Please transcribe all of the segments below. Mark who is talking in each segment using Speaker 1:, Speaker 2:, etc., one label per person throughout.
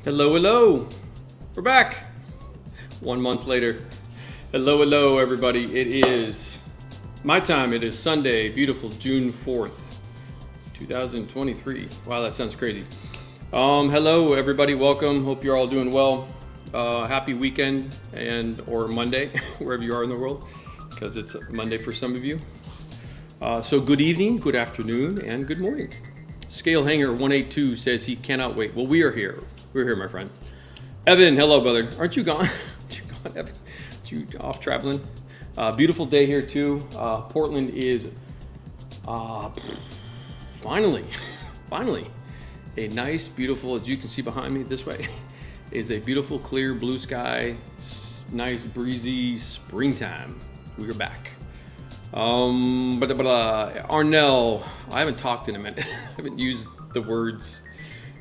Speaker 1: Hello, hello. We're back. 1 month later. Hello, everybody. It is my time. It is Sunday, beautiful June 4th, 2023. Wow, that sounds crazy. Hello, everybody. Welcome. Hope you're all doing well. Happy weekend or Monday, wherever you are in the world, because it's Monday for some of you. So good evening, good afternoon, and good morning. Scale Hanger 182 says he cannot wait. Well, we are here. We're here, my friend. Evan, hello, brother. Aren't you gone? Aren't you gone, Evan? Aren't you off traveling? Beautiful day here, too. Portland is finally a nice, beautiful, as you can see behind me this way, is a beautiful, clear blue sky, nice, breezy springtime. We are back. Arnell, I haven't talked in a minute. I haven't used the words.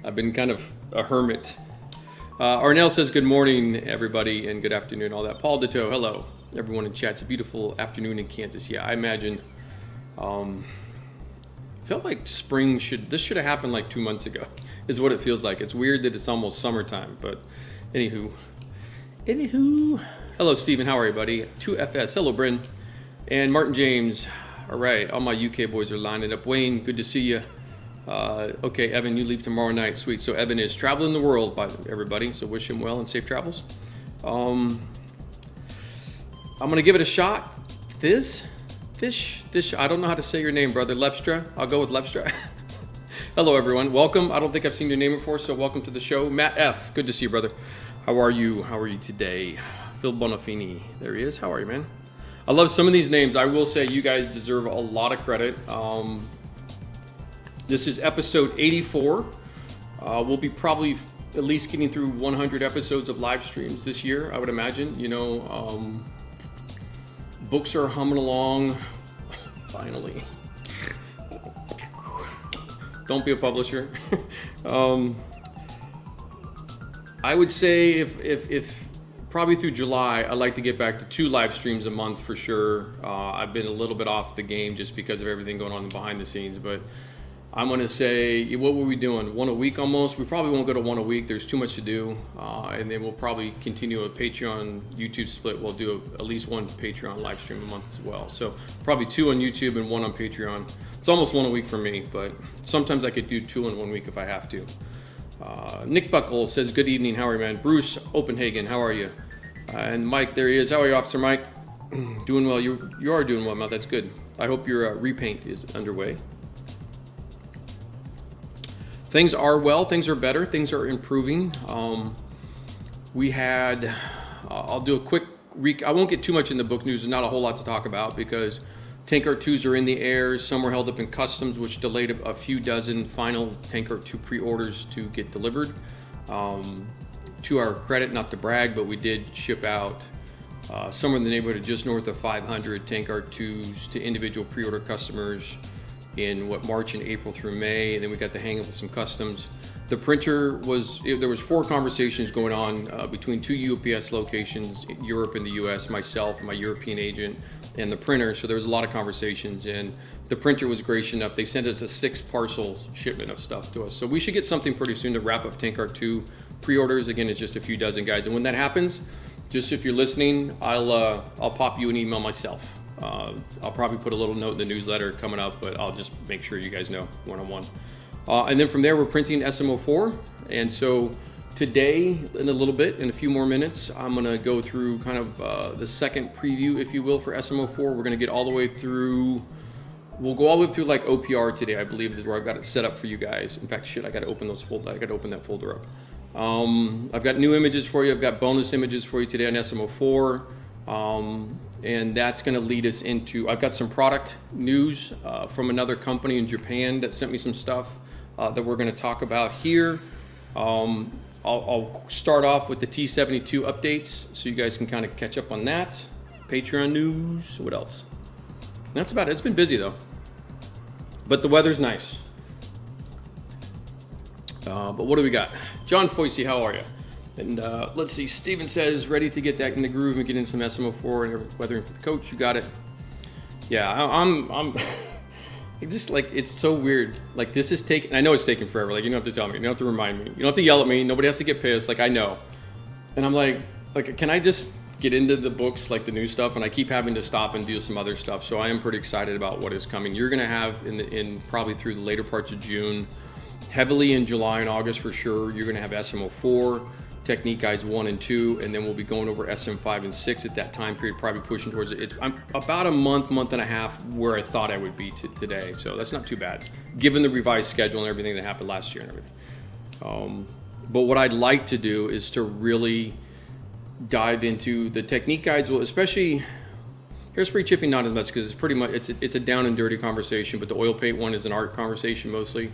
Speaker 1: I've been kind of a hermit. Arnell says good morning, everybody, and good afternoon, all that. Paul Ditto, hello, everyone in chat. It's a beautiful afternoon in Kansas. Yeah, I imagine. Felt like spring this should have happened like 2 months ago, is what it feels like. It's weird that it's almost summertime, but anywho. Hello, Stephen. How are you, buddy? 2FS. Hello, Bryn. And Martin James. All right, all my UK boys are lining up. Wayne, good to see you. Okay, Evan, you leave tomorrow night. Sweet. So Evan is traveling the world, by everybody. So wish him well and safe travels. I'm gonna give it a shot. Fish. I don't know how to say your name, brother. Lepstra. I'll go with Lepstra. Hello, everyone. Welcome. I don't think I've seen your name before, so welcome to the show. Matt F. Good to see you, brother. How are you? How are you today? Phil Bonafini. There he is. How are you, man? I love some of these names. I will say you guys deserve a lot of credit. This is episode 84. We'll be probably at least getting through 100 episodes of live streams this year, I would imagine. You know, books are humming along. Finally. Don't be a publisher. I would say if probably through July, I'd like to get back to 2 live streams a month for sure. I've been a little bit off the game just because of everything going on behind the scenes, but I'm going to say, what were we doing? 1 a week almost? We probably won't go to 1 a week. There's too much to do. And then we'll probably continue a Patreon YouTube split. We'll do at least 1 Patreon live stream a month as well. So probably 2 on YouTube and 1 on Patreon. It's almost 1 a week for me, but sometimes I could do 2 in 1 week if I have to. Nick Buckle says, good evening. How are you, man? Bruce Openhagen, how are you? And Mike, there he is. How are you, Officer Mike? Doing well. You are doing well, Mel. That's good. I hope your repaint is underway. Things are well, things are better, things are improving. We had, I'll do a quick I won't get too much in the book news. There's not a whole lot to talk about because Tank Art 2s are in the air. Some were held up in customs, which delayed a few dozen final Tank Art 2 pre-orders to get delivered. To our credit, not to brag, but we did ship out somewhere in the neighborhood of just north of 500 Tank Art 2s to individual pre-order customers in March and April through May, and then we got the hang of some customs. The printer there was 4 conversations going on between 2 UPS locations, Europe and the US, myself and my European agent, and the printer. So there was a lot of conversations, and the printer was gracious enough. They sent us a 6 parcel shipment of stuff to us. So we should get something pretty soon to wrap up Tank Art 2 pre-orders. Again, it's just a few dozen guys. And when that happens, just if you're listening, I'll pop you an email myself. I'll probably put a little note in the newsletter coming up, but I'll just make sure you guys know one-on-one. And then from there, we're printing SM04. And so today, in a few more minutes, I'm going to go through kind of the second preview, if you will, for SM04. We're going to get all the way through, we'll go all the way through like OPR today, I believe is where I've got it set up for you guys. In fact, I got to open those I got to open that folder up. I've got new images for you. I've got bonus images for you today on SM04. And that's going to lead us into, I've got some product news from another company in Japan that sent me some stuff that we're going to talk about here. I'll start off with the T72 updates so you guys can kind of catch up on that. Patreon news, what else? That's about it. It's been busy though, but the weather's nice. But what do we got? John Foisey, how are you? And let's see, Steven says, ready to get that in the groove and get in some SM04 and weathering for the coach. You got it. Yeah, I'm It just like, it's so weird. Like this is taking, I know it's taking forever. Like you don't have to tell me, you don't have to remind me, you don't have to yell at me. Nobody has to get pissed. Like I know. And I'm like, can I just get into the books, like the new stuff? And I keep having to stop and do some other stuff. So I am pretty excited about what is coming. You're going to have in probably through the later parts of June, heavily in July and August for sure. You're going to have SM04, Technique Guides 1 and 2, and then we'll be going over SM5 and 6 at that time period, probably pushing towards it. I'm about a month and a half where I thought I would be today. So that's not too bad, given the revised schedule and everything that happened last year and everything. But what I'd like to do is to really dive into the technique guides. Well, especially hairspray chipping, not as much, because it's pretty much, it's a down and dirty conversation, but the oil paint one is an art conversation mostly.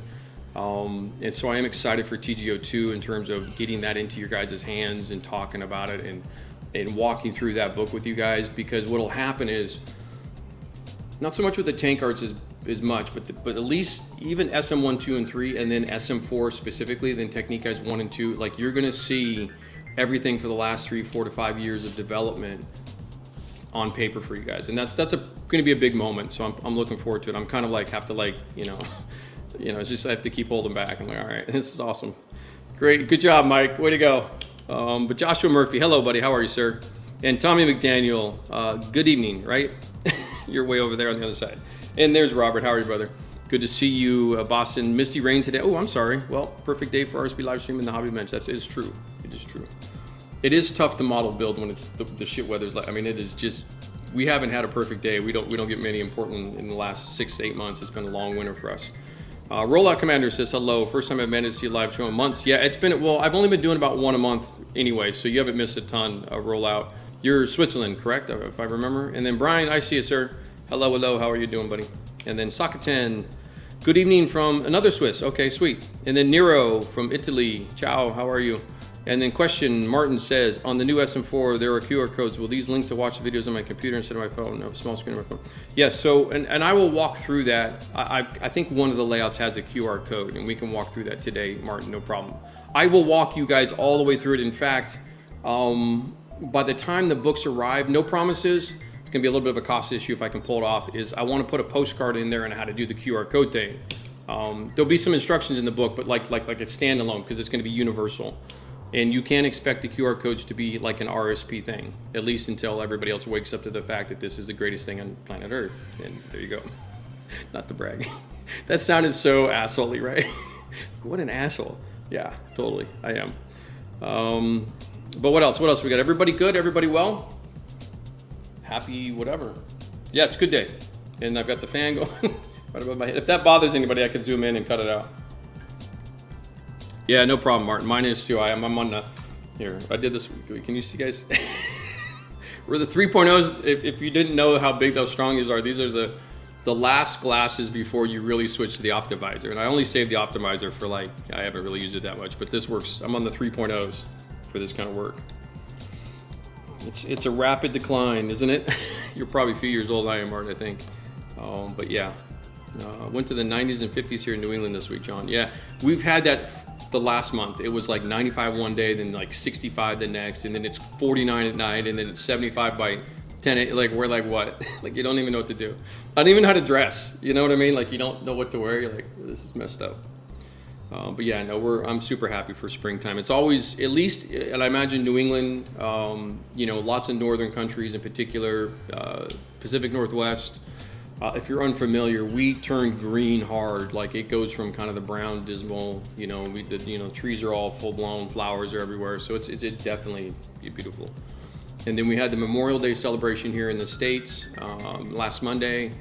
Speaker 1: And so I am excited for TGO2 in terms of getting that into your guys' hands and talking about it and walking through that book with you guys, because what'll happen is, not so much with the tank arts as much, but at least even SM1, 2, and 3, and then SM4 specifically, then Technique Guides 1 and 2, like you're gonna see everything for the last 3, 4 to 5 years of development on paper for you guys. And that's gonna be a big moment. So I'm looking forward to it. I'm kind of like, have to like, it's just, I have to keep holding back. I'm like, all right, this is awesome. Great, good job, Mike, way to go. But Joshua Murphy, hello buddy, how are you, sir? And Tommy McDaniel, good evening, right? You're way over there on the other side. And there's Robert, how are you, brother? Good to see you, Boston. Misty rain today. Oh, I'm sorry. Well, perfect day for RSB live stream in the hobby bench. That is true. It is true. It is tough to model build when it's the shit weather's like. I mean, it is just. We haven't had a perfect day. We don't get many in Portland in the last 6 to 8 months. It's been a long winter for us. Rollout Commander says hello. First time I've managed to see a live show in months. Yeah, it's been. Well, I've only been doing about one a month anyway, so you haven't missed a ton. Rollout. You're Switzerland, correct? If I remember. And then Brian, I see you, sir. Hello, hello. How are you doing, buddy? And then Sakaten. Good evening from another Swiss. Okay, sweet. And then Nero from Italy. Ciao, how are you? And then question, Martin says, on the new SM4, there are QR codes. Will these link to watch the videos on my computer instead of my phone? No, small screen on my phone. Yes, so, and I will walk through that. I think one of the layouts has a QR code, and we can walk through that today, Martin, no problem. I will walk you guys all the way through it. In fact, by the time the books arrive, no promises, it's gonna be a little bit of a cost issue if I can pull it off, is I wanna put a postcard in there on how to do the QR code thing. There'll be some instructions in the book, but like a standalone, because it's gonna be universal. And you can't expect the QR codes to be like an RSP thing, at least until everybody else wakes up to the fact that this is the greatest thing on planet Earth. And there you go. Not to brag. That sounded so asshole-y, right? What an asshole. Yeah, totally, I am. But what else? What else we got? Everybody good? Everybody well? Happy whatever. Yeah, it's a good day. And I've got the fan going right above my head. If that bothers anybody, I can zoom in and cut it out. Yeah, no problem, Martin. Mine is too. I'm on the, here, I did this, can you see guys? We're the 3.0s. If you didn't know how big those strongies are, these are the last glasses before you really switch to the optimizer. And I only saved the optimizer for like, I haven't really used it that much, but this works. I'm on the 3.0s for this kind of work. It's a rapid decline, isn't it? You're probably a few years old, I am, Martin, I think. But yeah, went to the 90s and 50s here in New England this week, John. Yeah, we've had that the last month. It was like 95 one day, then like 65 the next, and then it's 49 at night, and then it's 75 by 10. Like, we're like, what? Like, you don't even know what to do. I don't even know how to dress. You know what I mean? Like, you don't know what to wear. You're like, this is messed up. But yeah, no, I'm super happy for springtime. It's always, at least, and I imagine New England, lots of northern countries in particular, Pacific Northwest. If you're unfamiliar, we turn green hard. Like, it goes from kind of the brown dismal, trees are all full blown, flowers are everywhere. So it's definitely beautiful. And then we had the Memorial Day celebration here in the States last Monday,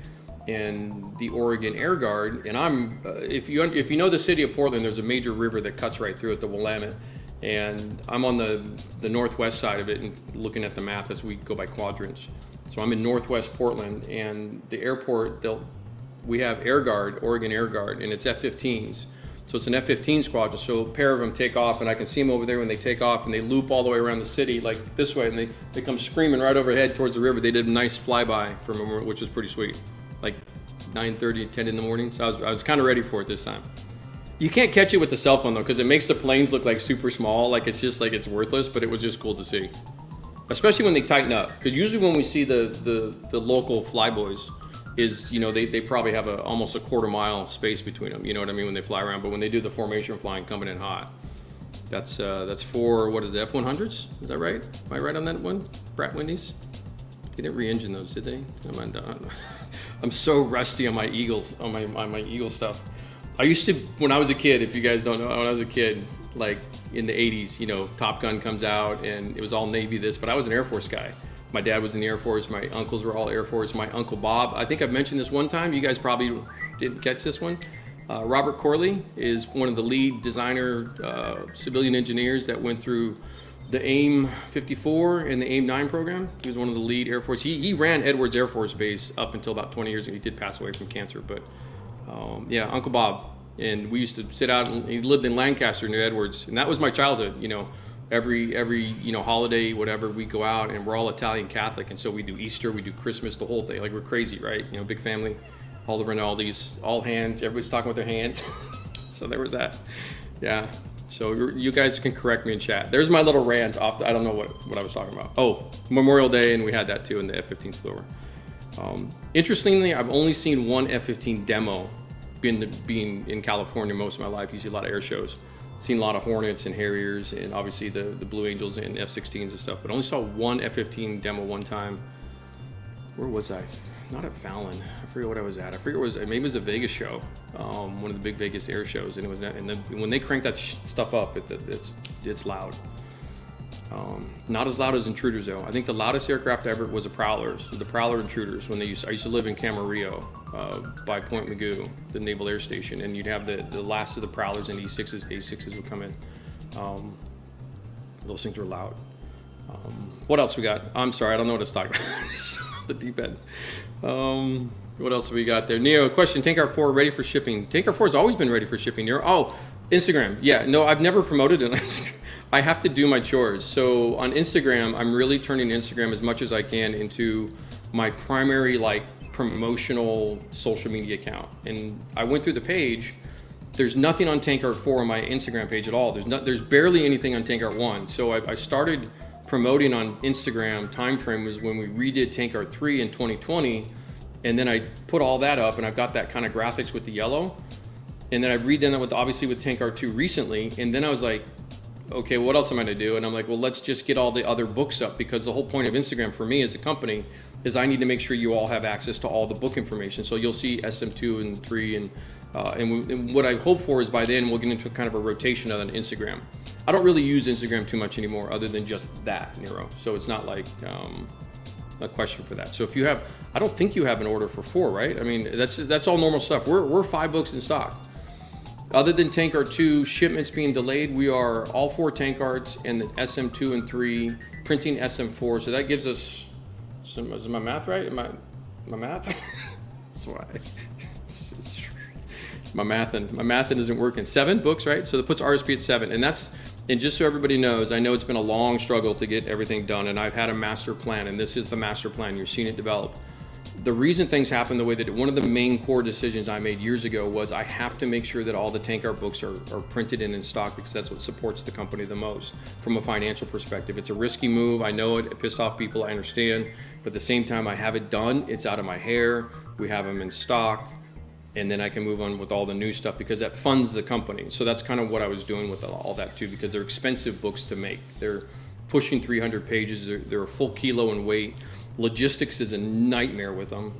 Speaker 1: and the Oregon Air Guard. And if you know the city of Portland, there's a major river that cuts right through it, the Willamette. And I'm on the northwest side of it, and looking at the map as we go by quadrants. So I'm in Northwest Portland, and the airport, we have Air Guard, Oregon Air Guard, and it's F-15s. So it's an F-15 squadron. So a pair of them take off, and I can see them over there when they take off, and they loop all the way around the city, like this way, and they come screaming right overhead towards the river. They did a nice flyby for Memorial, which was pretty sweet, like 9:30, 10 in the morning. So I was kind of ready for it this time. You can't catch it with the cell phone though, because it makes the planes look like super small, like it's just like it's worthless. But it was just cool to see. Especially when they tighten up, because usually when we see the local flyboys, is, you know, they probably have almost a quarter-mile space between them. You know what I mean, when they fly around. But when they do the formation flying, coming in hot, that's for, what is it, F100s? Is that right? Am I right on that one? Pratt Whitneys? They didn't re-engine those, did they? I'm so rusty on my Eagles, on my Eagle stuff. I used to, when I was a kid, if you guys don't know, when I was a kid, like in the 80s, you know, Top Gun comes out and it was all Navy this, but I was an Air Force guy. My dad was in the Air Force, my uncles were all Air Force. My Uncle Bob, I think I've mentioned this one time, you guys probably didn't catch this one. Robert Corley is one of the lead designer civilian engineers that went through the AIM-54 and the AIM-9 program. He was one of the lead Air Force. He ran Edwards Air Force Base up until about 20 years ago. He did pass away from cancer, but yeah, Uncle Bob. And we used to sit out, and he lived in Lancaster near Edwards, and that was my childhood. You know, every you know, holiday, whatever, we go out, and we're all Italian Catholic, and so we do Easter, we do Christmas, the whole thing. Like, we're crazy, right? You know, big family, all the Rinaldis, all hands, everybody's talking with their hands. So there was that. Yeah. So you guys can correct me in chat. There's my little rant off. I don't know what I was talking about. Oh, Memorial Day, and we had that too in the F-15 floor. Interestingly, I've only seen one F-15 demo. Being in California most of my life, you see a lot of air shows. Seen a lot of Hornets and Harriers, and obviously the Blue Angels and F-16s and stuff. But only saw one F-15 demo one time. Where was I? Not at Fallon. I forget what I was at. I forget it was. Maybe it was a Vegas show, one of the big Vegas air shows, and it was that. And then when they crank that stuff up, it's loud. Not as loud as Intruders though. I think the loudest aircraft ever was a Prowlers, the Prowler Intruders. When I used to live in Camarillo, by Point Mugu, the Naval Air Station, and you'd have the last of the Prowlers and E6s, A6s would come in. Those things were loud. What else we got? I'm sorry, I don't know what to talk about. The deep end. What else have we got there? Neo, question, TankArt 4 ready for shipping? TankArt 4 has always been ready for shipping, Neo. Oh, Instagram. Yeah, no, I've never promoted it. I have to do my chores. So on Instagram, I'm really turning Instagram as much as I can into my primary, like, promotional social media account. And I went through the page. There's nothing on TankArt 4 on my Instagram page at all. There's barely anything on TankArt 1. So I started promoting on Instagram. Time frame was when we redid TankArt 3 in 2020, and then I put all that up, and I've got that kind of graphics with the yellow, and then I've redone that with obviously with TankArt 2 recently, and then I was like, okay, what else am I gonna do? And I'm like, well, let's just get all the other books up, because the whole point of Instagram for me as a company is I need to make sure you all have access to all the book information. So you'll see SM2 and 3, and what I hope for is by then we'll get into kind of a rotation on Instagram. I don't really use Instagram too much anymore, other than just that, Nero. So it's not like a question for that. So if you have, I don't think you have an order for 4, right? I mean, that's all normal stuff. We're 5 books in stock. Other than TankArt 2 shipments being delayed, we are all 4 TankArts and the SM2 and 3 printing SM4. So that gives us some, is my math right? My math? That's why. My math isn't working. 7 books, right? So that puts RSP at 7. And just so everybody knows, I know it's been a long struggle to get everything done, and I've had a master plan, and this is the master plan. You're seeing it develop. The reason things happen the way that one of the main core decisions I made years ago was I have to make sure that all the TankArt books are printed and in stock, because that's what supports the company the most from a financial perspective. It's a risky move. I know it pissed off people. I understand. But at the same time, I have it done. It's out of my hair. We have them in stock. And then I can move on with all the new stuff, because that funds the company. So that's kind of what I was doing with all that too, because they're expensive books to make. They're pushing 300 pages. They're a full kilo in weight. Logistics is a nightmare with them.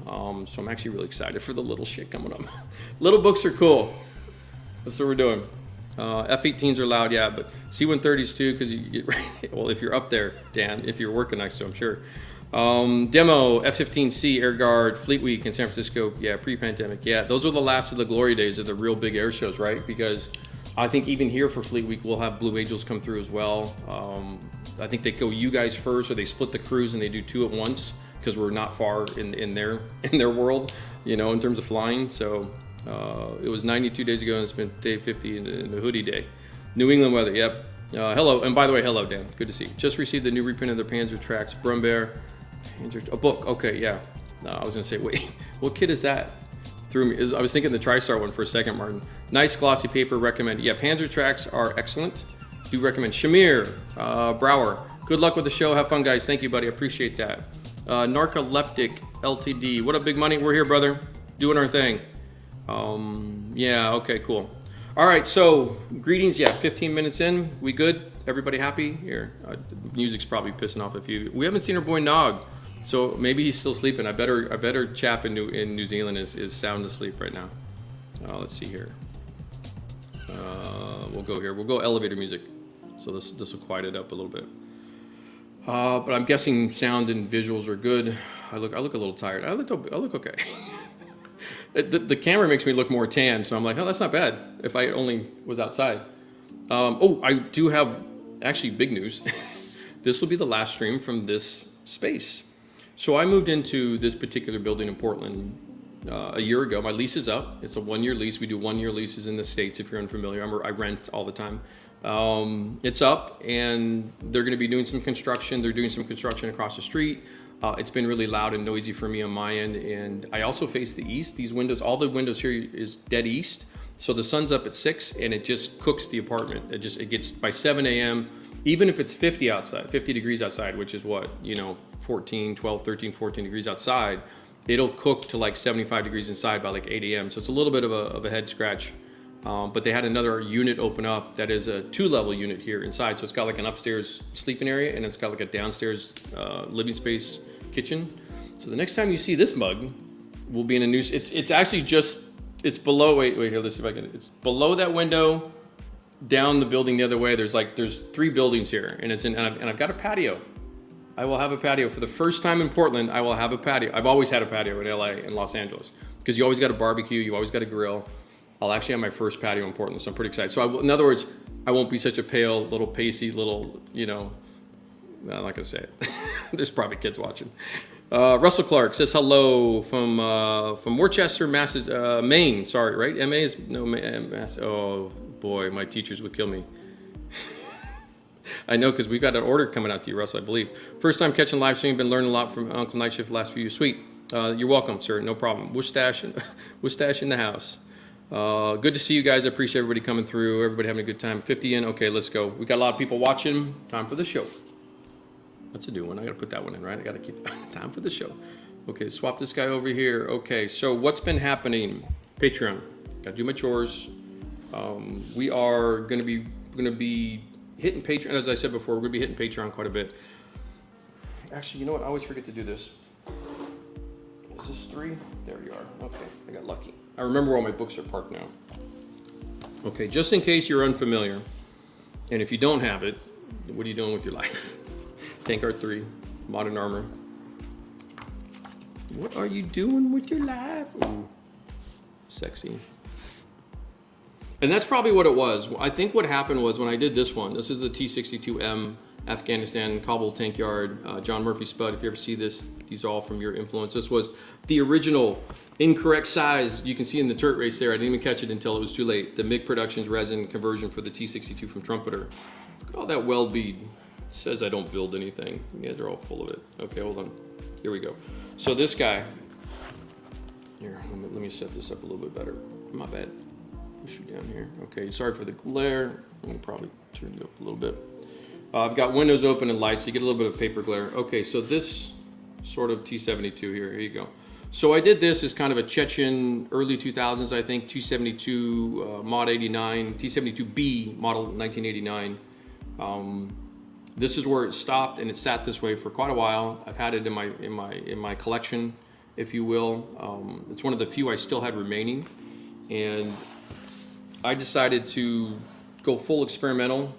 Speaker 1: So I'm actually really excited for the little shit coming up. Little books are cool. That's what we're doing. F-18s are loud, yeah, but C-130s too, because well, if you're up there, Dan, if you're working next to them, sure. Demo, F-15C, Air Guard, Fleet Week in San Francisco, yeah, pre-pandemic, yeah. Those were the last of the glory days of the real big air shows, right? Because I think even here for Fleet Week, we'll have Blue Angels come through as well. I think they go you guys first, or they split the crews and they do 2 at once, because we're not far in their world, you know, in terms of flying. So it was 92 days ago, and it's been day 50 in the hoodie day. New England weather, yep. Hello, and by the way, hello, Dan. Good to see you. Just received the new reprint of the Panzer Tracks Brummbär. A book, okay, yeah. I was gonna say, wait, what kit is that? Threw me. I was thinking the TriStar one for a second, Martin. Nice glossy paper, recommend. Yeah, Panzer Tracks are excellent. Do recommend. Shamir Brower, good luck with the show. Have fun, guys. Thank you, buddy. Appreciate that. Narcoleptic LTD. What up, Big Money? We're here, brother. Doing our thing. Yeah, okay, cool. All right, so greetings. Yeah, 15 minutes in. We good? Everybody happy? Here, music's probably pissing off a few. We haven't seen our boy Nog, so maybe he's still sleeping. I better chap in New Zealand is sound asleep right now. Let's see here. We'll go here. We'll go elevator music. So this will quiet it up a little bit. But I'm guessing sound and visuals are good. I look a little tired. I look okay. The camera makes me look more tan, so I'm like, oh, that's not bad. If I only was outside. Oh, I do have actually big news. This will be the last stream from this space. So I moved into this particular building in Portland a year ago. My lease is up. It's a 1-year lease. We do 1-year leases in the States if you're unfamiliar. I rent all the time. It's up, and they're going to be doing some construction. They're doing some construction across the street. It's been really loud and noisy for me on my end, and I also face the east. These windows, all the windows here is dead east, so the sun's up at 6, and it just cooks the apartment. It gets by 7 a.m. Even if it's 50 degrees outside, which is what, 14, 12, 13, 14 degrees outside, it'll cook to like 75 degrees inside by like 8 a.m. So it's a little bit of a head scratch. But they had another unit open up that is a 2-level unit here inside. So it's got like an upstairs sleeping area, and it's got like a downstairs living space kitchen. So the next time you see this mug, we'll be in a new, it's actually just, it's below, wait here, let's see if I can, it's below that window, down the building the other way. There's 3 buildings here, and I've got a patio. I will have a patio. For the first time in Portland, I will have a patio. I've always had a patio in LA and Los Angeles, because you always got a barbecue, you always got a grill. I'll actually have my first patio in Portland, so I'm pretty excited. So in other words, I won't be such a pale, little pasty, little, I'm not gonna say it. There's probably kids watching. Russell Clark says hello from Worcester, Maine. Sorry, right? MA is no Mass. Oh boy, my teachers would kill me. I know, because we've got an order coming out to you, Russell, I believe. First time catching live stream. Been learning a lot from Uncle Night Shift the last few years. Sweet. You're welcome, sir. No problem. Woostache in the house. Good to see you guys. I appreciate everybody coming through. Everybody having a good time. 50 in. Okay, let's go. We got a lot of people watching. Time for the show. That's a new one. I gotta put that one in, right? I gotta keep time for the show. Okay, swap this guy over here. Okay, so what's been happening? Patreon. Gotta do my chores. We are gonna be hitting Patreon. As I said before, we're gonna be hitting Patreon quite a bit. Actually, you know what? I always forget to do this. Is this 3? There you are. Okay, I got lucky. I remember where all my books are parked now. Okay, just in case you're unfamiliar, and if you don't have it, what are you doing with your life? TankArt 3, Modern Armor. What are you doing with your life? Ooh, sexy. And that's probably what it was. I think what happened was when I did this one, this is the T62M Afghanistan Kabul Tank Yard, John Murphy Spud. If you ever see this, these are all from your influence. This was the original incorrect size. You can see in the turret race there. I didn't even catch it until it was too late. The MIG Productions resin conversion for the T62 from Trumpeter. Look at all that weld bead. It says I don't build anything. You guys are all full of it. Okay, hold on. Here we go. So this guy, here, let me set this up a little bit better. My bad. Push you down here. Okay, sorry for the glare. I'm gonna probably turn you up a little bit. I've got windows open and lights, so you get a little bit of paper glare. Okay, so this sort of T72 here you go. So I did this as kind of a Chechen early 2000s, I think, T72 Mod 89, T72B model 1989. This is where it stopped, and it sat this way for quite a while. I've had it in my collection, if you will. It's one of the few I still had remaining, and I decided to go full experimental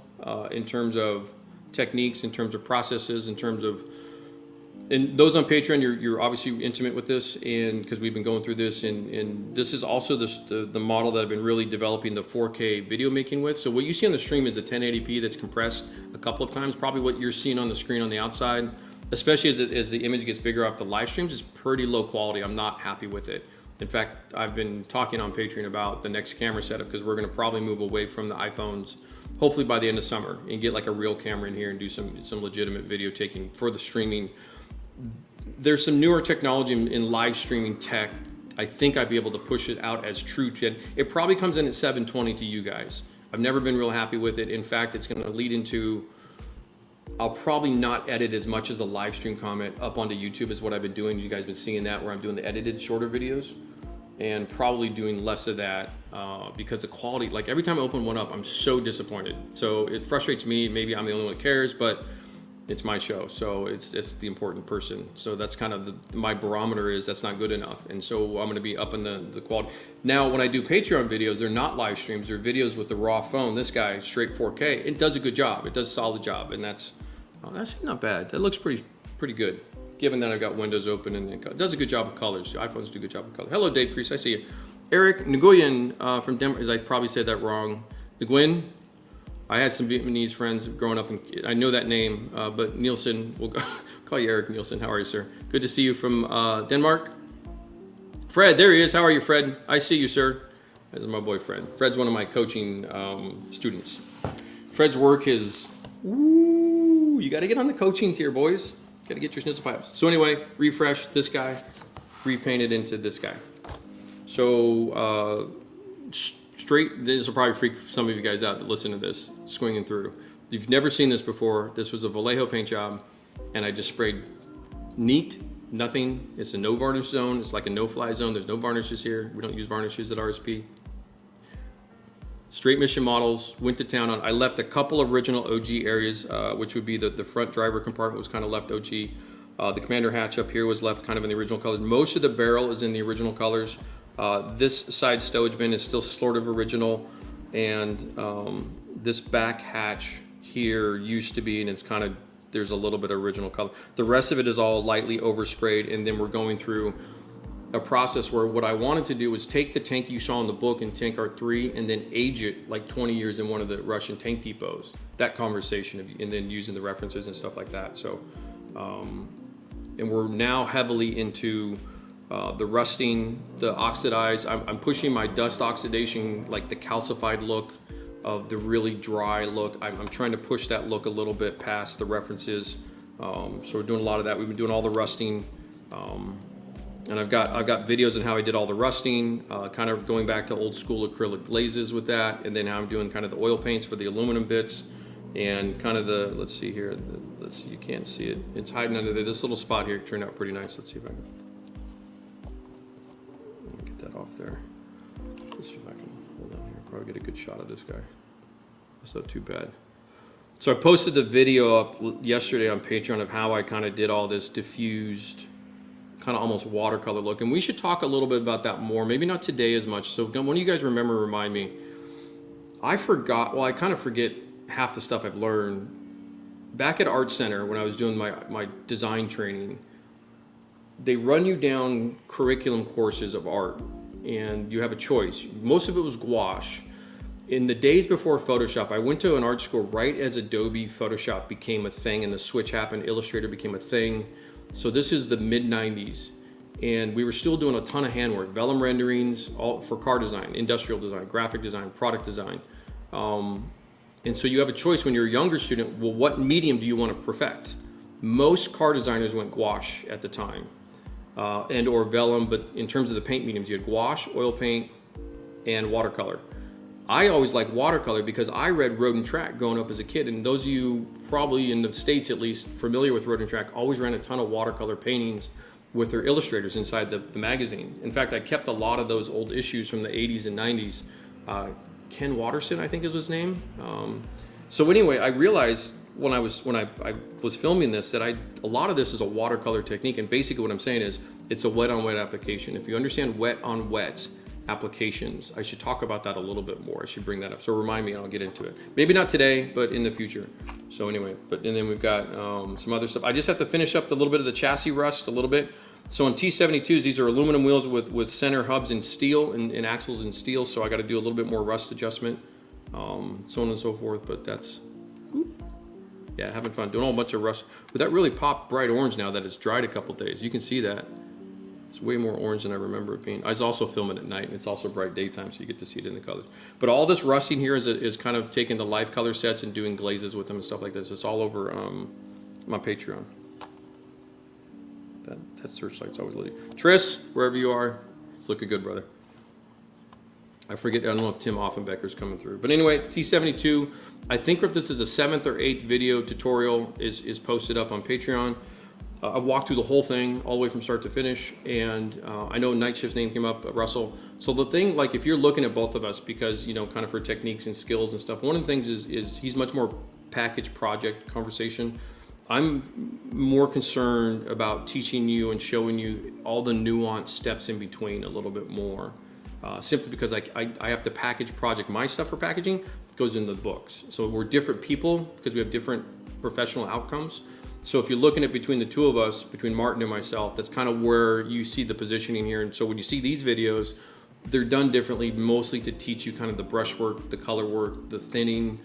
Speaker 1: in terms of techniques, in terms of processes, in terms of, and those on Patreon, you're obviously intimate with this, and because we've been going through this, and this is also the model that I've been really developing the 4K video making with. So what you see on the stream is a 1080p that's compressed a couple of times. Probably what you're seeing on the screen on the outside, especially as the image gets bigger off the live streams, is pretty low quality. I'm not happy with it. In fact, I've been talking on Patreon about the next camera setup, because we're going to probably move away from the iPhones hopefully by the end of summer and get like a real camera in here and do some legitimate video taking for the streaming. There's some newer technology in live streaming tech. I think I'd be able to push it out as true 10. It probably comes in at 720 to you guys. I've never been real happy with it. In fact, it's going to lead into I'll probably not edit as much as the live stream comment up onto YouTube is what I've been doing. You guys have been seeing that, where I'm doing the edited shorter videos, and probably doing less of that because the quality, like every time I open one up, I'm so disappointed. So it frustrates me. Maybe I'm the only one that cares, but it's my show, so it's the important person. So that's kind of my barometer, is that's not good enough. And so I'm gonna be up in the quality. Now, when I do Patreon videos, they're not live streams, they're videos with the raw phone. This guy, straight 4K, it does a good job. It does a solid job, and that's not bad. That looks pretty good, given that I've got windows open, and it does a good job of colors. iPhones do a good job of color. Hello, Dave Crease, I see you. Eric Nguyen from Denver, I probably said that wrong. Nguyen, I had some Vietnamese friends growing up, and I know that name, but Nielsen, we'll call you Eric Nielsen. How are you, sir? Good to see you from Denmark. Fred, there he is. How are you, Fred? I see you, sir. That's my boyfriend. Fred's one of my coaching students. Fred's work is, ooh, you got to get on the coaching tier, boys. Got to get your schnitzel pipes. So anyway, refresh this guy, repainted into this guy. So straight, this will probably freak some of you guys out that listen to this, swinging through. If you've never seen this before, this was a Vallejo paint job, and I just sprayed neat, nothing. It's a no varnish zone. It's like a no-fly zone. There's no varnishes here. We don't use varnishes at RSP. Straight mission models, went to town on. I left a couple original OG areas, which would be the front driver compartment was kind of left OG. The commander hatch up here was left kind of in the original colors. Most of the barrel is in the original colors. This side stowage bin is still sort of original, and this back hatch here used to be, and it's kind of, there's a little bit of original color. The rest of it is all lightly oversprayed, and then we're going through a process where what I wanted to do was take the tank you saw in the book in TankArt 3 and then age it like 20 years in one of the Russian tank depots. That conversation, and then using the references and stuff like that. So, and we're now heavily into the rusting, the oxidized. I'm pushing my dust oxidation, like the calcified look of the really dry look. I'm trying to push that look a little bit past the references. So we're doing a lot of that. We've been doing all the rusting. And I've got videos on how I did all the rusting, kind of going back to old school acrylic glazes with that, and then how I'm doing kind of the oil paints for the aluminum bits, and kind of the, let's see here, let's see, you can't see it. It's hiding under there. This little spot here turned out pretty nice. Let's see if I can get that off there. Let's see if I can hold on here. Probably get a good shot of this guy. That's not too bad. So I posted the video up yesterday on Patreon of how I kind of did all this diffused, kind of almost watercolor look, and we should talk a little bit about that more, maybe not today as much. So when you guys remember, remind me. I forgot, well, I kind of forget half the stuff I've learned. Back at Art Center, when I was doing my design training, they run you down curriculum courses of art, and you have a choice. Most of it was gouache. In the days before Photoshop, I went to an art school right as Adobe Photoshop became a thing and the switch happened, Illustrator became a thing. So this is the mid-90s, and we were still doing a ton of handwork, vellum renderings, all for car design, industrial design, graphic design, product design. And so you have a choice when you're a younger student, well, what medium do you want to perfect? Most car designers went gouache at the time, and or vellum, but in terms of the paint mediums, you had gouache, oil paint, and watercolor. I always liked watercolor because I read Road and Track growing up as a kid, and those of you probably in the States at least familiar with Road and Track always ran a ton of watercolor paintings with their illustrators inside the magazine. In fact, I kept a lot of those old issues from the 80s and 90s. Ken Watterson, I think is his name. So anyway, I realized when I was filming this that a lot of this is a watercolor technique, and basically what I'm saying is it's a wet on wet application. If you understand wet on wet applications, I should talk about that a little bit more. I should bring that up. So remind me and I'll get into it. Maybe not today, but in the future. So anyway, and then we've got some other stuff. I just have to finish up a little bit of the chassis rust a little bit. So on T72s, these are aluminum wheels with center hubs in steel and axles in steel. So I got to do a little bit more rust adjustment, so on and so forth. But that's, yeah, having fun. Doing a whole bunch of rust. But that really popped bright orange now that it's dried a couple days. You can see that. It's way more orange than I remember it being. I was also filming at night, and it's also bright daytime, so you get to see it in the colors. But all this rusting here is kind of taking the live color sets and doing glazes with them and stuff like this. It's all over my Patreon. That searchlight's always lit. Tris, wherever you are, it's looking good, brother. I forget, I don't know if Tim Offenbecker's coming through. But anyway, T72, I think if this is a 7th or 8th video tutorial is posted up on Patreon. I've walked through the whole thing all the way from start to finish, and I know Night Shift's name came up, Russell. So the thing, like if you're looking at both of us, because, you know, kind of for techniques and skills and stuff, one of the things is he's much more package project conversation. I'm more concerned about teaching you and showing you all the nuanced steps in between a little bit more. Simply because I have to package project. My stuff for packaging goes into the books. So we're different people because we have different professional outcomes. So if you're looking at between the two of us, between Martin and myself, that's kind of where you see the positioning here. And so when you see these videos, they're done differently, mostly to teach you kind of the brush work, the color work, the thinning,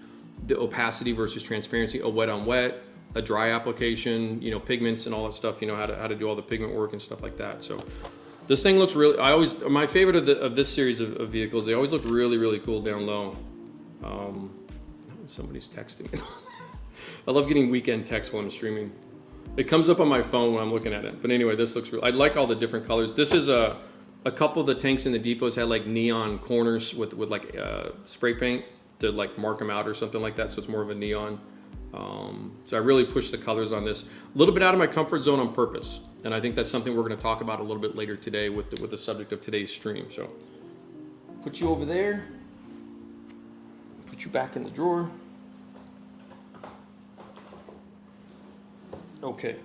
Speaker 1: the opacity versus transparency, a wet on wet, a dry application, you know, pigments and all that stuff, you know, how to do all the pigment work and stuff like that. So this thing looks really, my favorite of this series of vehicles, they always look really, really cool down low. Somebody's texting me. I love getting weekend text when I'm streaming. It comes up on my phone when I'm looking at it. But anyway, this looks real. I like all the different colors. This is a couple of the tanks in the depots had like neon corners with like spray paint to like mark them out or something like that. So it's more of a neon. So I really pushed the colors on this. A little bit out of my comfort zone on purpose. And I think that's something we're going to talk about a little bit later today with the subject of today's stream. So put you over there. Put you back in the drawer. Okay.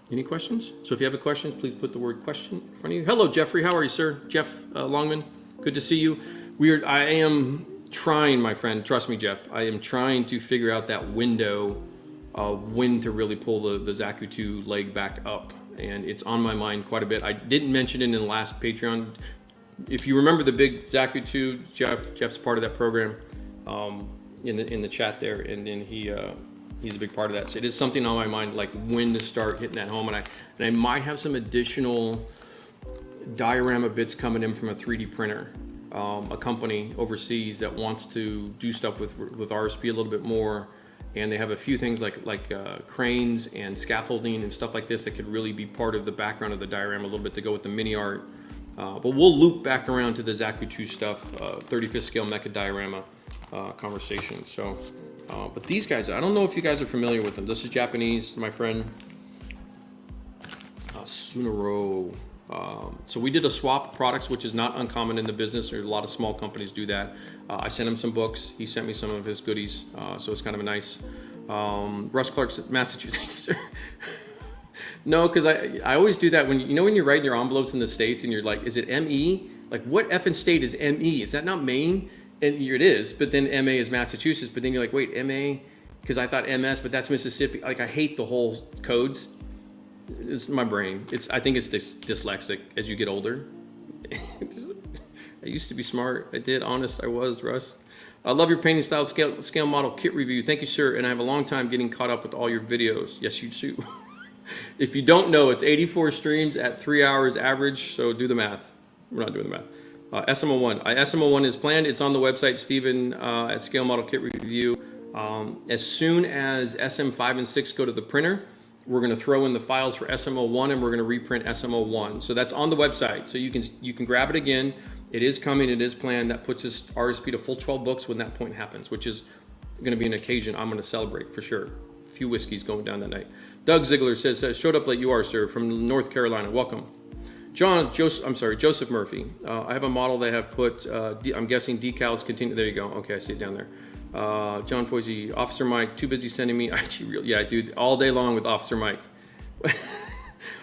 Speaker 1: Any questions? So if you have a question, please put the word question in front of you. Hello, Jeffrey. How are you, sir? Jeff Longman. Good to see you. I am trying, my friend. Trust me, Jeff. I am trying to figure out that window of when to really pull the Zaku 2 leg back up. And it's on my mind quite a bit. I didn't mention it in the last Patreon. If you remember the big Zaku 2, Jeff's part of that program in the chat there. And then he's a big part of that. So it is something on my mind, like when to start hitting that home. And I might have some additional diorama bits coming in from a 3D printer, a company overseas that wants to do stuff with RSP a little bit more. And they have a few things like cranes and scaffolding and stuff like this that could really be part of the background of the diorama a little bit to go with the mini art. But we'll loop back around to the Zaku 2 stuff, 35th scale mecha diorama conversation. So. But these guys, I don't know if you guys are familiar with them. This is Japanese, my friend Asunarow. So we did a swap of products, which is not uncommon in the business. There's a lot of small companies do that. I sent him some books. He sent me some of his goodies. So it's kind of a nice. Russ Clark's Massachusetts. No, because I always do that when you're writing your envelopes in the States and you're like, is it ME? Like what effing state is ME? Is that not Maine? And it is, but then MA is Massachusetts, but then you're like, wait, MA? Because I thought MS, but that's Mississippi. Like I hate the whole codes. It's my brain. I think it's dyslexic as you get older. I used to be smart. I was, Russ. I love your painting style scale model kit review. Thank you, sir. And I have a long time getting caught up with all your videos. Yes, you too. If you don't know, it's 84 streams at 3 hours average. So do the math. We're not doing the math. SM01. SM01 is planned. It's on the website, Stephen, at Scale Model Kit Review. As soon as SM5 and 6 go to the printer, we're going to throw in the files for SM01 and we're going to reprint SM01. So that's on the website. So you can grab it again. It is coming. It is planned. That puts us RSP to full 12 books when that point happens, which is going to be an occasion I'm going to celebrate for sure. A few whiskeys going down that night. Doug Ziegler says, showed up like you are, sir, from North Carolina. Welcome. Joseph Murphy. I have a model that I have put, I'm guessing decals continue. There you go. Okay, I see it down there. John Foisey, Officer Mike, too busy sending me IG reel. Yeah, dude, all day long with Officer Mike.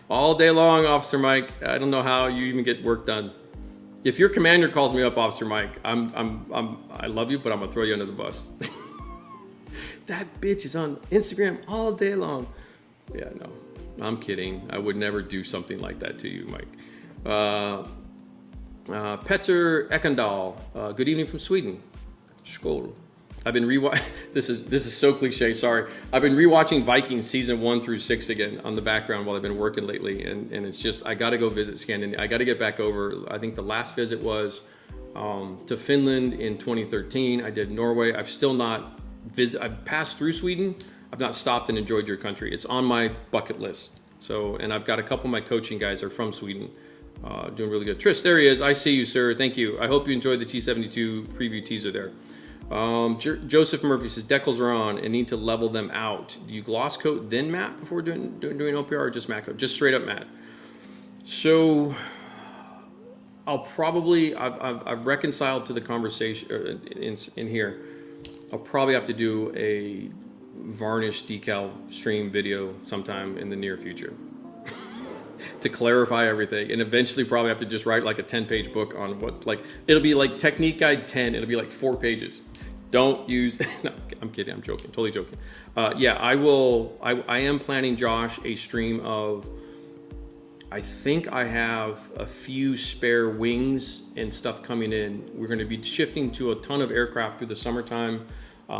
Speaker 1: All day long, Officer Mike. I don't know how you even get work done. If your commander calls me up, Officer Mike, I love you, but I'm gonna throw you under the bus. That bitch is on Instagram all day long. Yeah, no. I'm kidding. I would never do something like that to you, Mike. Petter Ekendal. Good evening from Sweden. Skål. I've been this is so cliche, sorry. I've been rewatching Vikings season 1 through 6 again on the background while I've been working lately, and it's just I got to go visit Scandinavia. I got to get back over. I think the last visit was to Finland in 2013. I did Norway. I've still not I've passed through Sweden. I've not stopped and enjoyed your country. It's on my bucket list. So, and I've got a couple of my coaching guys are from Sweden. Doing really good. Tris, there he is. I see you, sir. Thank you. I hope you enjoyed the T72 preview teaser there. Joseph Murphy says, decals are on and need to level them out. Do you gloss coat then matte before doing OPR, or just matte coat? Just straight up matte. So I'll probably, I've reconciled to the conversation in here. I'll probably have to do a varnish decal stream video sometime in the near future to clarify everything, and eventually probably have to just write like a 10-page book on what's like, it'll be like technique guide 10, it'll be like 4 pages. Don't use, no, I'm kidding, I'm joking, totally joking. Yeah, I am planning, Josh, a stream of, I think I have a few spare wings and stuff coming in. We're going to be shifting to a ton of aircraft through the summertime.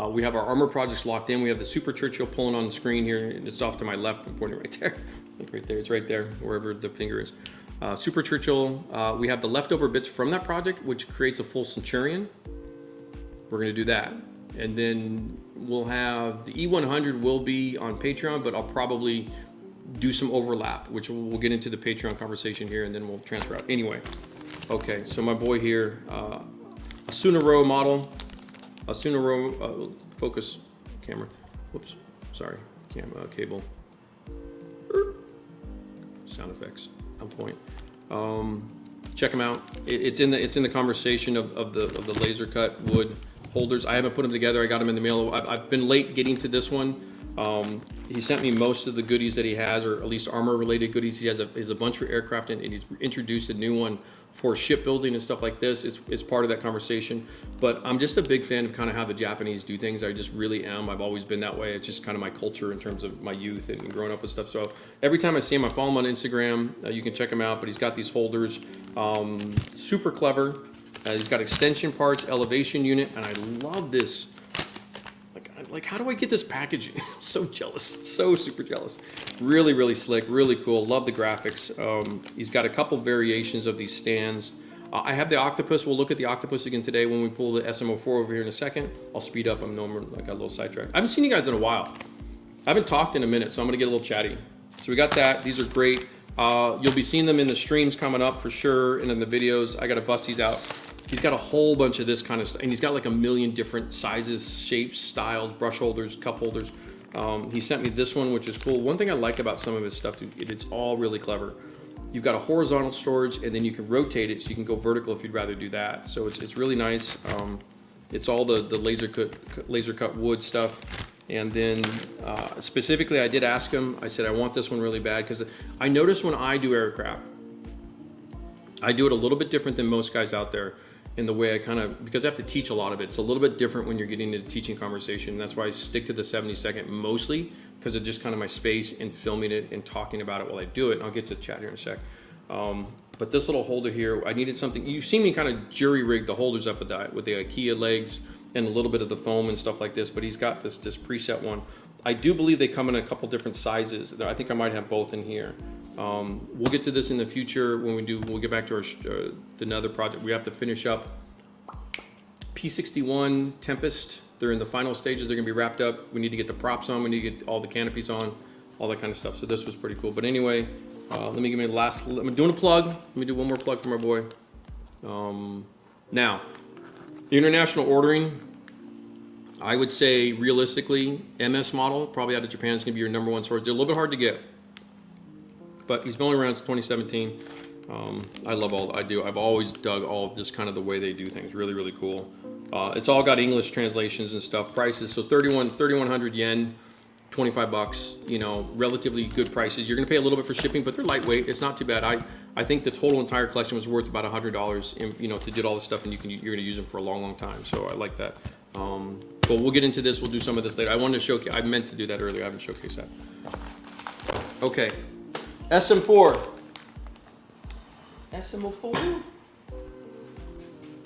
Speaker 1: We have our armor projects locked in. We have the Super Churchill pulling on the screen here. It's off to my left. I'm pointing right there. Look right there. It's right there, wherever the finger is. Super Churchill. We have the leftover bits from that project, which creates a full Centurion. We're going to do that. And then we'll have the E100 will be on Patreon, but I'll probably do some overlap, which we'll get into the Patreon conversation here, and then we'll transfer out. Anyway, okay, so my boy here, Asunarow model, Asunarow, focus camera, whoops, sorry, cable, sound effects on point. Check them out. It's in the conversation of the laser cut wood holders. I haven't put them together. I got them in the mail. I've been late getting to this one. He sent me most of the goodies that he has, or at least armor related goodies. He has a bunch for aircraft, and he's introduced a new one for shipbuilding and stuff like this. It's part of that conversation. But I'm just a big fan of kind of how the Japanese do things. I just really am. I've always been that way. It's just kind of my culture in terms of my youth and growing up with stuff. So every time I see him, I follow him on Instagram. You can check him out, but he's got these holders. Super clever. He's got extension parts, elevation unit, and I love this. Like, how do I get this packaging? I'm so jealous, so super jealous. Really, really slick, really cool. Love the graphics. He's got a couple variations of these stands. I have the octopus. We'll look at the octopus again today when we pull the SM04 over here in a second. I'll speed up. I know I'm like a little sidetracked. I haven't seen you guys in a while. I haven't talked in a minute, so I'm gonna get a little chatty. So we got that. These are great. You'll be seeing them in the streams coming up for sure, and in the videos. I gotta bust these out. He's got a whole bunch of this kind of stuff, and he's got like a million different sizes, shapes, styles, brush holders, cup holders. He sent me this one, which is cool. One thing I like about some of his stuff, it's all really clever. You've got a horizontal storage, and then you can rotate it, so you can go vertical if you'd rather do that. So it's really nice. It's all the laser cut wood stuff. And then specifically, I did ask him, I said, I want this one really bad, because I notice when I do aircraft, I do it a little bit different than most guys out there. In the way I kind of, because I have to teach a lot of it, it's a little bit different when you're getting into teaching conversation. That's why I stick to the 70-second mostly, because of just kind of my space and filming it and talking about it while I do it. And I'll get to the chat here in a sec. But this little holder here, I needed something. You've seen me kind of jury rig the holders up with the IKEA legs and a little bit of the foam and stuff like this, but he's got this preset one. I do believe they come in a couple different sizes. I think I might have both in here. We'll get to this in the future when we'll get back to our another project. We have to finish up P61 Tempest. They're in the final stages. They're gonna be wrapped up. We need to get the props on. We need to get all the canopies on, all that kind of stuff. So this was pretty cool. But anyway, let me give me the last, I'm doing a plug. Let me do one more plug for my boy. Now, international ordering, I would say realistically, MS model, probably out of Japan, is gonna be your #1 source. They're a little bit hard to get, but he's been only around since 2017. I love all I do. I've always dug all of this kind of the way they do things. Really, really cool. It's all got English translations and stuff. Prices, so 3,100 yen, 25 bucks. You know, relatively good prices. You're gonna pay a little bit for shipping, but they're lightweight. It's not too bad. I think the total entire collection was worth about $100. You know, to do all this stuff, and you're gonna use them for a long, long time. So I like that. But we'll get into this. We'll do some of this later. I wanted to showcase. I meant to do that earlier. I haven't showcased that. Okay. SM4. SM04. All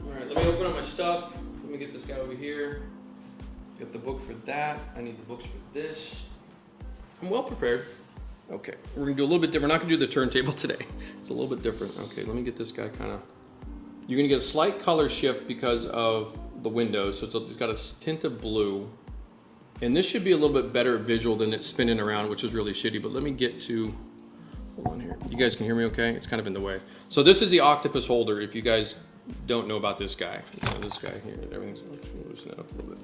Speaker 1: right, let me open up my stuff. Let me get this guy over here. Got the book for that. I need the books for this. I'm well prepared. Okay, we're gonna do a little bit different. We're not gonna do the turntable today. It's a little bit different. Okay, let me get this guy kind of. You're gonna get a slight color shift because of the windows. So it's got a tint of blue. And this should be a little bit better visual than it's spinning around, which is really shitty. But let me get to Hold on here. You guys can hear me okay? It's kind of in the way. So this is the octopus holder. If you guys don't know about this guy, you know, this guy here, everything's loosen that up a little bit.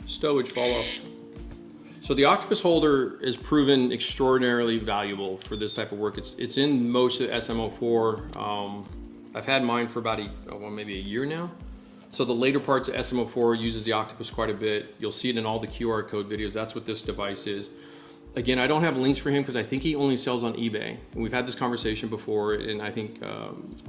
Speaker 1: Stowage fall off. So the octopus holder is proven extraordinarily valuable for this type of work. It's in most of the SM04. I've had mine for about maybe a year now. So the later parts of SM04 uses the octopus quite a bit. You'll see it in all the QR code videos. That's what this device is. Again, I don't have links for him because I think he only sells on eBay. And we've had this conversation before, and I think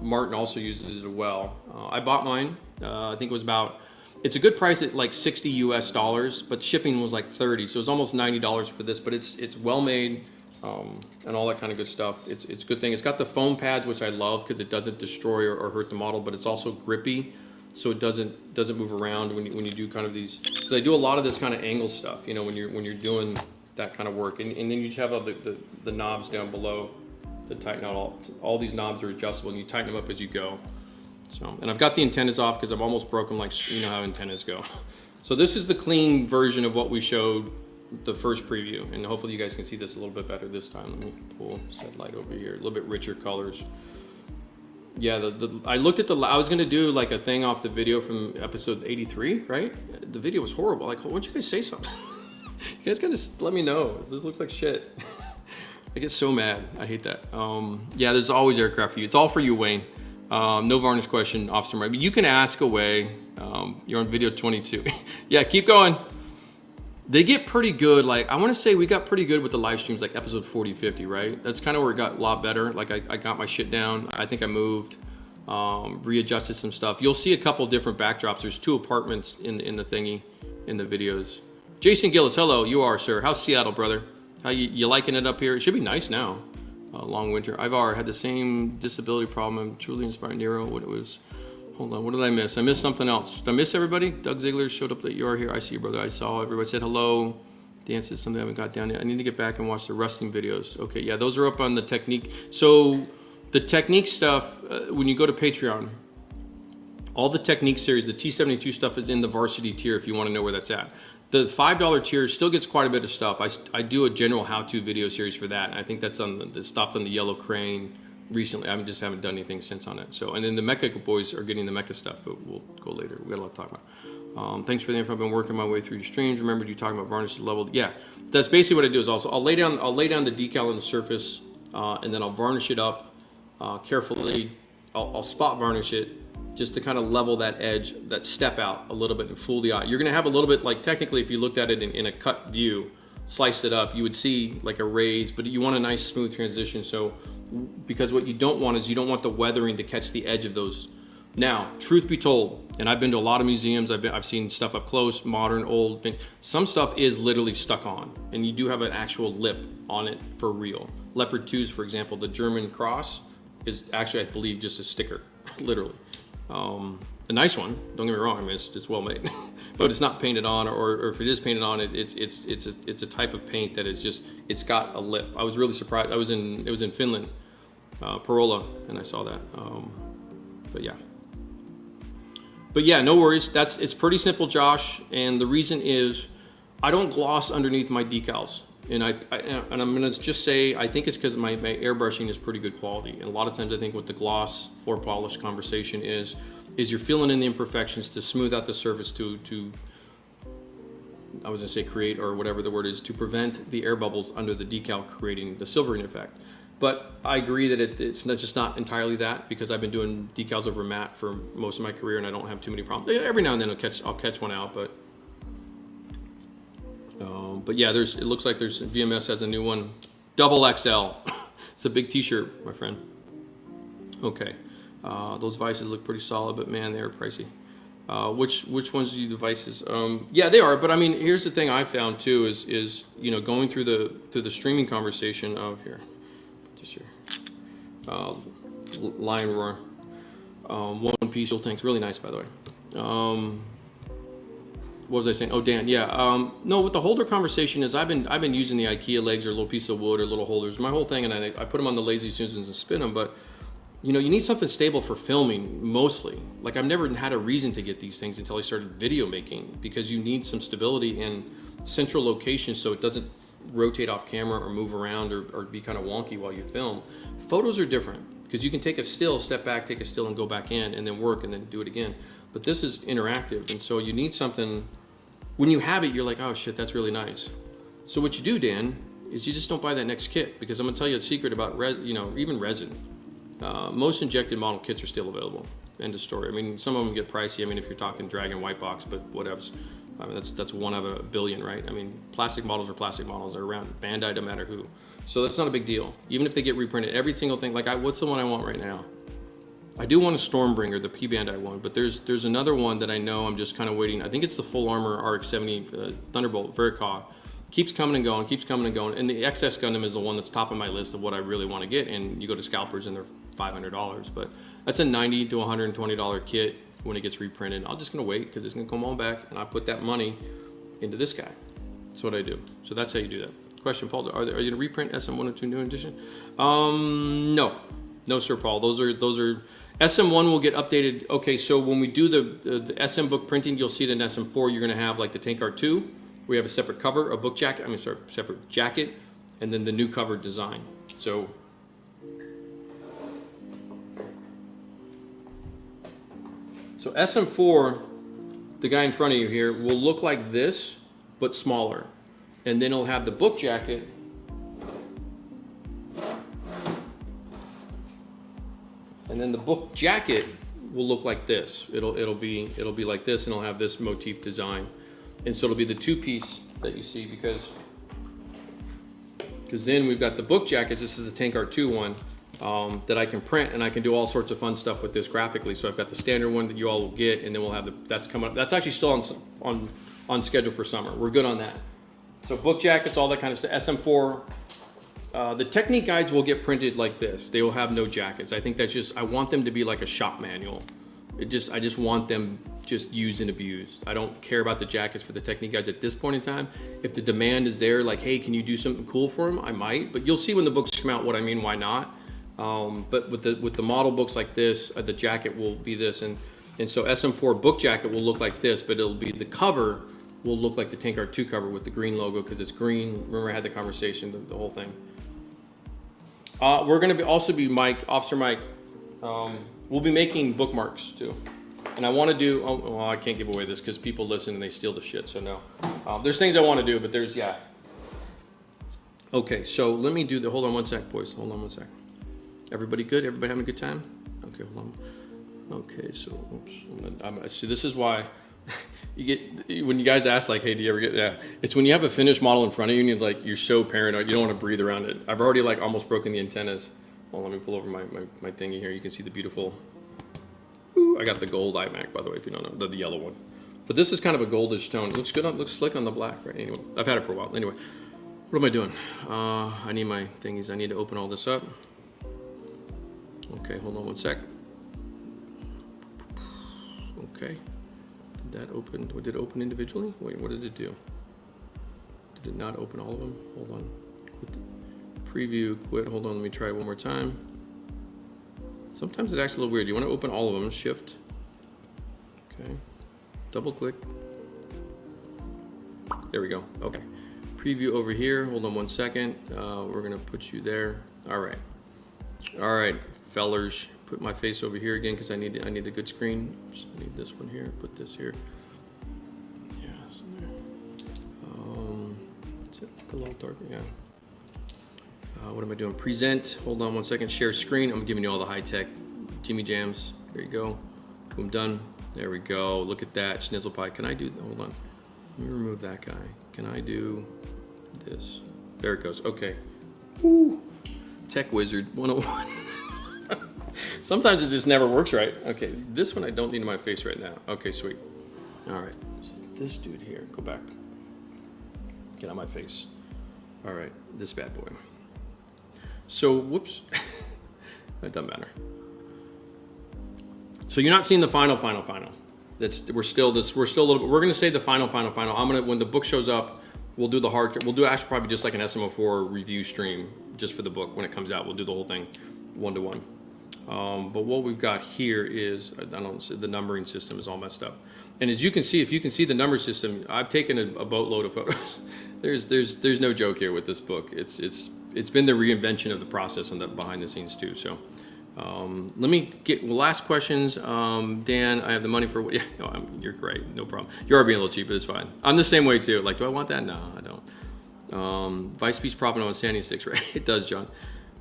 Speaker 1: Martin also uses it as well. I bought mine. I think it was about, it's a good price at like $60 US, but shipping was like 30, so it was almost $90 for this. But it's well made and all that kind of good stuff. It's a good thing. It's got the foam pads, which I love because it doesn't destroy or hurt the model, but it's also grippy, so it doesn't move around when you do kind of these. Because I do a lot of this kind of angle stuff, you know, when you're doing that kind of work, and then you just have the knobs down below to tighten out. All these knobs are adjustable, and you tighten them up as you go. So, and I've got the antennas off because I've almost broke them, like, you know how antennas go. So this is the clean version of what we showed the first preview, and hopefully you guys can see this a little bit better this time. Let me pull that light over here, a little bit richer colors. Yeah, I looked at I was gonna do like a thing off the video from episode 83, right? The video was horrible. Like, why don't you guys say something? You guys gotta let me know. This looks like shit. I get so mad. I hate that. Yeah, there's always aircraft for you. It's all for you, Wayne. No varnish question, Officer Mike. But you can ask away. You're on video 22. Yeah, keep going. They get pretty good. Like, I want to say we got pretty good with the live streams, like episode 40, 50, right? That's kind of where it got a lot better. Like, I got my shit down. I think I moved, readjusted some stuff. You'll see a couple different backdrops. There's 2 apartments in the thingy, in the videos. Jason Gillis, hello. You are, sir. How's Seattle, brother? How you liking it up here? It should be nice now. Long winter. Ivar had the same disability problem. I'm truly inspired. Nero. What it was? Hold on. What did I miss? I missed something else. Did I miss everybody? Doug Ziegler showed up that you are here. I see you, brother. I saw everybody said hello. Dan said something I haven't got down yet. I need to get back and watch the rusting videos. Okay, yeah, those are up on the technique. So the technique stuff, when you go to Patreon, all the technique series, the T72 stuff is in the varsity tier if you want to know where that's at. The $5 tier still gets quite a bit of stuff. I do a general how-to video series for that. And I think that's stopped on the Yellow Crane recently. I just haven't done anything since on it. So, and then the Mecha boys are getting the Mecha stuff, but we'll go later. We got a lot to talk about. Thanks for the info. I've been working my way through your streams. Remember you talking about varnish level? Yeah, that's basically what I do. Is also I'll lay down the decal on the surface, and then I'll varnish it up carefully. I'll spot varnish it, just to kind of level that edge, that step out a little bit and fool the eye. You're gonna have a little bit, like technically if you looked at it in a cut view, sliced it up, you would see like a raise, but you want a nice smooth transition. So, because what you don't want is you don't want the weathering to catch the edge of those. Now, truth be told, and I've been to a lot of museums, I've seen stuff up close, modern, old, some stuff is literally stuck on, and you do have an actual lip on it for real. Leopard 2s, for example, the German cross is actually, I believe, just a sticker, literally. A nice one, don't get me wrong, I mean, it's well made, but it's not painted on, or if it is painted on, it's a type of paint that is just, it's got a lip. I was really surprised. It was in Finland, Parola, and I saw that. But yeah, no worries. It's pretty simple, Josh, and the reason is I don't gloss underneath my decals. And I'm gonna just say, I think it's because my airbrushing is pretty good quality. And a lot of times I think what the gloss floor polish conversation is you're filling in the imperfections to smooth out the surface to I was gonna say create, or whatever the word is, to prevent the air bubbles under the decal creating the silvering effect. But I agree that it's just not entirely that, because I've been doing decals over matte for most of my career and I don't have too many problems. Every now and then I'll catch one out, but yeah, it looks like VMS has a new one, double XL. It's a big t-shirt, my friend. Okay, those vices look pretty solid, but man, they're pricey. Which ones do you devices? Yeah, they are, but I mean, here's the thing I found too is you know, going through the streaming conversation of here, just here, Lion Roar, One Piece, thanks, really nice by the way. What was I saying? Oh, Dan, yeah. No, what the holder conversation is, I've been using the IKEA legs or a little piece of wood or little holders. My whole thing, and I put them on the Lazy Susans and spin them, but you know, you need something stable for filming mostly. Like, I've never had a reason to get these things until I started video making, because you need some stability in central location so it doesn't rotate off camera or move around or be kind of wonky while you film. Photos are different because you can take a still, step back, take a still and go back in and then work and then do it again. But this is interactive, and so you need something, when you have it, you're like, oh shit, that's really nice. So what you do, Dan, is you just don't buy that next kit, because I'm gonna tell you a secret about even resin. Most injected model kits are still available. End of story. I mean, some of them get pricey. I mean, if you're talking Dragon white box, but whatevs. I mean, that's one of a billion, right? I mean, plastic models are plastic models. They're around. Bandai, no matter who. So that's not a big deal. Even if they get reprinted, every single thing. Like, what's the one I want right now? I do want a Stormbringer, the P Bandai one, but there's another one that I know I'm just kind of waiting. I think it's the Full Armor RX-70 Thunderbolt Vertical. Keeps coming and going, keeps coming and going. And the XS Gundam is the one that's top of my list of what I really want to get. And you go to Scalpers and they're $500, but that's a $90 to $120 kit when it gets reprinted. I'm just gonna wait because it's gonna come on back, and I put that money into this guy. That's what I do. So that's how you do that. Question, Paul, are you gonna reprint SM102 new edition? No, sir, Paul. Those are SM1 will get updated. Okay, so when we do the SM book printing, you'll see that in SM4 you're gonna have like the TankArt 2. We have a separate cover, a book jacket. Separate jacket, and then the new cover design. So SM4, the guy in front of you here, will look like this, but smaller. And then it'll have the book jacket. And then the book jacket will look like this. It'll be like this, and it'll have this motif design. And so it'll be the two-piece that you see, because then we've got the book jackets. This is the TankArt 2 one. That I can print, and I can do all sorts of fun stuff with this graphically. So I've got the standard one that you all will get, and then we'll have that's coming up. That's actually still on schedule for summer. We're good on that. So book jackets, all that kind of stuff. SM4. The technique guides will get printed like this. They will have no jackets. I think that's just, I want them to be like a shop manual. I just want them just used and abused. I don't care about the jackets for the technique guides at this point in time. If the demand is there, like, hey, can you do something cool for them? I might, but you'll see when the books come out what I mean, why not? But with the model books like this, the jacket will be this, and so SM4 book jacket will look like this, but it'll be, the cover will look like the TankArt 2 cover with the green logo, because it's green. Remember I had the conversation, the whole thing. We're gonna also be Officer Mike. We'll be making bookmarks too, and I want to do. Oh, well, I can't give away this because people listen and they steal the shit. So no, there's things I want to do, but there's Okay, so let me do the. Hold on one sec, boys. Hold on one sec. Everybody good? Everybody having a good time? Okay, hold on. Okay, so oops. See, this is why you get, when you guys ask like, hey, do you ever get, it's when you have a finished model in front of you and you're so paranoid, you don't want to breathe around it. I've already almost broken the antennas. Well, let me pull over my thingy here. You can see the beautiful, I got the gold iMac, by the way, if you don't know, the yellow one. But this is kind of a goldish tone. It looks good, looks slick on the black, right? Anyway, I've had it for a while. Anyway, what am I doing? I need my thingies. I need to open all this up. Okay, hold on one sec. Okay, did that open? Did it open individually? Wait, what did it do? Did it not open all of them? Hold on. Quit the preview. Quit. Hold on. Let me try it one more time. Sometimes it acts a little weird. You want to open all of them. Shift. Okay. Double click. There we go. Okay. Preview over here. Hold on one second. We're gonna put you there. All right. All right, fellers. Put my face over here again because I need a good screen. Oops, I need this one here. Put this here. Yeah. So there. That's it. Look a little darker. Yeah. What am I doing? Present. Hold on one second. Share screen. I'm giving you all the high tech Jimmy Jams. There you go. Boom, done. There we go. Look at that. Schnizzle pie. Can I do? Hold on. Let me remove that guy. Can I do this? There it goes. Okay. Woo. Tech Wizard 101. Sometimes it just never works right. Okay, this one I don't need in my face right now. Okay, sweet. All right, so this dude here, go back. Get out of my face. All right, this bad boy. So, whoops. That doesn't matter. So you're not seeing the final. We're still a little bit. We're gonna say the final. I'm gonna, when the book shows up, we'll do the hard. We'll do actually probably just like an SM04 review stream just for the book when it comes out. We'll do the whole thing 1-to-1. But what we've got here is, I don't, the numbering system is all messed up. And as you can see, if you can see the number system, I've taken a boatload of photos. There's no joke here with this book. It's been the reinvention of the process and the behind the scenes too. So let me get last questions. Dan, I have the money for what? Yeah, no, you're great, no problem. You are being a little cheap, but it's fine. I'm the same way too. Like, do I want that? No, I don't. Vice Peace Provenance on Sandy 6, right? It does, John.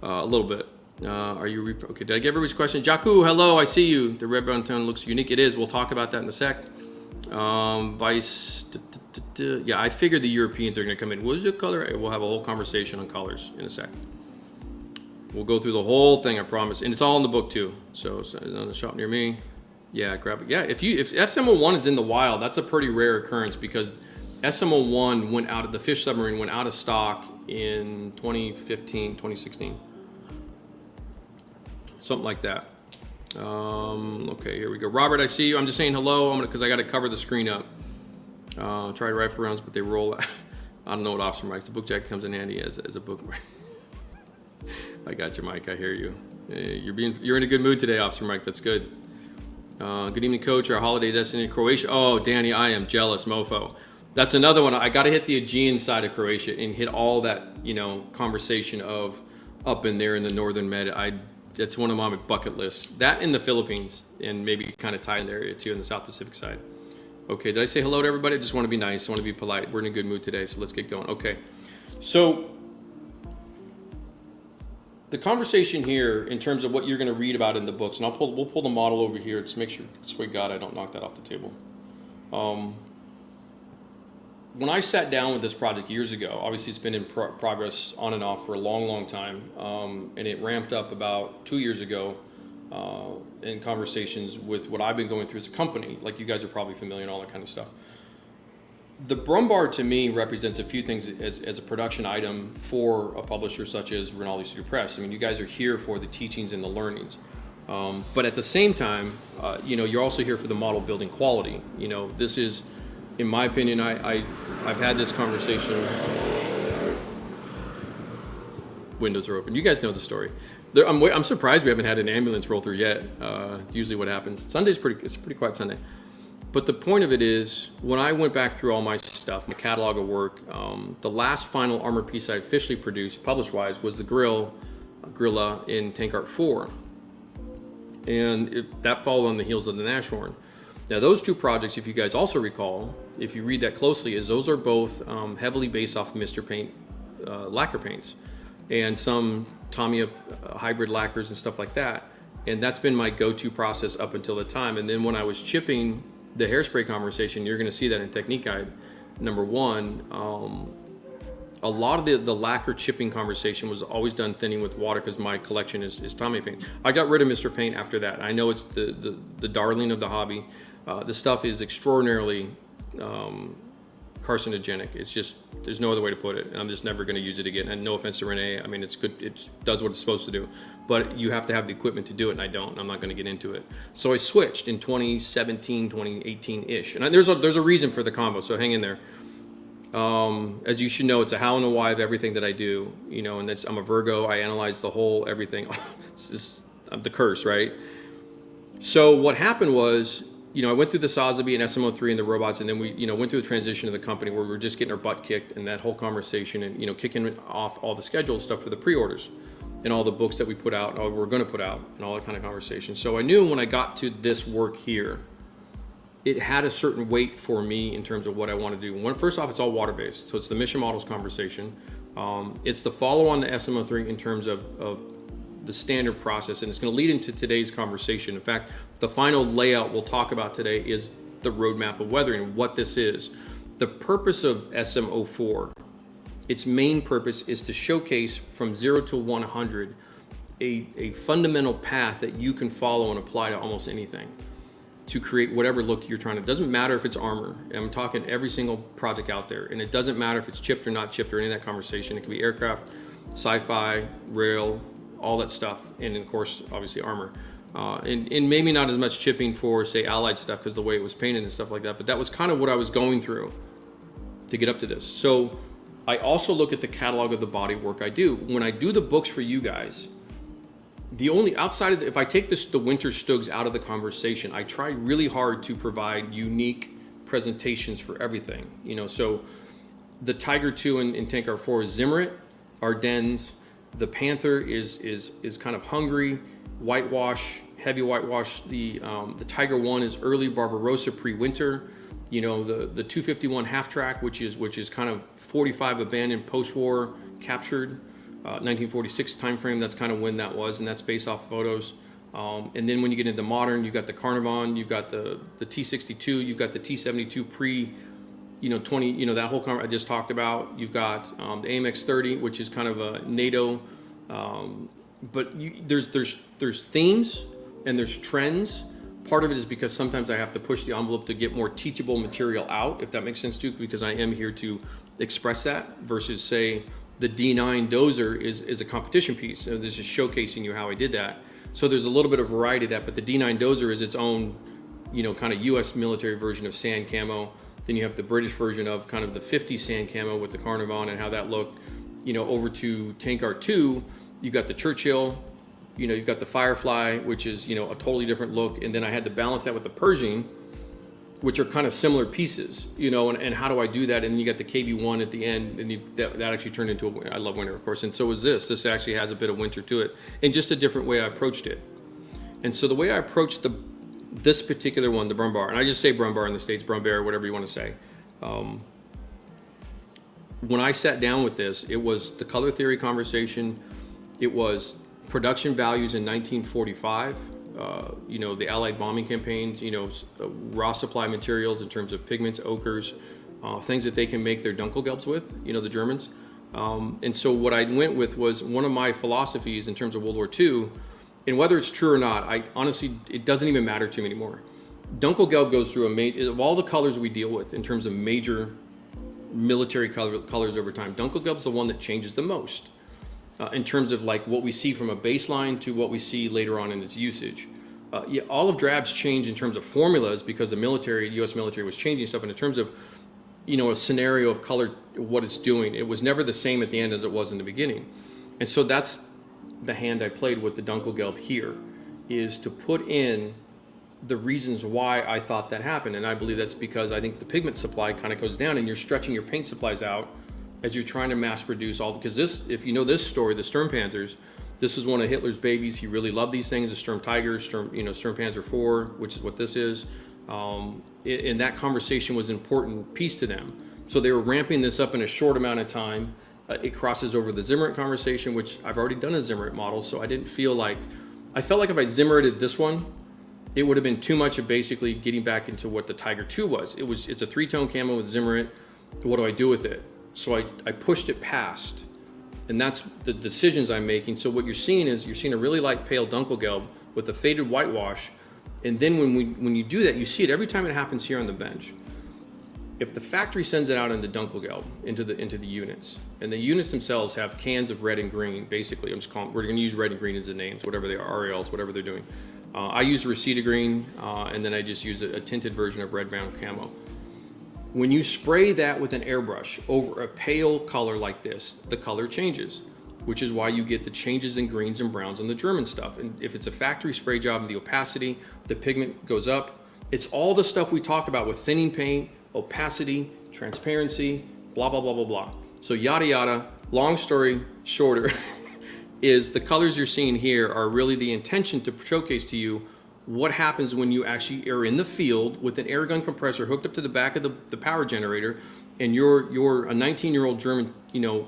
Speaker 1: A little bit. Are you okay? Did I get everybody's question? Jaku, hello, I see you. The red brown tone looks unique. It is. We'll talk about that in a sec. Vice, yeah, I figured the Europeans are going to come in. What is your color? We'll have a whole conversation on colors in a sec. We'll go through the whole thing, I promise, and it's all in the book too. So it's on the shop near me. Yeah, grab it. Yeah, if SM01 is in the wild, that's a pretty rare occurrence because SM01 went out of the fish submarine went out of stock in 2015, 2016. Something like that. Okay, here we go. Robert, I see you. I'm just saying hello because I got to cover the screen up. Try to rifle rounds, but they roll. I don't know what Officer Mike's. The book jacket comes in handy as a book. I got you, Mike. I hear you. You're in a good mood today, Officer Mike. That's good. Good evening, Coach. Our holiday destination, Croatia. Oh, Danny, I am jealous, mofo. That's another one. I got to hit the Aegean side of Croatia and hit all that conversation of up in there in the northern Med. That's one of my bucket lists. That in the Philippines, and maybe kind of Thailand area too, in the South Pacific side. Okay, did I say hello to everybody? I just want to be nice. I want to be polite. We're in a good mood today, so let's get going. Okay, so the conversation here in terms of what you're going to read about in the books, and we'll pull the model over here. Just make sure, swear God, I don't knock that off the table. When I sat down with this project years ago, obviously it's been in progress on and off for a long, long time, and it ramped up about 2 years ago in conversations with what I've been going through as a company, like you guys are probably familiar and all that kind of stuff. The Brummbär to me represents a few things as a production item for a publisher such as Rinaldi Studio Press. I mean, you guys are here for the teachings and the learnings. But at the same time, you're also here for the model building quality. This is, in my opinion, I've had this conversation. Windows are open. You guys know the story. I'm surprised we haven't had an ambulance roll through yet. It's usually what happens. It's a pretty quiet Sunday. But the point of it is, when I went back through all my stuff, my catalog of work, the last final armor piece I officially produced, published-wise, was the Gorilla in KINGART 4. And that followed on the heels of the Nashorn. Now, those two projects, if you guys also recall, if you read that closely, those are both heavily based off Mr. Paint lacquer paints and some Tamiya hybrid lacquers and stuff like that. And that's been my go-to process up until the time. And then when I was chipping the hairspray conversation, you're going to see that in Technique Guide number 1. A lot of the lacquer chipping conversation was always done thinning with water because my collection is Tamiya paint. I got rid of Mr. Paint after that. I know it's the darling of the hobby. The stuff is extraordinarily carcinogenic. It's just, there's no other way to put it. And I'm just never going to use it again. And no offense to Renee, I mean, it's good. It does what it's supposed to do. But you have to have the equipment to do it, and I don't. And I'm not going to get into it. So I switched in 2017, 2018-ish. And there's a reason for the combo, so hang in there. As you should know, it's a how and a why of everything that I do. And I'm a Virgo. I analyze the whole everything. I'm the curse, right? So what happened was, I went through the Sotheby and SM03 and the robots, and then we, went through the transition of the company where we were just getting our butt kicked, and that whole conversation, and kicking off all the scheduled stuff for the pre-orders and all the books that we put out, or we're going to put out, and all that kind of conversation. So I knew when I got to this work here, it had a certain weight for me in terms of what I want to do. First off, it's all water-based, so it's the mission models conversation. It's the follow-on to SM03 in terms of the standard process, and it's going to lead into today's conversation. In fact, the final layout we'll talk about today is the roadmap of weathering and what this is. The purpose of SM04, its main purpose is to showcase from 0 to 100 a fundamental path that you can follow and apply to almost anything to create whatever look you're trying to. It doesn't matter if it's armor. I'm talking every single project out there, and it doesn't matter if it's chipped or not chipped or any of that conversation. It can be aircraft, sci-fi, rail, all that stuff, and of course, obviously armor. And maybe not as much chipping for, say, allied stuff because the way it was painted and stuff like that, but that was kind of what I was going through to get up to this. So I also look at the catalog of the body work I do. When I do the books for you guys, The only outside of if I take the winter Stugs out of the conversation, I try really hard to provide unique presentations for everything. You know, so the Tiger 2 in Tankard 4 is Zimmerit, Ardennes. The Panther is kind of Hungary, whitewash, heavy whitewash. The Tiger 1 is early Barbarossa pre-winter. You know, the 251 half track, which is kind of 45 abandoned post-war captured. 1946 time frame, that's kind of when that was, and that's based off photos. And then when you get into modern, you've got the Carnarvon, you've got the T62, you've got the T72 pre, 20, that whole I just talked about. You've got the AMX 30, which is kind of a NATO, but there's themes and there's trends. Part of it is because sometimes I have to push the envelope to get more teachable material out, if that makes sense too, because I am here to express that versus say, the D9 dozer is a competition piece. So this is showcasing you how I did that. So there's a little bit of variety of that, but the D9 dozer is its own, kind of US military version of sand camo. Then you have the British version of kind of the 50 sand camo with the Carnarvon and how that looked. Over to Tankard 2, you've got the Churchill, you've got the Firefly, which is, a totally different look. And then I had to balance that with the Pershing, which are kind of similar pieces, and how do I do that? And then you got the KB1 at the end, and that actually turned into I love winter, of course, and so is this. This actually has a bit of winter to it, and just a different way I approached it. And so the way I approached this particular one, the Brummbär, and I just say Brummbär in the States, Brummbär, whatever you want to say. When I sat down with this, it was the color theory conversation, it was production values in 1945, the Allied bombing campaigns, raw supply materials in terms of pigments, ochres, things that they can make their Dunkelgelbs with, the Germans. And so what I went with was one of my philosophies in terms of World War II, and whether it's true or not, it doesn't even matter to me anymore. Dunkelgelb goes through of all the colors we deal with in terms of major military colors over time, Dunkelgelb's the one that changes the most. In terms of like what we see from a baseline to what we see later on in its usage. Olive drabs change in terms of formulas because the military, US military was changing stuff, and in terms of, a scenario of color, what it's doing, it was never the same at the end as it was in the beginning. And so that's the hand I played with the Dunkelgelb here, is to put in the reasons why I thought that happened. And I believe that's because I think the pigment supply kind of goes down and you're stretching your paint supplies out as you're trying to mass produce all, because this, if you know this story, the Sturmpanzers, this was one of Hitler's babies. He really loved these things, the Sturm Tiger, Sturmpanzer 4, which is what this is. And that conversation was an important piece to them. So they were ramping this up in a short amount of time. It crosses over the Zimmerit conversation, which I've already done a Zimmerit model, so I didn't feel like, I felt like if I Zimmerited this one, it would have been too much of basically getting back into what the Tiger 2 was. It's a 3-tone camo with Zimmerit. What do I do with it? So I pushed it past, and that's the decisions I'm making. So what you're seeing is a really light pale Dunkelgelb with a faded whitewash, and then when you do that, you see it every time it happens here on the bench. If the factory sends it out into Dunkelgelb, into the units, and the units themselves have cans of red and green, basically, we're going to use red and green as the names, whatever they are, RALs, whatever they're doing. I use Reseda green, and then I just use a tinted version of red brown camo. When you spray that with an airbrush over a pale color like this, the color changes, which is why you get the changes in greens and browns on the German stuff. And if it's a factory spray job, the opacity, the pigment goes up. It's all the stuff we talk about with thinning paint, opacity, transparency, blah, blah, blah, blah, blah. So yada, yada, long story shorter, is the colors you're seeing here are really the intention to showcase to you what happens when you actually are in the field with an air gun compressor hooked up to the back of the power generator, and you're a 19-year-old German,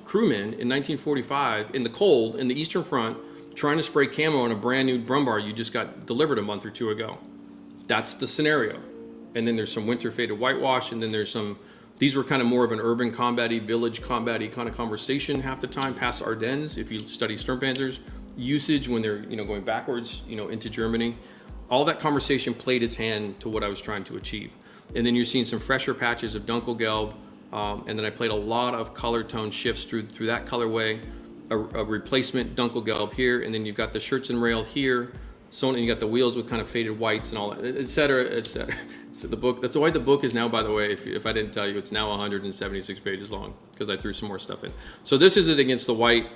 Speaker 1: crewman in 1945 in the cold in the Eastern Front trying to spray camo on a brand new Brummbär you just got delivered a month or two ago. That's the scenario. And then there's some winter faded whitewash, and then there's these were kind of more of an urban combat-y, village combat-y kind of conversation half the time, past Ardennes, if you study Sturmpanzers, usage when they're, going backwards, into Germany. All that conversation played its hand to what I was trying to achieve. And then you're seeing some fresher patches of Dunkelgelb, and then I played a lot of color tone shifts through that colorway, a replacement Dunkelgelb here, and then you've got the shirts and rail here, so and you got the wheels with kind of faded whites and all that, et cetera, et cetera. So the book, that's why the book is now, by the way, if I didn't tell you, it's now 176 pages long, because I threw some more stuff in. So this is it against the white.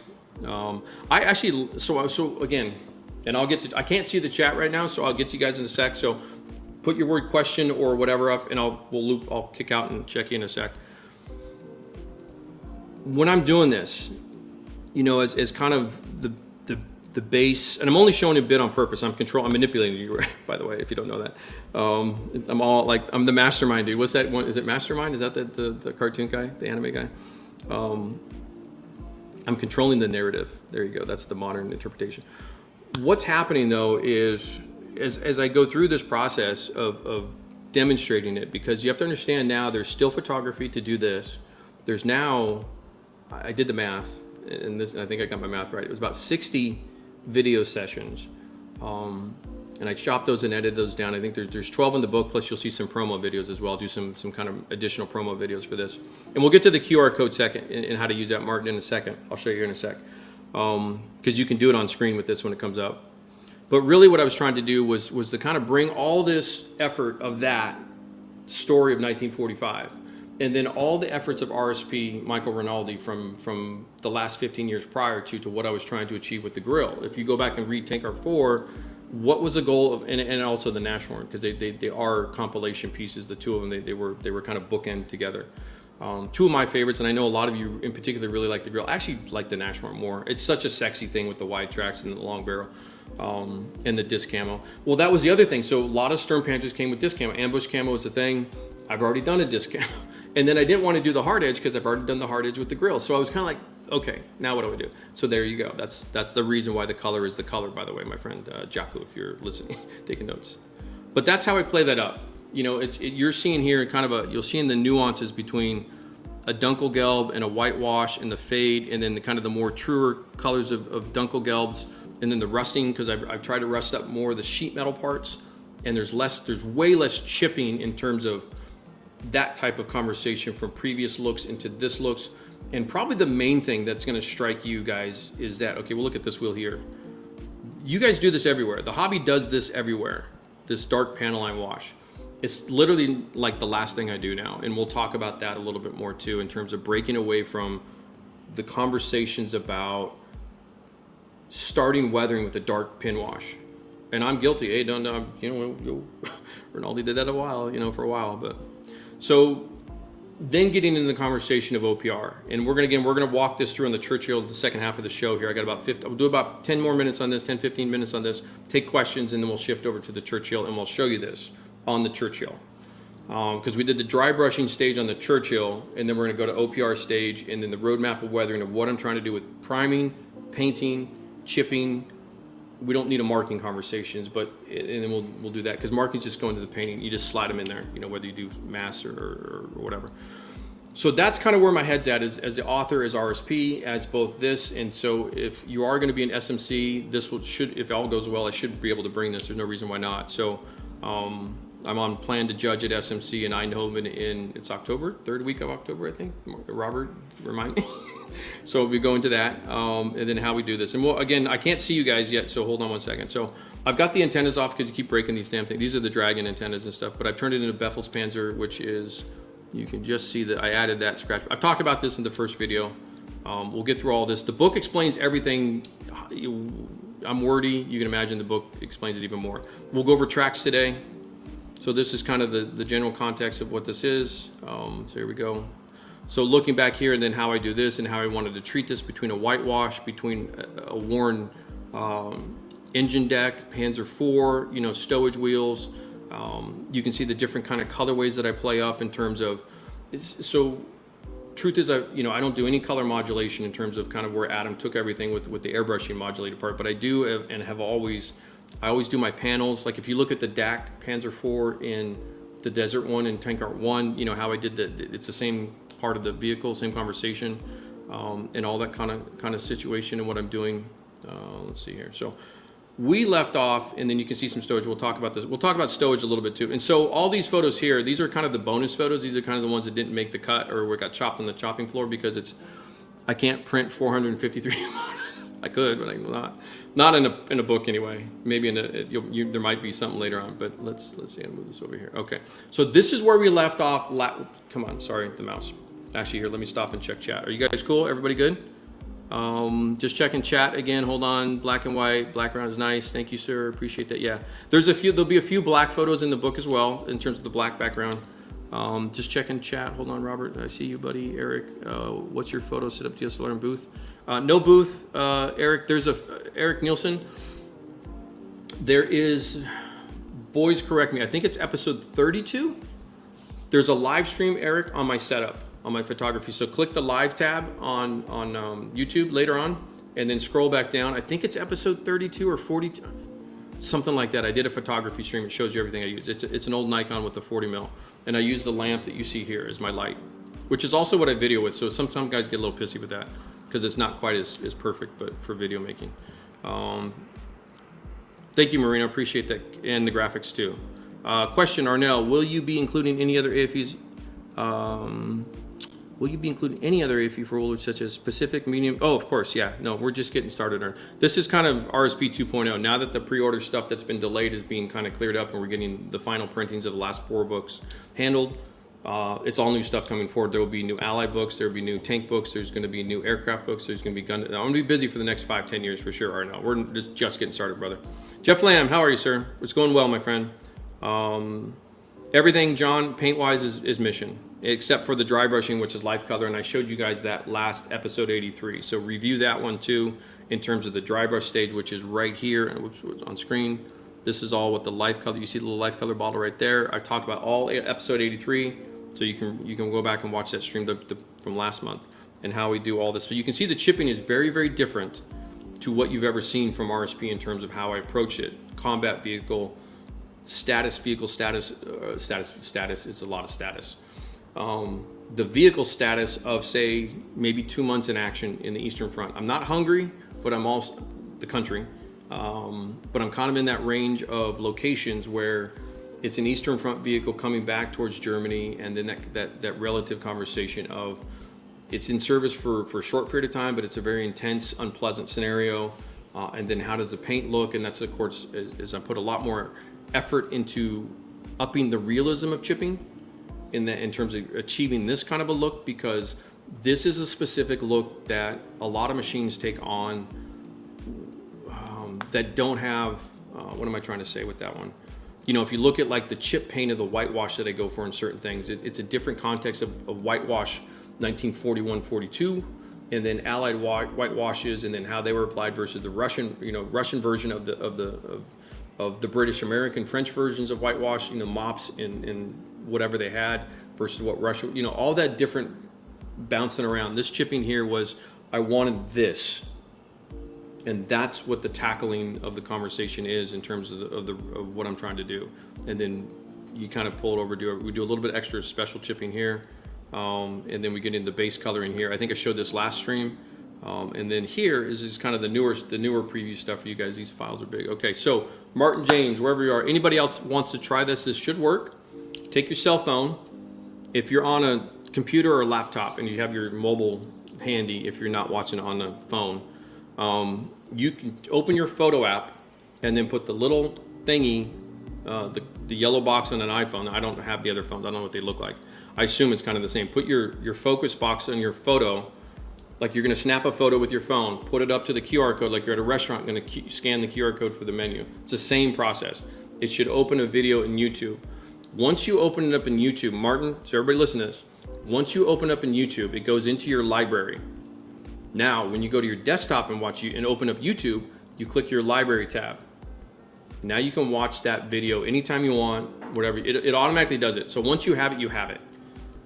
Speaker 1: I actually, so again, And I'll get to, I can't see the chat right now, so I'll get to you guys in a sec. So put your word question or whatever up, and I'll kick out and check you in a sec. When I'm doing this, you know, as kind of the base, and I'm only showing a bit on purpose. I'm manipulating you, by the way, if you don't know that. I'm all like, I'm the mastermind dude. What's that one? Is it Mastermind? Is that the cartoon guy, the anime guy? I'm controlling the narrative. There you go. That's the modern interpretation. What's happening though is, as I go through this process of demonstrating it, because you have to understand now there's still photography to do this. There's now, I did the math, and this, I think I got my math right. It was about 60 video sessions. And I chopped those and edited those down. I think there's 12 in the book, plus you'll see some promo videos as well. I'll do some kind of additional promo videos for this. And we'll get to the QR code second and how to use that, Martin, in a second. I'll show you here in a sec. Because you can do it on screen with this when it comes up. But really what I was trying to do was to kind of bring all this effort of that story of 1945, and then all the efforts of RSP, Michael Rinaldi, from the last 15 years prior to what I was trying to achieve with the grill. If you go back and read TankArt 4, what was the goal of, and also the Nashorn, because they are compilation pieces, the two of them, they were kind of bookend together. Two of my favorites, and I know a lot of you in particular really like the grill. I actually like the Nashorn more. It's such a sexy thing with the wide tracks and the long barrel, and the disc camo. Well, that was the other thing. So a lot of Stern Panthers came with disc camo. Ambush camo was the thing. I've already done a disc camo. And then I didn't want to do the hard edge because I've already done the hard edge with the grill. So I was kind of like, okay, now what do I do? So there you go. That's the reason why the color is the color, by the way, my friend Jaco, if you're listening, taking notes. But that's how I play that up. You know, you're seeing here kind of you'll see in the nuances between a Dunkelgelb and a whitewash and the fade, and then the kind of the more truer colors of Dunkelgelbs, and then the rusting, because I've tried to rust up more of the sheet metal parts, and there's way less chipping in terms of that type of conversation from previous looks into this looks. And probably the main thing that's going to strike you guys is that, okay, we'll look at this wheel here. You guys do this everywhere. The hobby does this everywhere, this dark panel line wash. It's literally like the last thing I do now. And we'll talk about that a little bit more too, in terms of breaking away from the conversations about starting weathering with a dark pin wash. And I'm guilty. Hey, don't, you know, Rinaldi did that for a while, but so then getting into the conversation of OPR, and we're gonna walk this through on the Churchill, the second half of the show here. I got about 50, I'll do about 10 more minutes on this, 10, 15 minutes on this, take questions, and then we'll shift over to the Churchill and we'll show you this on the Churchill. Because we did the dry brushing stage on the Churchill, and then we're gonna go to OPR stage, and then the roadmap of weathering of what I'm trying to do with priming, painting, chipping. We don't need a marking conversations, but and then we'll do that, because marking's just going to the painting. You just slide them in there, you know, whether you do mass or whatever. So that's kind of where my head's at, as the author, as RSP, as both this. And so if you are going to be an SMC, should, if all goes well, I should be able to bring this. There's no reason why not. So I'm on plan to judge at SMC in Eindhoven it's October, third week of October, I think. Robert, remind me. So we'll be going to that, and then how we do this. And again, I can't see you guys yet, so hold on one second. So I've got the antennas off because you keep breaking these damn things. These are the Dragon antennas and stuff, but I've turned it into Befelspanzer, which is, you can just see that I added that scratch. I've talked about this in the first video. We'll get through all this. The book explains everything. I'm wordy. You can imagine the book explains it even more. We'll go over tracks today. So this is kind of the general context of what this is. So here we go. So looking back here, and then how I do this and how I wanted to treat this between a whitewash, between a worn engine deck, Panzer IV, you know, stowage wheels. You can see the different kind of colorways that I play up in terms of, so truth is, I don't do any color modulation in terms of kind of where Adam took everything with the airbrushing modulated part, but I do and have always, I always do my panels. Like if you look at the DAC Panzer IV in the Desert one and TankArt 1, you know, how I did it's the same part of the vehicle, same conversation, and all that kind of situation and what I'm doing. Let's see here. So we left off, and then you can see some stowage. We'll talk about this. We'll talk about stowage a little bit too. And so all these photos here, these are kind of the bonus photos. These are kind of the ones that didn't make the cut or got chopped on the chopping floor, because I can't print 453. I could, but I'm not in a book anyway. Maybe there might be something later on, but let's see. I'll move this over here. Okay, so this is where we left off. Come on, sorry, the mouse. Actually, here, let me stop and check chat. Are you guys cool? Everybody good? Just checking chat again. Hold on. Black and white. Background is nice. Thank you, sir. Appreciate that. Yeah. There'll be a few black photos in the book as well in terms of the black background. Just checking chat. Hold on, Robert. I see you, buddy. Eric, what's your photo set up DSLR and booth? No booth, Eric. There's Eric Nielsen. There is, boys, correct me. I think it's episode 32. There's a live stream, Eric, on my setup, on my photography. So click the live tab on YouTube later on, and then scroll back down. I think it's episode 32 or 42, something like that. I did a photography stream. It shows you everything I use. It's an old Nikon with the 40 mil, and I use the lamp that you see here as my light, which is also what I video with. So sometimes guys get a little pissy with that because it's not quite as perfect, but for video making. Thank you, Marina. Appreciate that, and the graphics too. Question, Arnell, will you be including any other AFEs? Will you be including any other AFE for rollers such as Pacific, medium? Oh, of course, yeah. No, we're just getting started. This is kind of RSP 2.0. Now that the pre-order stuff that's been delayed is being kind of cleared up and we're getting the final printings of the last 4 books handled, it's all new stuff coming forward. There will be new Allied books. There will be new tank books. There's going to be new aircraft books. There's going to be gun. I'm going to be busy for the next 5-10 years for sure, Arnell. We're just getting started, brother. Jeff Lamb, how are you, sir? It's going well, my friend. Everything, John, paint-wise is mission, except for the dry brushing, which is life color, and I showed you guys that last episode 83. So review that one too in terms of the dry brush stage, which is right here, and which was on screen. This is all with the life color. You see the little life color bottle right there. I talked about all episode 83, so you can go back and watch that stream from last month and how we do all this. So you can see the chipping is very, very different to what you've ever seen from RSP in terms of how I approach it. Combat vehicle, status vehicle, status is a lot of status. The vehicle status of, say, maybe 2 months in action in the Eastern Front. I'm not Hungary, but I'm also the country. But I'm kind of in that range of locations where it's an Eastern Front vehicle coming back towards Germany, and then that relative conversation of it's in service for a short period of time, but it's a very intense, unpleasant scenario. And then how does the paint look? And that's, of course, as I put a lot more effort into upping the realism of chipping in terms of achieving this kind of a look, because this is a specific look that a lot of machines take on that don't have, what am I trying to say with that one? You know, if you look at like the chip paint of the whitewash that I go for in certain things, it's a different context of whitewash 1941-42, and then Allied whitewashes, and then how they were applied versus the Russian version of the British, American, French versions of whitewash, mops in whatever they had versus what Russia, all that different bouncing around. This chipping here was, I wanted this. And that's what the tackling of the conversation is in terms of what I'm trying to do. And then you kind of pull it over, we do a little bit extra special chipping here. And then we get into the base coloring here. I think I showed this last stream. And then here is just kind of the newer preview stuff for you guys. These files are big. Okay, so Martin James, wherever you are, anybody else wants to try this should work. Take your cell phone. If you're on a computer or a laptop and you have your mobile handy, if you're not watching on the phone, you can open your photo app and then put the little thingy, the yellow box on an iPhone. I don't have the other phones. I don't know what they look like. I assume it's kind of the same. Put your focus box on your photo, like you're going to snap a photo with your phone, put it up to the QR code like you're at a restaurant going to scan the QR code for the menu. It's the same process. It should open a video in YouTube. Once you open it up in YouTube, Martin, so everybody listen to this. Once you open up in YouTube, it goes into your library. Now, when you go to your desktop and open up YouTube, you click your library tab. Now you can watch that video anytime you want, whatever. It automatically does it. So once you have it, you have it.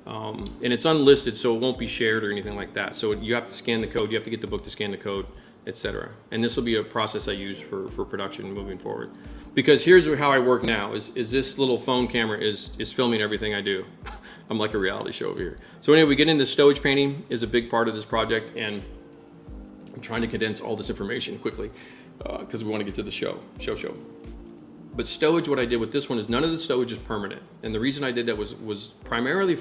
Speaker 1: And it's unlisted, so it won't be shared or anything like that. So you have to scan the code. You have to get the book to scan the code, etc. And this will be a process I use for production moving forward. Because here's how I work now: is this little phone camera is filming everything I do. I'm like a reality show over here. So anyway, we get into stowage painting is a big part of this project, and I'm trying to condense all this information quickly because we want to get to the show. But stowage, what I did with this one is none of the stowage is permanent. And the reason I did that was primarily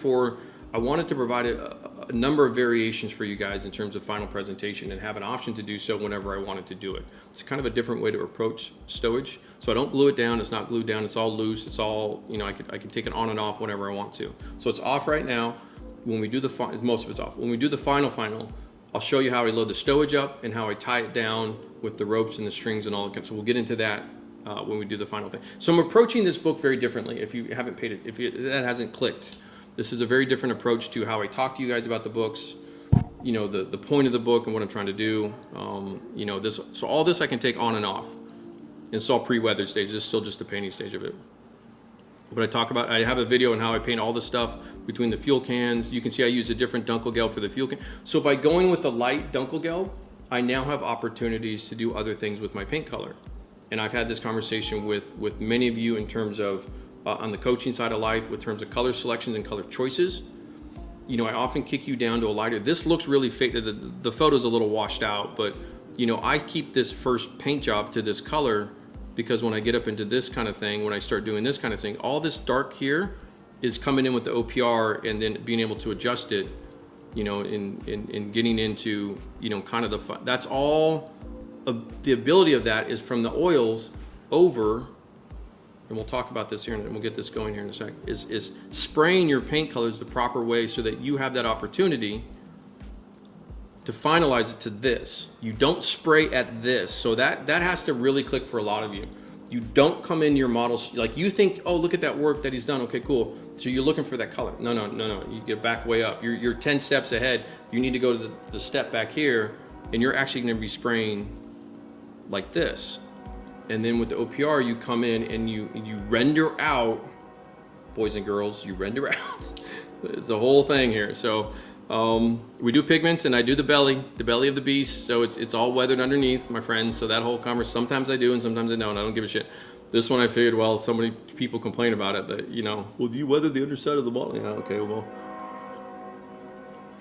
Speaker 1: I wanted to provide a number of variations for you guys in terms of final presentation and have an option to do so whenever I wanted to do it. It's kind of a different way to approach stowage. So I don't glue it down, it's not glued down, it's all loose, it's all, I can take it on and off whenever I want to. So it's off right now. When we do most of it's off. When we do the final, I'll show you how I load the stowage up and how I tie it down with the ropes and the strings and all that. So we'll get into that when we do the final thing. So I'm approaching this book very differently. If you haven't paid it, if that hasn't clicked, this is a very different approach to how I talk to you guys about the books. You know, the point of the book and what I'm trying to do. You know, this. So all this I can take on and off. And it's all pre-weathered stage. This is still just the painting stage of it. But I have a video on how I paint all the stuff between the fuel cans. You can see I use a different Dunkelgelb for the fuel can. So by going with the light Dunkelgelb, I now have opportunities to do other things with my paint color. And I've had this conversation with many of you in terms of, on the coaching side of life, in terms of color selections and color choices. You know, I often kick you down to a lighter. This looks really faded. The photo's a little washed out, but you know, I keep this first paint job to this color because when I get up into this kind of thing, when I start doing this kind of thing, all this dark here is coming in with the OPR and then being able to adjust it, you know, in getting into, you know, kind of the, that's all of the ability of that is from the oils over, and we'll talk about this here and we'll get this going here in a sec, is spraying your paint colors the proper way so that you have that opportunity to finalize it to this. You don't spray at this. So that has to really click for a lot of you. You don't come in your models, like you think, oh, look at that work that he's done. Okay, cool. So you're looking for that color. No. You get back way up. You're 10 steps ahead. You need to go to the step back here and you're actually gonna be spraying like this. And then with the OPR, you come in and you render out, boys and girls, you render out. It's the whole thing here. So we do pigments and I do the belly of the beast. So it's all weathered underneath, my friends. So that whole conversation, sometimes I do and sometimes I don't. I don't give a shit. This one I figured, well, so many people complain about it that, you know, well, do you weather the underside of the bottle? Yeah, okay, well.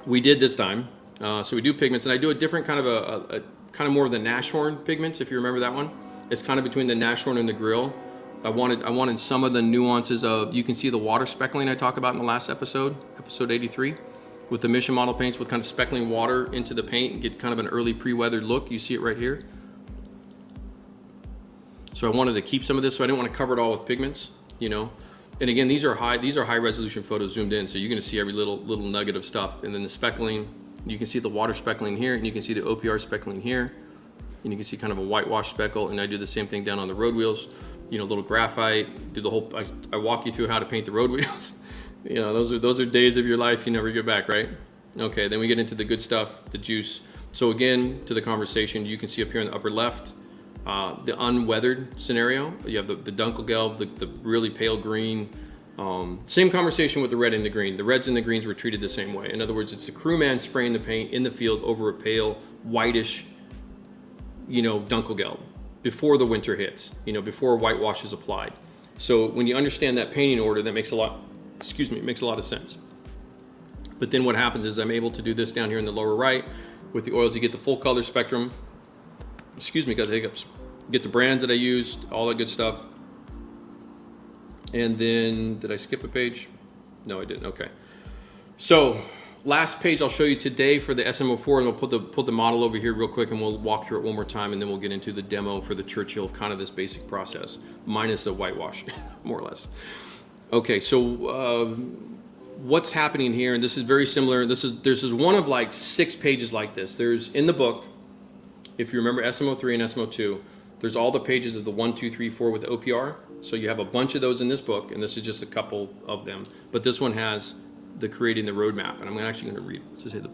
Speaker 1: We did this time. So we do pigments and I do a different kind of a kind of more of the Nashorn pigments, if you remember that one. It's kind of between the Nashorn and the Grill. I wanted some of the nuances of, you can see the water speckling I talked about in the last episode 83. With the Mission Model paints with kind of speckling water into the paint and get kind of an early pre-weathered look. You see it right here. So I wanted to keep some of this, so I didn't want to cover it all with pigments, you know. And again, these are high resolution photos zoomed in, so you're going to see every little nugget of stuff. And then the speckling, you can see the water speckling here, and you can see the OPR speckling here, and you can see kind of a whitewash speckle. And I do the same thing down on the road wheels, you know, little graphite. Do the whole. I walk you through how to paint the road wheels. You know, those are days of your life you never get back, right? Okay, then we get into the good stuff, the juice. So again, to the conversation, you can see up here in the upper left, the unweathered scenario. You have the Dunkelgelb, the really pale green. Same conversation with the red and the green. The reds and the greens were treated the same way. In other words, it's the crewman spraying the paint in the field over a pale, whitish, you know, Dunkelgelb before the winter hits, you know, before whitewash is applied. So when you understand that painting order, that makes a lot, it makes a lot of sense. But then what happens is I'm able to do this down here in the lower right with the oils. You get the full color spectrum. Got the hiccups. Get the brands that I used, all that good stuff. And then, did I skip a page? No, I didn't. Okay. So last page I'll show you today for the SM04, and we'll put the model over here real quick and we'll walk through it one more time, and then we'll get into the demo for the Churchill, kind of this basic process, minus the whitewash, more or less. Okay, so what's happening here, and this is very similar. This is one of like 6 pages like this. There's in the book, if you remember SM03 and SM02, there's all the pages of the 1, 2, 3, 4 with the OPR. So you have a bunch of those in this book, and this is just a couple of them. But this one has the creating the roadmap, and I'm actually going to read it to say the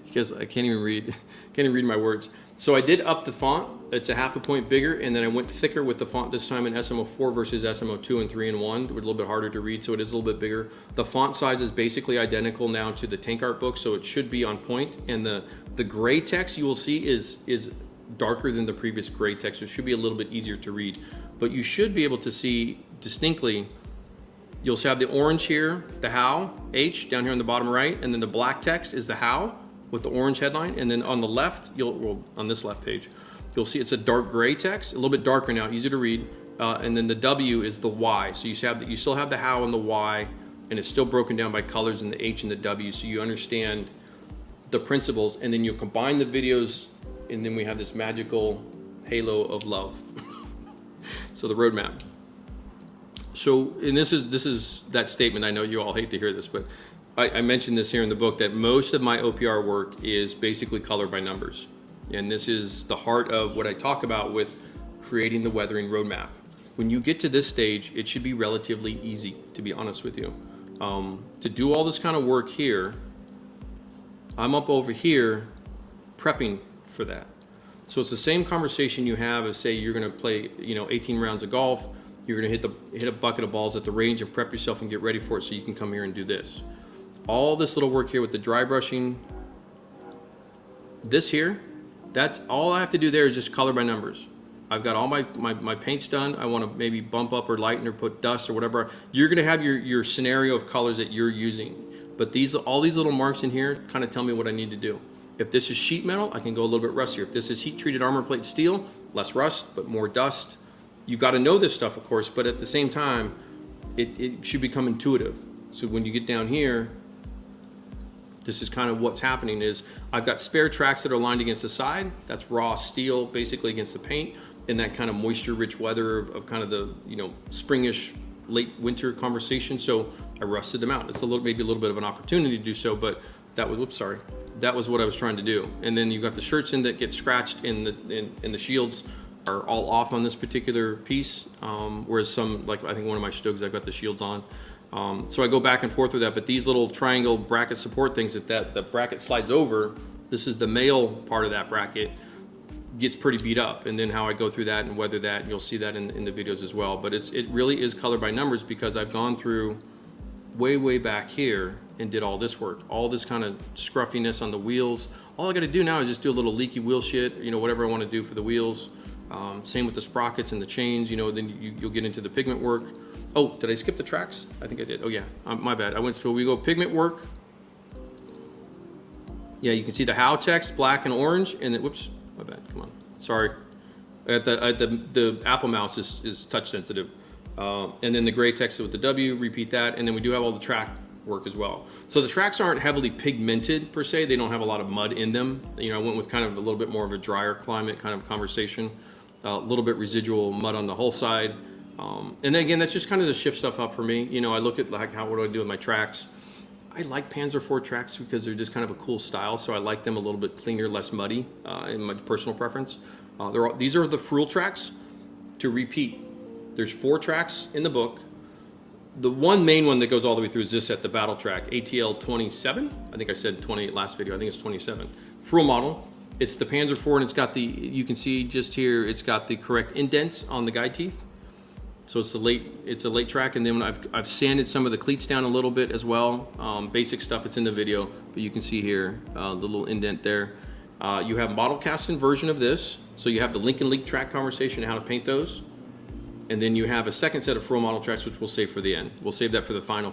Speaker 1: because I can't even read my words. So I did up the font. It's a 0.5 point bigger, and then I went thicker with the font this time in SM04 versus SM02 and 3 and 1. It was a little bit harder to read, so it is a little bit bigger. The font size is basically identical now to the KINGART book, so it should be on point. And the gray text you will see is darker than the previous gray text, so it should be a little bit easier to read. But you should be able to see distinctly. You'll have the orange here, the how, H, down here on the bottom right, and then the black text is the how with the orange headline, and then on the left, on this left page, you'll see it's a dark gray text, a little bit darker now, easier to read, and then the W is the Y. So you still have the how and the Y, and it's still broken down by colors in the H and the W, so you understand the principles, and then you combine the videos, and then we have this magical halo of love. So the roadmap. So, and this is that statement. I know you all hate to hear this, but I mentioned this here in the book, that most of my OPR work is basically color by numbers. And this is the heart of what I talk about with creating the weathering roadmap. When you get to this stage, it should be relatively easy, to be honest with you. To do all this kind of work here, I'm up over here prepping for that. So it's the same conversation you have as, say, you're gonna play, 18 rounds of golf, you're gonna hit a bucket of balls at the range and prep yourself and get ready for it so you can come here and do this. All this little work here with the dry brushing, this here, that's all I have to do there is just color by numbers. I've got all my paints done. I want to maybe bump up or lighten or put dust or whatever. You're going to have your scenario of colors that you're using. But all these little marks in here kind of tell me what I need to do. If this is sheet metal, I can go a little bit rustier. If this is heat treated armor plate steel, less rust, but more dust. You've got to know this stuff, of course, but at the same time, it should become intuitive. So when you get down here, this is kind of what's happening is I've got spare tracks that are lined against the side. That's raw steel basically against the paint in that kind of moisture rich weather of kind of the, springish late winter conversation. So I rusted them out. It's maybe a little bit of an opportunity to do so, but that was, that was what I was trying to do. And then you've got the shirts in that get scratched and the shields are all off on this particular piece. Whereas some, like I think one of my Stugs, I've got the shields on. So I go back and forth with that, but these little triangle bracket support things that the bracket slides over, this is the male part of that bracket, gets pretty beat up. And then how I go through that and weather that, and you'll see that in the videos as well. But it really is color by numbers because I've gone through way back here and did all this work, all this kind of scruffiness on the wheels. All I got to do now is just do a little leaky wheel shit, whatever I want to do for the wheels. Same with the sprockets and the chains, then you'll get into the pigment work. Oh, did I skip the tracks? I think I did. Oh yeah, my bad. We go pigment work. Yeah, you can see the how text, black and orange, and then, whoops, my bad, come on. Sorry. The Apple mouse is touch sensitive. And then the gray text with the W, repeat that, and then we do have all the track work as well. So the tracks aren't heavily pigmented per se. They don't have a lot of mud in them. I went with kind of a little bit more of a drier climate kind of conversation. A little bit residual mud on the whole side. And then again, that's just kind of to shift stuff up for me. I look at what do I do with my tracks. I like Panzer IV tracks because they're just kind of a cool style. So I like them a little bit cleaner, less muddy in my personal preference. These are the Fruel tracks. To repeat, there's 4 tracks in the book. The one main one that goes all the way through is this at the battle track, ATL 27. I think I said 28 last video. I think it's 27. Fruel model. It's the Panzer IV, and it's got you can see just here, it's got the correct indents on the guide teeth. So it's a late track, and then I've sanded some of the cleats down a little bit as well. Basic stuff, it's in the video, but you can see here the little indent there. You have model casting version of this, so you have the Lincoln Leak track conversation and how to paint those. And then you have a second set of Fruel model tracks, which we'll save for the end. We'll save that for the final.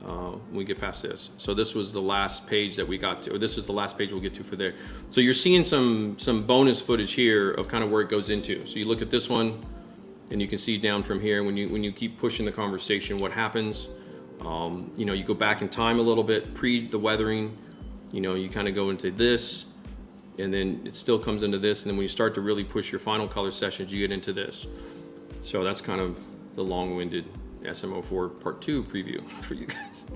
Speaker 1: When we get past this. So this was the last page that we got to, or this is the last page we'll get to for there. So you're seeing some bonus footage here of kind of where it goes into. So you look at this one, and you can see down from here when you keep pushing the conversation, what happens. You go back in time a little bit, pre the weathering. You kind of go into this, and then it still comes into this, and then when you start to really push your final color sessions, you get into this. So that's kind of the long-winded SM04 Part 2 preview for you guys.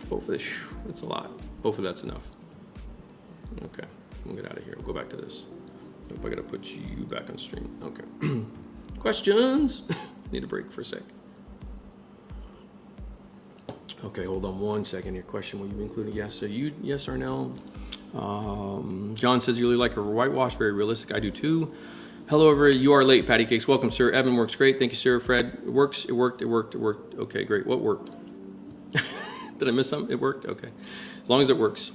Speaker 1: Hopefully, that's a lot. Hopefully that's enough. Okay, we'll get out of here. We'll go back to this. Nope, I gotta put you back on stream. Okay. Questions? Need a break for a sec. Okay, hold on one second here. Question, will you be included? Yes. So yes or no? John says you really like her whitewash, very realistic. I do too. Hello, everybody. You are late, Patty Cakes. Welcome, sir. Evan works great. Thank you, sir. Fred, it works. It worked. Okay, great. What worked? Did I miss something? It worked? Okay. As long as it works.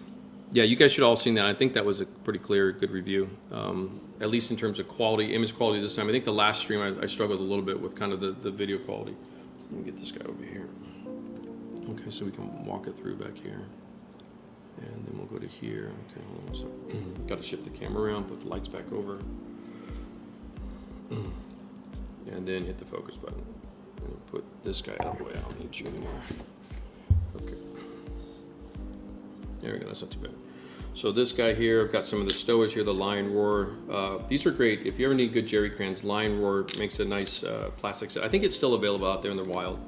Speaker 1: Yeah, you guys should all have seen that. I think that was a pretty clear, good review. At least in terms of quality, image quality this time. I think the last stream I struggled a little bit with kind of the video quality. Let me get this guy over here. Okay, so we can walk it through back here. And then we'll go to here. Okay, hold on a second. Got to shift the camera around, put the lights back over. And then hit the focus button. And put this guy out of the way. I don't need you anymore. Okay. There we go, that's not too bad. So this guy here, I've got some of the stowage here, the Lion Roar. These are great. If you ever need good jerry crayons, Lion Roar makes a nice plastic set. I think it's still available out there in the wild.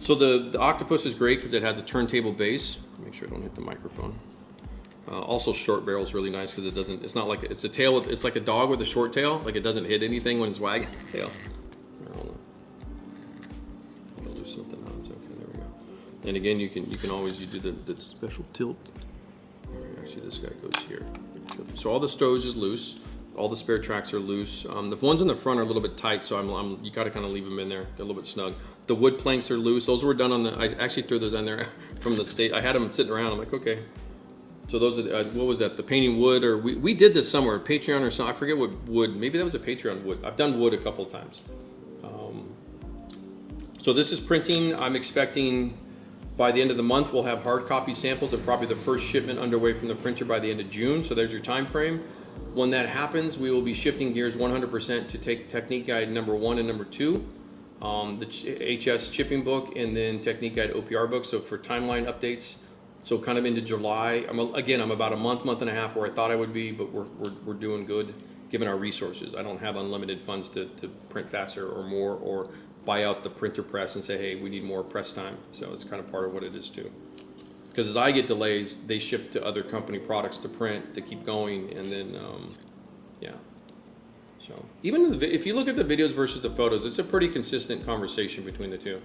Speaker 1: So the octopus is great because it has a turntable base. Make sure I don't hit the microphone. Also, short barrel is really nice because it doesn't. It's not like it's a tail. It's like a dog with a short tail. Like it doesn't hit anything when it's wagging the tail. Hold on. I'll do something else. Okay, there we go. And again, you can always do the special tilt. Actually, this guy goes here. So all the stowage is loose. All the spare tracks are loose. The ones in the front are a little bit tight, so you gotta kind of leave them in there. They're a little bit snug. The wood planks are loose. Those were done on the. I actually threw those on there from the state. I had them sitting around. I'm like, okay. So those are what was that? The painting wood, or we did this somewhere, Patreon or something. I forget what wood. Maybe that was a Patreon wood. I've done wood a couple of times. So this is printing. I'm expecting by the end of the month we'll have hard copy samples and probably the first shipment underway from the printer by the end of June. So there's your time frame. When that happens, we will be shifting gears 100% to take Technique Guide number 1 and number 2, the HS chipping book, and then Technique Guide OPR book. So for timeline updates, so kind of into July. I'm about a month and a half where I thought I would be, but we're doing good given our resources. I don't have unlimited funds to print faster or more, or buy out the printer press and say, hey, we need more press time. So it's kind of part of what it is too. Because as I get delays, they ship to other company products to print to keep going, and then yeah. So even if you look at the videos versus the photos, it's a pretty consistent conversation between the two.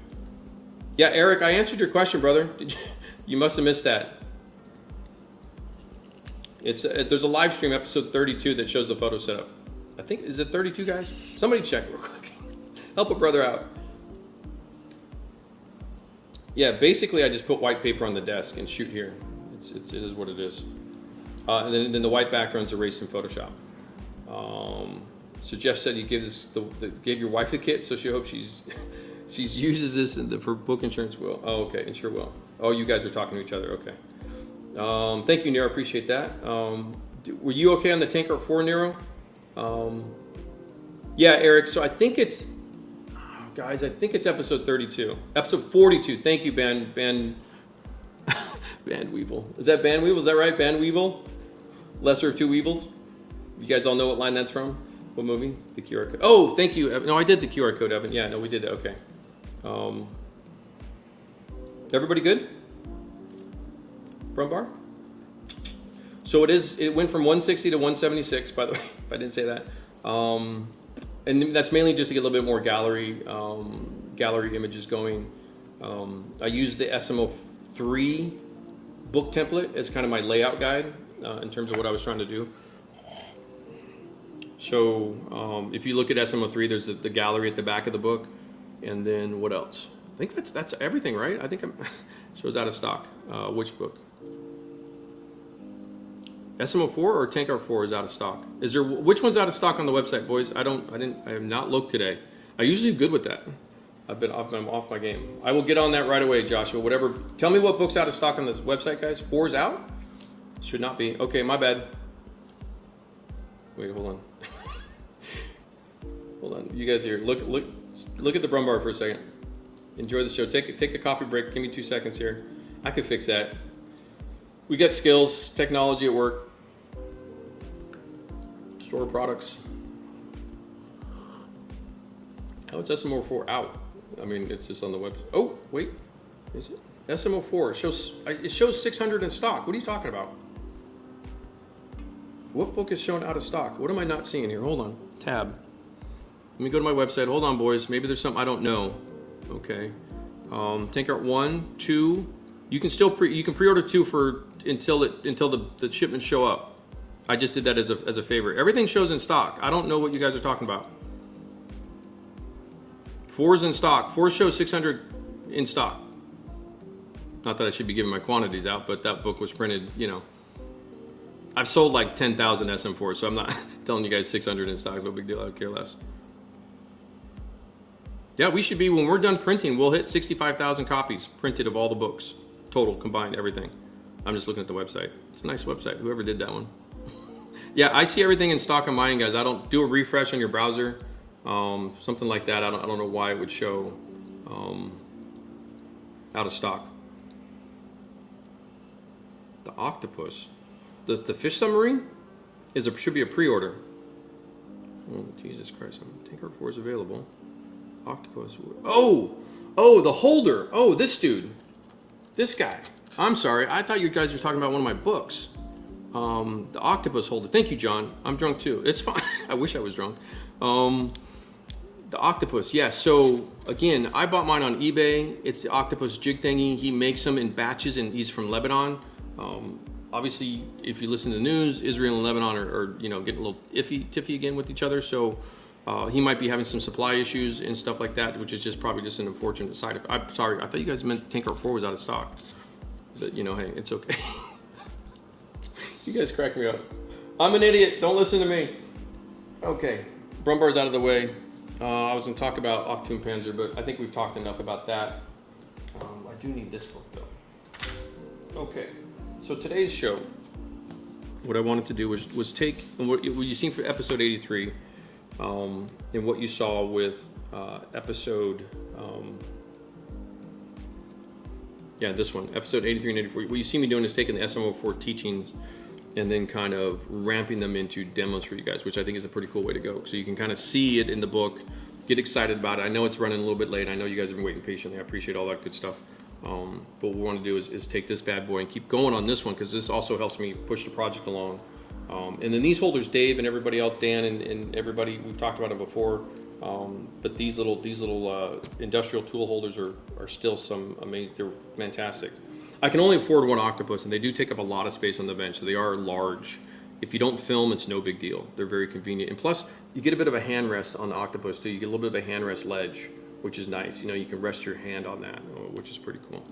Speaker 1: Yeah, Eric, I answered your question, brother. You must have missed that. There's a live stream episode 32 that shows the photo setup. I think, is it 32, guys? Somebody check real quick. Help a brother out. Yeah, basically I just put white paper on the desk and shoot here. It is what it is. And then the white background's erased in Photoshop. So Jeff said you gave your wife the kit, so she hopes she uses this for book insurance. Will. Oh, okay, insure will. Oh, you guys are talking to each other. Okay. Thank you, Nero. Appreciate that. Were you okay on the TankArt 4, Nero? Yeah, Eric. So I think it's. Guys, I think it's episode 32. Episode 42. Thank you, Band Weevil. Is that Band Weevil? Is that right? Band Weevil? Lesser of two evils? You guys all know what line that's from? What movie? The QR code. Oh, thank you. No, I did the QR code, Evan. Yeah, no, we did that. Okay. Everybody good? Brummbär? So it went from 160 to 176, by the way, if I didn't say that. And that's mainly just to get a little bit more gallery images going. I used the SM04 book template as kind of my layout guide in terms of what I was trying to do. So if you look at SM03, there's the gallery at the back of the book, and then what else? I think that's everything, right? I think shows out of stock. Which book? SM04 or TankArt 4 is out of stock. Which one's out of stock on the website, boys? I have not looked today. I usually good with that. I'm off my game. I will get on that right away, Joshua. Whatever. Tell me what book's out of stock on this website, guys. 4's out? Should not be. Okay, my bad. Wait, hold on. Hold on. You guys here. Look at the Brummbär for a second. Enjoy the show. Take a coffee break. Give me 2 seconds here. I could fix that. We got skills, technology at work. Store products. Oh, it's SM04 out. I mean, it's just on the website. Oh, wait, is it? SM04, it shows 600 in stock. What are you talking about? What book is shown out of stock? What am I not seeing here? Hold on, tab. Let me go to my website. Hold on, boys. Maybe there's something I don't know. Okay, TankArt 1, 2. You can still pre-order 2 until the shipments show up. I just did that as a favor. Everything shows in stock. I don't know what you guys are talking about. 4's in stock. 4 shows 600 in stock. Not that I should be giving my quantities out, but that book was printed, you know. I've sold like 10,000 SM4, so I'm not telling you guys 600 in stock. No big deal. I would care less. Yeah, we should be, when we're done printing, we'll hit 65,000 copies printed of all the books. Total, combined, everything. I'm just looking at the website. It's a nice website, whoever did that one. Yeah, I see everything in stock on mine, guys. I don't do a refresh on your browser, something like that. I don't know why it would show out of stock. The octopus, the fish submarine, should be a pre-order. Oh, Jesus Christ! TankArt 4 is available. Octopus. Oh, the holder. Oh, this dude. This guy. I'm sorry. I thought you guys were talking about one of my books. The octopus holder. Thank you, John. I'm drunk too. It's fine. I wish I was drunk. The octopus. Yeah. So again, I bought mine on eBay. It's the octopus jig thingy. He makes them in batches, and he's from Lebanon. Obviously, if you listen to the news, Israel and Lebanon are getting a little tiffy again with each other. So he might be having some supply issues and stuff like that, which is probably just an unfortunate side effect. I'm sorry. I thought you guys meant KINGART 4 was out of stock. But hey, it's okay. You guys crack me up. I'm an idiot. Don't listen to me. Okay, Brumbär's out of the way. I was going to talk about Octoon Panzer, but I think we've talked enough about that. I do need this book though. Okay, so today's show, what I wanted to do was take what you've seen for episode 83 and what you saw with episode, this one, episode 83 and 84. What you see me doing is taking the SM04 teachings and then kind of ramping them into demos for you guys, which I think is a pretty cool way to go. So you can kind of see it in the book, get excited about it. I know it's running a little bit late. I know you guys have been waiting patiently. I appreciate all that good stuff. But what we want to do is take this bad boy and keep going on this one, because this also helps me push the project along. And then these holders, Dave and everybody else, Dan and everybody, we've talked about them before. But these little industrial tool holders are still some amazing. They're fantastic. I can only afford one octopus, and they do take up a lot of space on the bench, so they are large. If you don't film, it's no big deal. They're very convenient, and plus you get a bit of a hand rest on the octopus too. You get a little bit of a hand rest ledge, which is nice. You can rest your hand on that, which is pretty cool.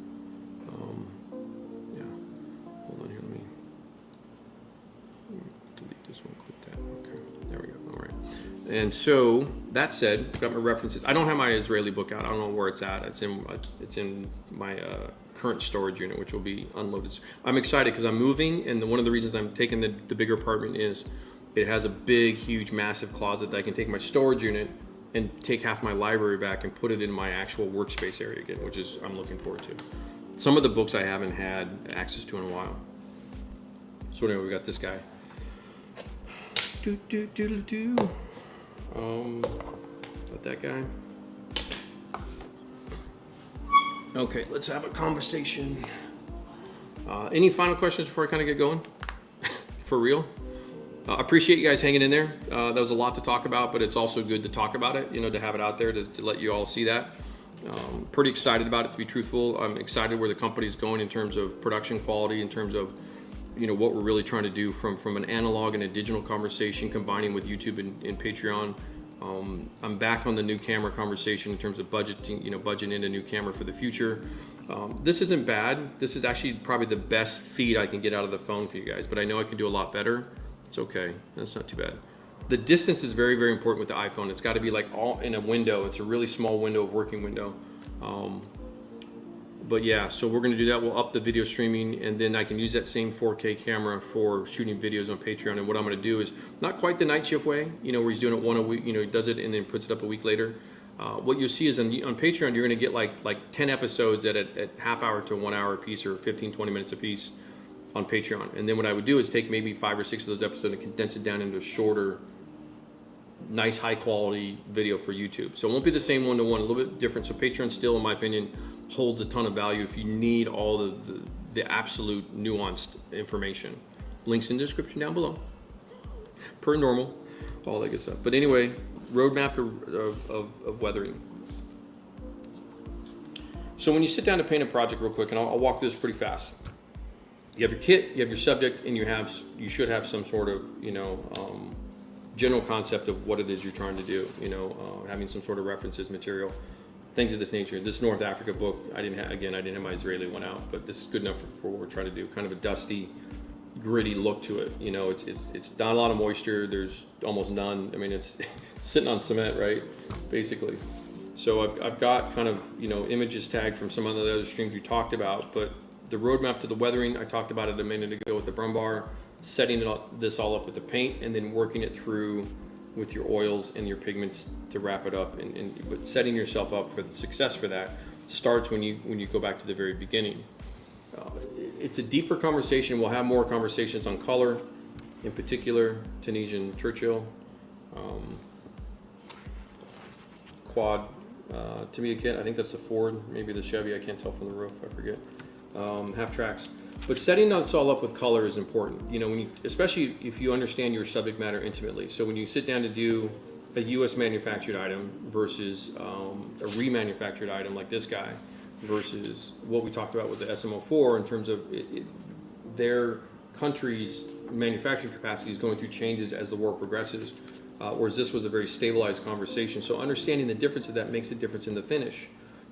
Speaker 1: Yeah, hold on here. Let me delete this one. Click that. Okay, there we go. All right. And so that said, I've got my references. I don't have my Israeli book out. I don't know where it's at. It's in my current storage unit, which will be unloaded. I'm excited because I'm moving, and one of the reasons I'm taking the bigger apartment is it has a big, huge, massive closet that I can take my storage unit and take half my library back and put it in my actual workspace area again, which is I'm looking forward to. Some of the books I haven't had access to in a while. So anyway, we got this guy. Got that guy. Okay, let's have a conversation. Any final questions before I kind of get going? For real? I appreciate you guys hanging in there. That was a lot to talk about, but it's also good to talk about it, to have it out there to let you all see that. Pretty excited about it, to be truthful. I'm excited where the company is going in terms of production quality, in terms of what we're really trying to do from an analog and a digital conversation, combining with YouTube and Patreon. I'm back on the new camera conversation in terms of budgeting, budgeting in a new camera for the future. This isn't bad. This is actually probably the best feed I can get out of the phone for you guys, but I know I can do a lot better. It's okay. That's not too bad. The distance is very, very important with the iPhone. It's got to be like all in a window. It's a really small window, working window. But yeah, so we're going to do that. We'll up the video streaming, and then I can use that same 4K camera for shooting videos on Patreon. And what I'm going to do is not quite the night shift way, where he's doing it one a week, he does it and then puts it up a week later. What you'll see is on Patreon, you're going to get like 10 episodes at half hour to 1 hour a piece, or 15, 20 minutes a piece on Patreon. And then what I would do is take maybe 5 or 6 of those episodes and condense it down into a shorter, nice, high quality video for YouTube. So it won't be the same one-to-one, a little bit different. So Patreon still, in my opinion, holds a ton of value if you need all the absolute nuanced information. Links in the description down below, per normal, all that good stuff. But anyway, roadmap of weathering. So when you sit down to paint a project real quick, and I'll walk through this pretty fast. You have your kit, you have your subject, and you should have some sort of general concept of what it is you're trying to do. Having some sort of references, material, things of this nature. This North Africa book, I didn't have my Israeli one out, but this is good enough for what we're trying to do. Kind of a dusty, gritty look to it. It's not a lot of moisture. There's almost none. I mean, it's sitting on cement, right? Basically. So I've got kind of images tagged from some of the other streams we talked about, but the roadmap to the weathering, I talked about it a minute ago with the Brummbär, setting this all up with the paint, and then working it through with your oils and your pigments to wrap it up. But setting yourself up for the success for that starts when you go back to the very beginning. It's a deeper conversation. We'll have more conversations on color, in particular Tunisian Churchill, quad To me, again, I think that's the Ford, maybe the Chevy, I can't tell from the roof, I forget. Half tracks. But setting this all up with color is important, you know, when you, especially if you understand your subject matter intimately. So when you sit down to do a US manufactured item versus a remanufactured item like this guy versus what we talked about with the SM04 in terms of their country's manufacturing capacity is going through changes as the war progresses, whereas this was a very stabilized conversation. So understanding the difference of that makes a difference in the finish.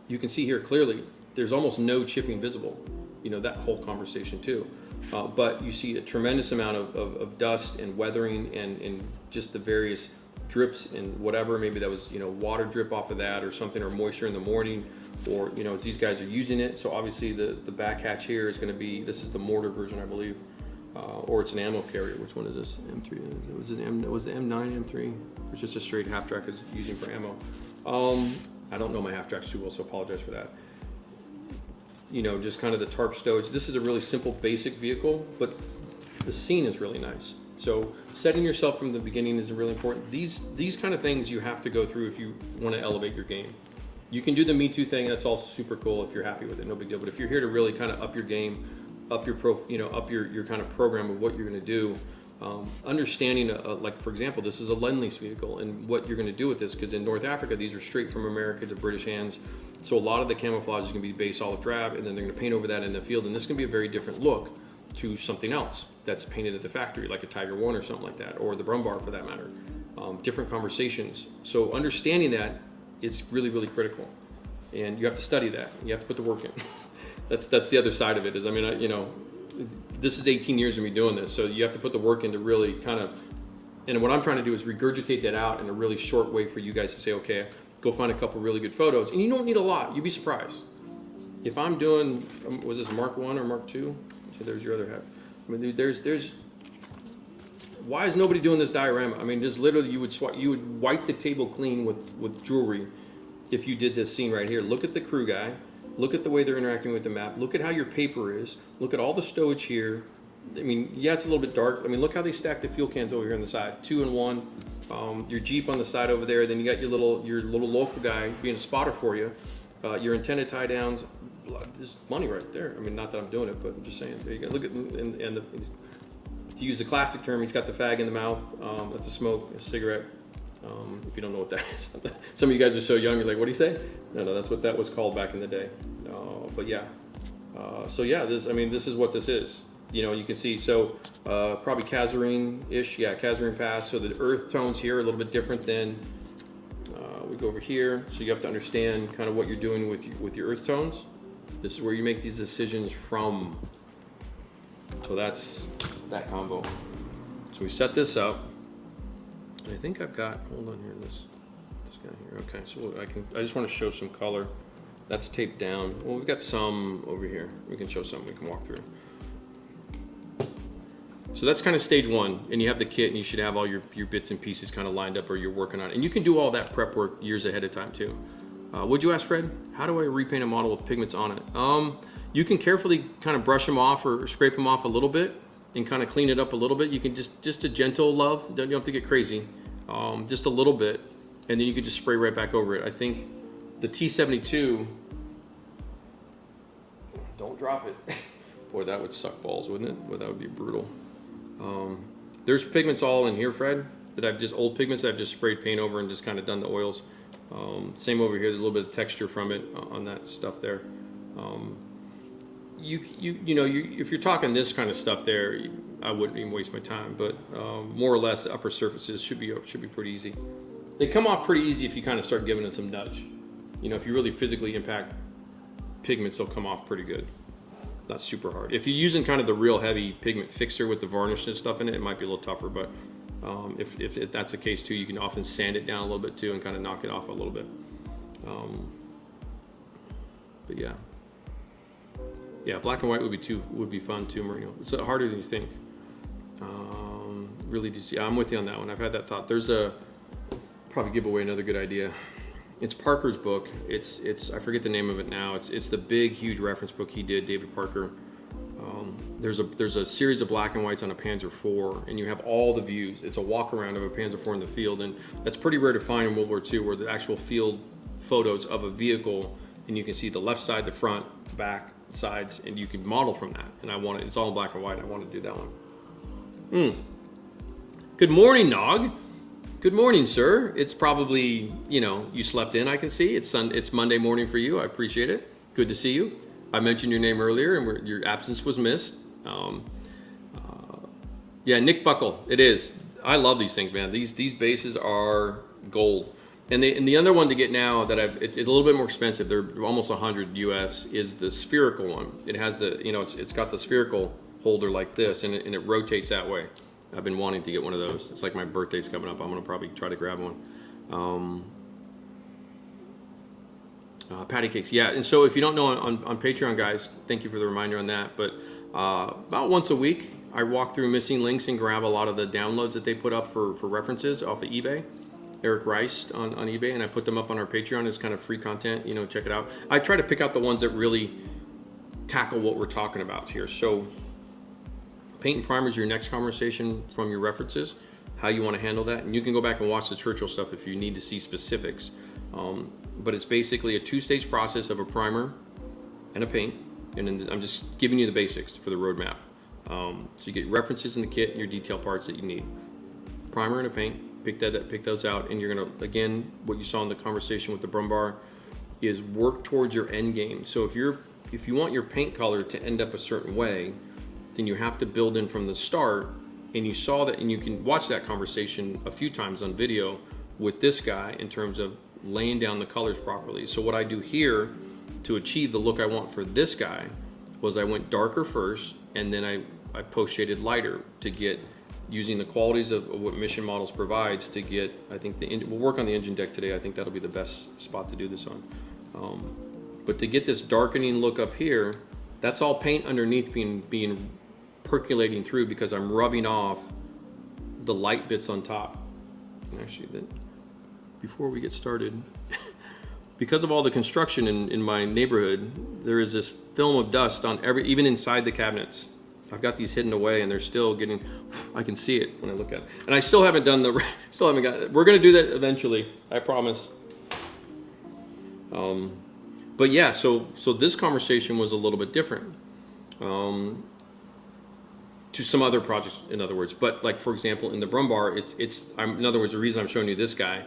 Speaker 1: You can see here clearly there's almost no chipping visible, you know, that whole conversation too. But you see a tremendous amount of dust and weathering and just the various drips and whatever, maybe that was, you know, water drip off of that or something, or moisture in the morning, or, you know, as these guys are using it. So obviously the back hatch here is going to be, this is the mortar version, I believe, or it's an ammo carrier. Which one is this? M3? Was the M9 M3? It's just a straight half track is using for ammo. I don't know my half tracks too well, so apologize for that. You know, just kind of the tarp stowage. This is a really simple, basic vehicle, but the scene is really nice. So setting yourself from the beginning is really important. These kind of things you have to go through if you want to elevate your game. You can do the Me Too thing. That's all super cool if you're happy with it, no big deal. But if you're here to really kind of up your game, up your up your kind of program of what you're going to do, understanding like for example, this is a Lend-Lease vehicle and what you're going to do with this, because in North Africa these are straight from America to British hands. So a lot of the camouflage is going to be base olive drab, and then they're going to paint over that in the field, and this is going to be a very different look to something else that's painted at the factory, like a Tiger One or something like that, or the Brummbär for that matter. Different conversations. So understanding that is really, really critical, and you have to study that. You have to put the work in. That's the other side of it. Is, I mean, you know, this is 18 years of me doing this, so you have to put the work in to really kind of. And what I'm trying to do is regurgitate that out in a really short way for you guys to say, okay, go find a couple really good photos, and you don't need a lot. You'd be surprised. If I'm doing, was this Mark 1 or Mark 2? So there's your other hat. I mean, dude, there's. Why is nobody doing this diorama? I mean, just literally, you would wipe the table clean with jewelry if you did this scene right here. Look at the crew guy. Look at the way they're interacting with the map. Look at how your paper is. Look at all the stowage here. I mean, yeah, it's a little bit dark. I mean, look how they stack the fuel cans over here on the side, 2 and 1. Your Jeep on the side over there. Then you got your little local guy being a spotter for you. Your antenna tie downs. There's money right there. I mean, not that I'm doing it, but I'm just saying. There you go. Look at to use the classic term, he's got the fag in the mouth. That's a smoke, a cigarette. If you don't know what that is, some of you guys are so young. You're like, what do you say? No, that's what that was called back in the day. But yeah. So yeah, this is what this is. You know, you can see. So probably Kazarine-ish. Yeah, Kazarine Pass. So the earth tones here are a little bit different than. We go over here. So you have to understand kind of what you're doing with your earth tones. This is where you make these decisions from. So that's that combo. So we set this up. And I think I've got, hold on here, this guy here. Okay, so I just want to show some color. That's taped down. Well, we've got some over here. We can show some, we can walk through. So that's kind of stage 1, and you have the kit, and you should have all your bits and pieces kind of lined up, or you're working on it. And you can do all that prep work years ahead of time too. Would you ask, Fred? How do I repaint a model with pigments on it? You can carefully kind of brush them off or scrape them off a little bit and kind of clean it up a little bit. You can just a gentle love. You don't have to get crazy. Just a little bit, and then you can just spray right back over it. I think the T72. Don't drop it. Boy, that would suck balls, wouldn't it? Well, that would be brutal. There's pigments all in here, Fred, that I've just old pigments that I've just sprayed paint over and just kind of done the oils. Same over here. There's a little bit of texture from it on that stuff there. You know, if you're talking this kind of stuff there, I wouldn't even waste my time. But more or less, the upper surfaces should be pretty easy. They come off pretty easy if you kind of start giving it some nudge. You know, if you really physically impact pigments, they'll come off pretty good. Not super hard. If you're using kind of the real heavy pigment fixer with the varnish and stuff in it, it might be a little tougher. But if that's the case too, you can often sand it down a little bit too and kind of knock it off a little bit. But yeah. Yeah, black and white would be fun too, Marino. It's harder than you think. Really, yeah, I'm with you on that one. I've had that thought. There's probably give away another good idea. It's Parker's book. It's I forget the name of it now. It's the big, huge reference book he did, David Parker. There's a series of black and whites on a Panzer IV, and you have all the views. It's a walk around of a Panzer IV in the field, and that's pretty rare to find in World War II, where the actual field photos of a vehicle, and you can see the left side, the front, the back, sides, and you can model from that. And I want it, it's all in black and white. I want to do that one. Good morning, Nog. Good morning, sir. It's probably, you know, you slept in, I can see. It's Monday morning for you. I appreciate it. Good to see you. I mentioned your name earlier, and your absence was missed. Yeah, Nick Buckle, it is. I love these things, man. These bases are gold. And the other one to get now that it's a little bit more expensive. They're almost 100 US. Is the spherical one. It has the, you know, it's got the spherical holder like this, and it rotates that way. I've been wanting to get one of those. It's like my birthday's coming up. I'm gonna probably try to grab one. Patty cakes, yeah. And so if you don't know, on Patreon, guys, thank you for the reminder on that. But about once a week, I walk through missing links and grab a lot of the downloads that they put up for references off of eBay. Eric Rice on eBay, and I put them up on our Patreon as kind of free content. You know, check it out. I try to pick out the ones that really tackle what we're talking about here. So paint and primer is your next conversation from your references, how you want to handle that. And you can go back and watch the Churchill stuff if you need to see specifics. But it's basically a two-stage process of a primer and a paint. And then I'm just giving you the basics for the roadmap. So you get references in the kit and your detail parts that you need. Primer and a paint, pick those out, and you're gonna, again, what you saw in the conversation with the Brummbär is work towards your end game. So if you want your paint color to end up a certain way, then you have to build in from the start. And you saw that, and you can watch that conversation a few times on video with this guy in terms of laying down the colors properly. So what I do here to achieve the look I want for this guy was I went darker first, and then I post shaded lighter to get, using the qualities of what Mission Models provides to get, I think we'll work on the engine deck today. I think that'll be the best spot to do this on. But to get this darkening look up here, that's all paint underneath being percolating through, because I'm rubbing off the light bits on top. Actually, before we get started, because of all the construction in my neighborhood, there is this film of dust on even inside the cabinets. I've got these hidden away, and they're still getting, I can see it when I look at it. And I still haven't done we're gonna do that eventually, I promise. But yeah, so this conversation was a little bit different. To some other projects, in other words. But like, for example, in the Brummbär, in other words, the reason I'm showing you this guy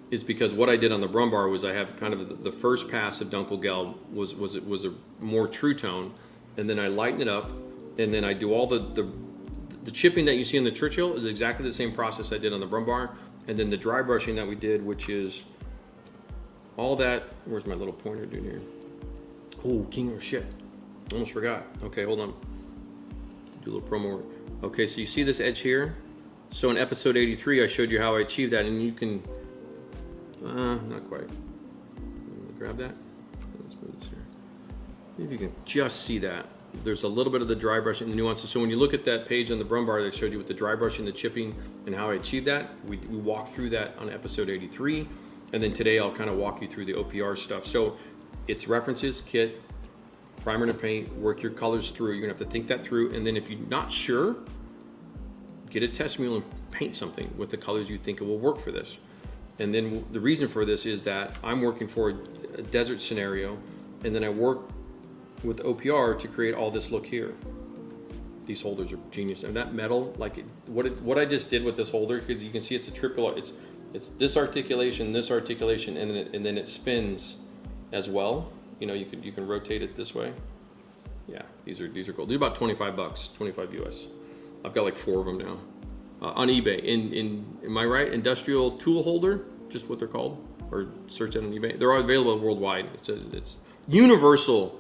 Speaker 1: is because what I did on the Brummbär was I have kind of the first pass of Dunkelgelb was a more true tone, and then I lighten it up, and then I do all the chipping that you see in the Churchill is exactly the same process I did on the Brummbär, and then the dry brushing that we did, which is all that. Where's my little pointer dude here? Oh, shit, almost forgot. Okay, hold on. Do a little promo work. Okay, so you see this edge here? So in episode 83, I showed you how I achieved that, and you can, not quite. Grab that. Let's move this here. If you can just see that. There's a little bit of the dry brushing and the nuances. So when you look at that page on the Brummbär that showed you with the dry brushing, the chipping, and how I achieved that, we walked through that on episode 83. And then today I'll kind of walk you through the OPR stuff. So it's references, kit, primer and paint, work your colors through. You're gonna have to think that through. And then if you're not sure, get a test mule and paint something with the colors you think it will work for this. And then the reason for this is that I'm working for a desert scenario, and then I work with OPR to create all this look here. These holders are genius. And that metal, like what I just did with this holder, because you can see it's a triple, it's this articulation, and then it spins as well. You know, you can rotate it this way. Yeah, these are cool. They're about $25, 25 US. I've got like 4 of them now on eBay. Am I right? Industrial tool holder, just what they're called, or search it on eBay. They're all available worldwide. It's universal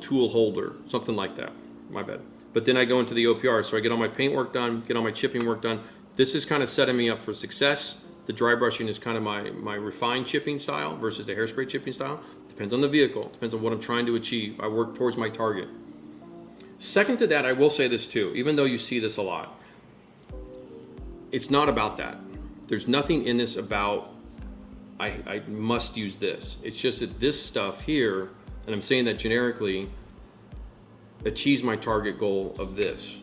Speaker 1: tool holder, something like that. My bad. But then I go into the OPR, so I get all my paint work done, get all my chipping work done. This is kind of setting me up for success. The dry brushing is kind of my refined chipping style versus the hairspray chipping style. Depends on the vehicle, depends on what I'm trying to achieve. I work towards my target. Second to that, I will say this too, even though you see this a lot, it's not about that. There's nothing in this about, I must use this. It's just that this stuff here, and I'm saying that generically, achieves my target goal of this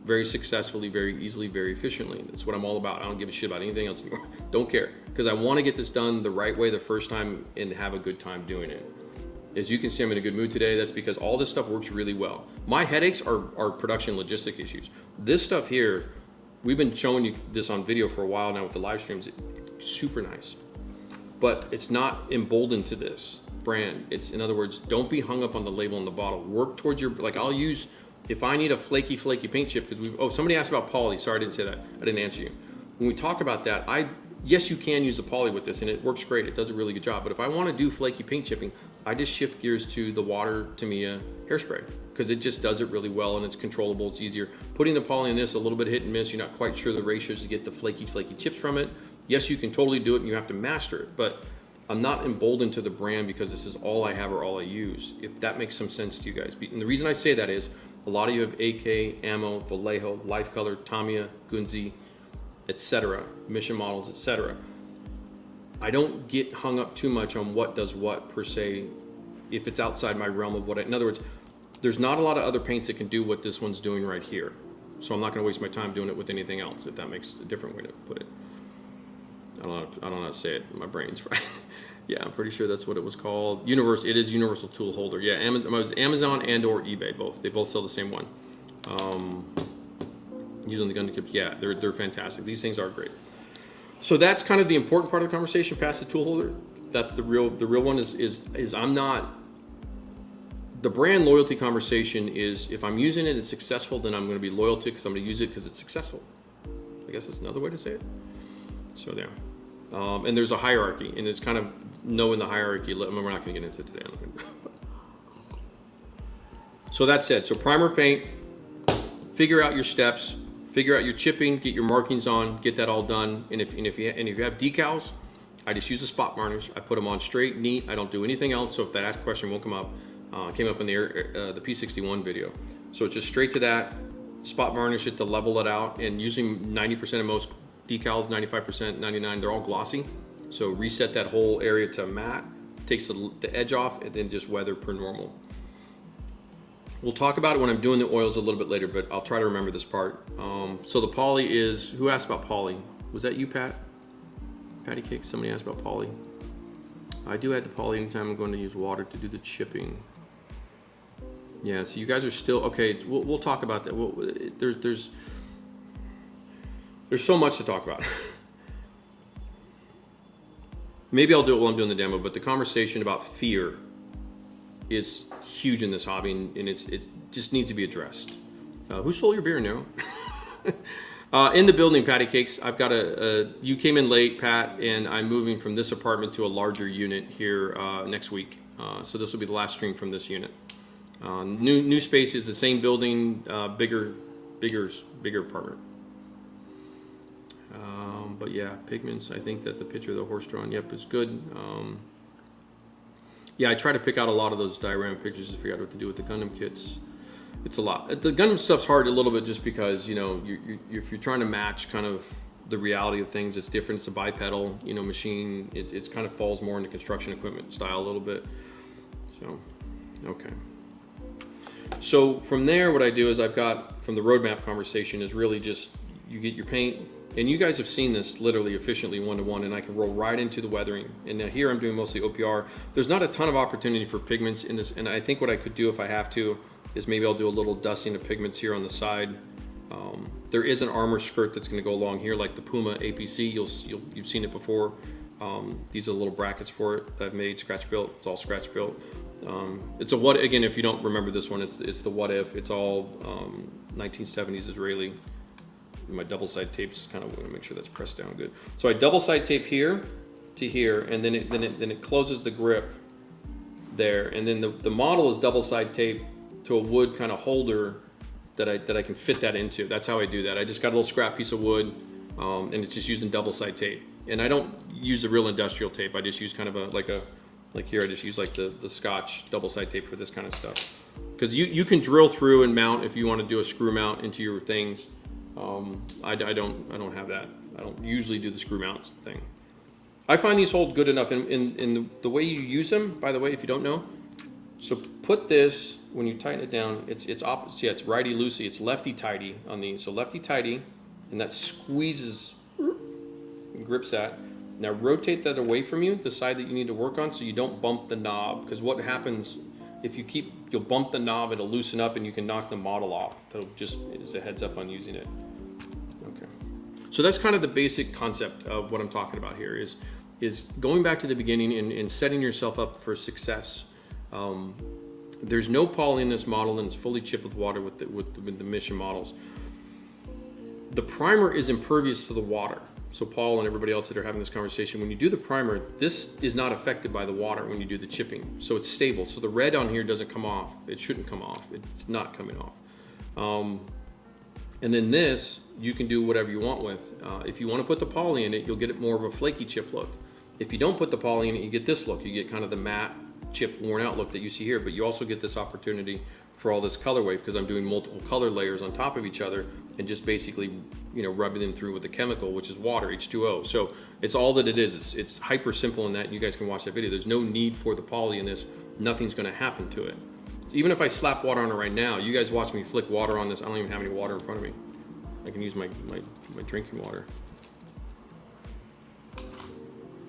Speaker 1: very successfully, very easily, very efficiently. That's what I'm all about. I don't give a shit about anything else anymore. Don't care. because I want to get this done the right way the first time and have a good time doing it. As you can see, I'm in a good mood today. That's because all this stuff works really well. My headaches are production logistic issues. This stuff here, we've been showing you this on video for a while now with the live streams. It's super nice, but it's not emboldened to this brand. It's, in other words, don't be hung up on the label on the bottle. Work towards your, like I'll use, if I need a flaky paint chip, because oh, somebody asked about poly. Sorry, I didn't say that. I didn't answer you. When we talk about that, yes, you can use the poly with this and it works great. It does a really good job. But if I want to do flaky paint chipping, I just shift gears to the water Tamiya hairspray because it just does it really well and it's controllable. It's easier. Putting the poly in this, a little bit hit and miss. You're not quite sure the ratios to get the flaky chips from it. Yes, you can totally do it and you have to master it, but I'm not emboldened to the brand because this is all I have or all I use, if that makes some sense to you guys. And the reason I say that is a lot of you have AK, Ammo, Vallejo, Life Color, Tamiya, Gunzi, etc., Mission Models, etc. I don't get hung up too much on what does what per se, if it's outside my realm of what in other words, there's not a lot of other paints that can do what this one's doing right here. So I'm not going to waste my time doing it with anything else, if that makes a different way to put it. I don't know how to say it. My brain's fried. Yeah, I'm pretty sure that's what it was called. It is Universal Tool Holder. Yeah, Amazon and or eBay, both. They both sell the same one. Using the gun tips, yeah, they're fantastic. These things are great. So that's kind of the important part of the conversation past the tool holder. That's the real one is I'm not, the brand loyalty conversation is if I'm using it and it's successful, then I'm going to be loyal to it because I'm going to use it because it's successful. I guess that's another way to say it. So there. And there's a hierarchy, and it's kind of knowing the hierarchy. We're not going to get into it today. So that said, so primer paint, figure out your steps, figure out your chipping, get your markings on, get that all done. And if you have decals, I just use a spot varnish. I put them on straight, neat. I don't do anything else. So if that asked question won't come up, came up in the P61 video. So it's just straight to that, spot varnish it to level it out, and using 90% of most decals, 95%, 99, they're all glossy. So reset that whole area to matte, takes the edge off, and then just weather per normal. We'll talk about it when I'm doing the oils a little bit later, but I'll try to remember this part. So the poly is, who asked about poly? Was that you, Pat? Patty Cake, somebody asked about poly. I do add the poly anytime I'm going to use water to do the chipping. Yeah, so you guys are still, okay, we'll talk about that. There's so much to talk about. Maybe I'll do it while I'm doing the demo, but the conversation about fear is huge in this hobby, and it just needs to be addressed. Who stole your beer, Nero? In the building, Patty Cakes, I've got you came in late, Pat, and I'm moving from this apartment to a larger unit here next week. So this will be the last stream from this unit. New space is the same building, bigger apartment. But yeah, pigments, I think that the picture of the horse drawn, yep, it's good. Yeah, I try to pick out a lot of those diorama pictures to figure out what to do with the Gundam kits. It's a lot. The Gundam stuff's hard a little bit just because, you know, if you're trying to match kind of the reality of things, it's different. It's a bipedal, you know, machine. It's kind of falls more into construction equipment style a little bit. So, okay. So from there, what I do is I've got, from the roadmap conversation, is really just, you get your paint, and you guys have seen this literally efficiently one-to-one, and I can roll right into the weathering. And now here I'm doing mostly OPR. There's not a ton of opportunity for pigments in this, and I think what I could do if I have to is maybe I'll do a little dusting of pigments here on the side. There is an armor skirt that's going to go along here, like the Puma APC. You've seen it before. These are the little brackets for it that I've made, scratch built. It's all scratch built. It's a what, again, if you don't remember this one, it's the what if. It's all 1970s Israeli. My double side tapes kind of want to make sure that's pressed down good. So I double side tape here to here, and then it closes the grip there, and then the model is double side tape to a wood kind of holder that I can fit that into. That's how I do that. I just got a little scrap piece of wood, and it's just using double side tape. And I don't use a real industrial tape. I just use kind of like here. I just use like the Scotch double side tape for this kind of stuff. Because you can drill through and mount if you want to do a screw mount into your things. I don't have that. I don't usually do the screw mount thing. I find these hold good enough in the way you use them, by the way, if you don't know. So put this, when you tighten it down, it's opposite. Yeah, it's righty loosey, it's lefty tighty on these. So lefty tighty, and that squeezes and grips that. Now rotate that away from you, the side that you need to work on, so you don't bump the knob, because what happens if you'll bump the knob, it'll loosen up and you can knock the model off. So just as a heads up on using it. Okay. So that's kind of the basic concept of what I'm talking about here is going back to the beginning and setting yourself up for success. There's no poly in this model, and it's fully chipped with water with the mission models. The primer is impervious to the water. So Paul and everybody else that are having this conversation, when you do the primer, this is not affected by the water when you do the chipping. So it's stable. So the red on here doesn't come off. It shouldn't come off. It's not coming off. And then this, you can do whatever you want with. If you want to put the poly in it, you'll get it more of a flaky chip look. If you don't put the poly in it, you get this look. You get kind of the matte, chip, worn out look that you see here, but you also get this opportunity for all this colorway because I'm doing multiple color layers on top of each other and just basically, you know, rubbing them through with a chemical, which is water, H2O. So it's all that it is. It's hyper simple in that. You guys can watch that video. There's no need for the poly in this. Nothing's going to happen to it. Even if I slap water on it right now, you guys watch me flick water on this. I don't even have any water in front of me. I can use my drinking water.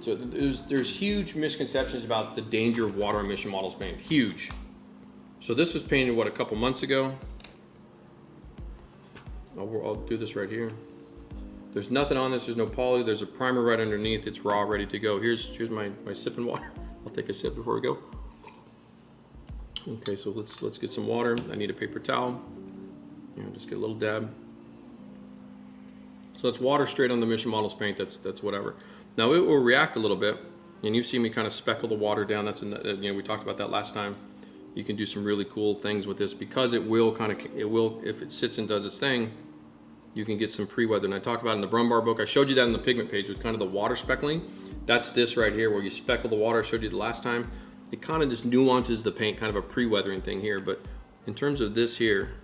Speaker 1: So there's huge misconceptions about the danger of water emission models paint. Huge. So this was painted, what, a couple months ago? I'll do this right here. There's nothing on this, there's no poly, there's a primer right underneath, it's raw, ready to go. Here's my sipping water. I'll take a sip before we go. Okay, so let's get some water. I need a paper towel. You know, just get a little dab. So that's water straight on the Mission Models paint, that's whatever. Now it will react a little bit, and you see me kind of speckle the water down. That's in the, you know, we talked about that last time. You can do some really cool things with this because it will if it sits and does its thing, you can get some pre-weather. And I talked about it in the Brummbär book. I showed you that in the pigment page with kind of the water speckling. That's this right here where you speckle the water. I showed you the last time. It kind of just nuances the paint, kind of a pre-weathering thing here. But in terms of this here,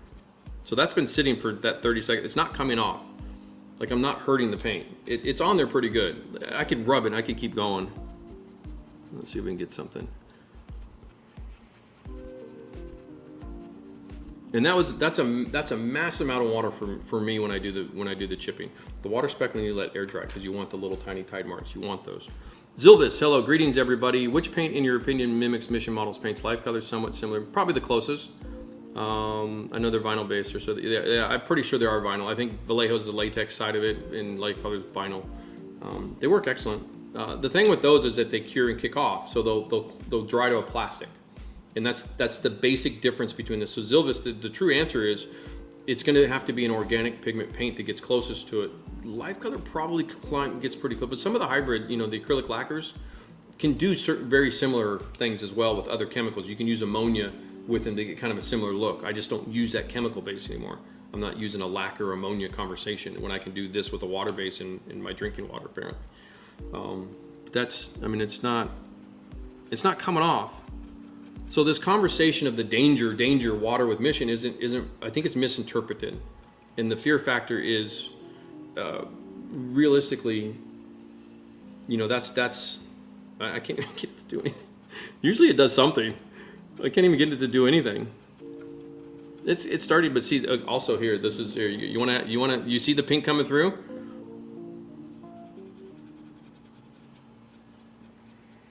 Speaker 1: so that's been sitting for that 30 seconds. It's not coming off. Like I'm not hurting the paint. It's on there pretty good. I could rub it, I could keep going. Let's see if we can get something. And that's a mass amount of water for me when I do the chipping. The water speckling you let air dry because you want the little tiny tide marks. You want those. Zilvis, hello, greetings everybody. Which paint in your opinion mimics Mission Models paints? Live colors somewhat similar, probably the closest. I know they're vinyl based, or so yeah, I'm pretty sure they are vinyl. I think Vallejo's the latex side of it, and Life Color's vinyl. They work excellent. The thing with those is that they cure and kick off, so they'll dry to a plastic. And that's the basic difference between this. So Zilvis, the true answer is, it's going to have to be an organic pigment paint that gets closest to it. Live Color probably gets pretty close, but some of the hybrid, you know, the acrylic lacquers can do certain very similar things as well with other chemicals. You can use ammonia with them to get kind of a similar look. I just don't use that chemical base anymore. I'm not using a lacquer ammonia conversation when I can do this with a water base in my drinking water apparently. I mean, it's not coming off. So this conversation of the danger water with Mission isn't I think it's misinterpreted. And the fear factor is realistically, you know, I can't get it to do anything. Usually it does something. I can't even get it to do anything. It's starting, but see, also here, this is here. You see the pink coming through?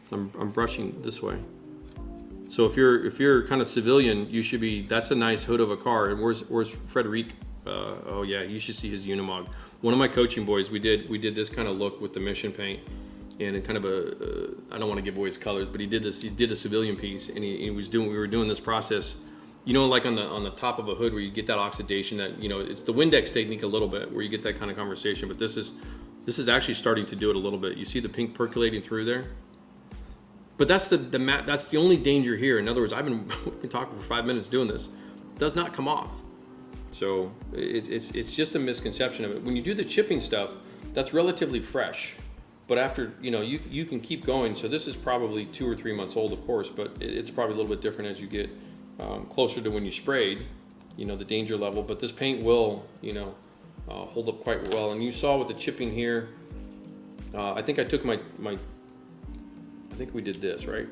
Speaker 1: So I'm brushing this way. So if you're kind of civilian, you should be. That's a nice hood of a car. And where's Frederic? Oh yeah, you should see his Unimog. One of my coaching boys, we did this kind of look with the Mission paint. And it kind of I don't want to give away his colors, but he did a civilian piece, and we were doing this process, you know, like on the top of a hood where you get that oxidation, that, you know, it's the Windex technique a little bit where you get that kind of conversation, but this is actually starting to do it a little bit. You see the pink percolating through there? But that's that's the only danger here. In other words, we've been talking for 5 minutes doing this. It does not come off. So it's just a misconception of it. When you do the chipping stuff, that's relatively fresh. But after, you know, you can keep going. So this is probably 2 or 3 months old, of course, but it's probably a little bit different as you get closer to when you sprayed, you know, the danger level. But this paint will, you know, hold up quite well. And you saw with the chipping here, I think I took I think we did this, right?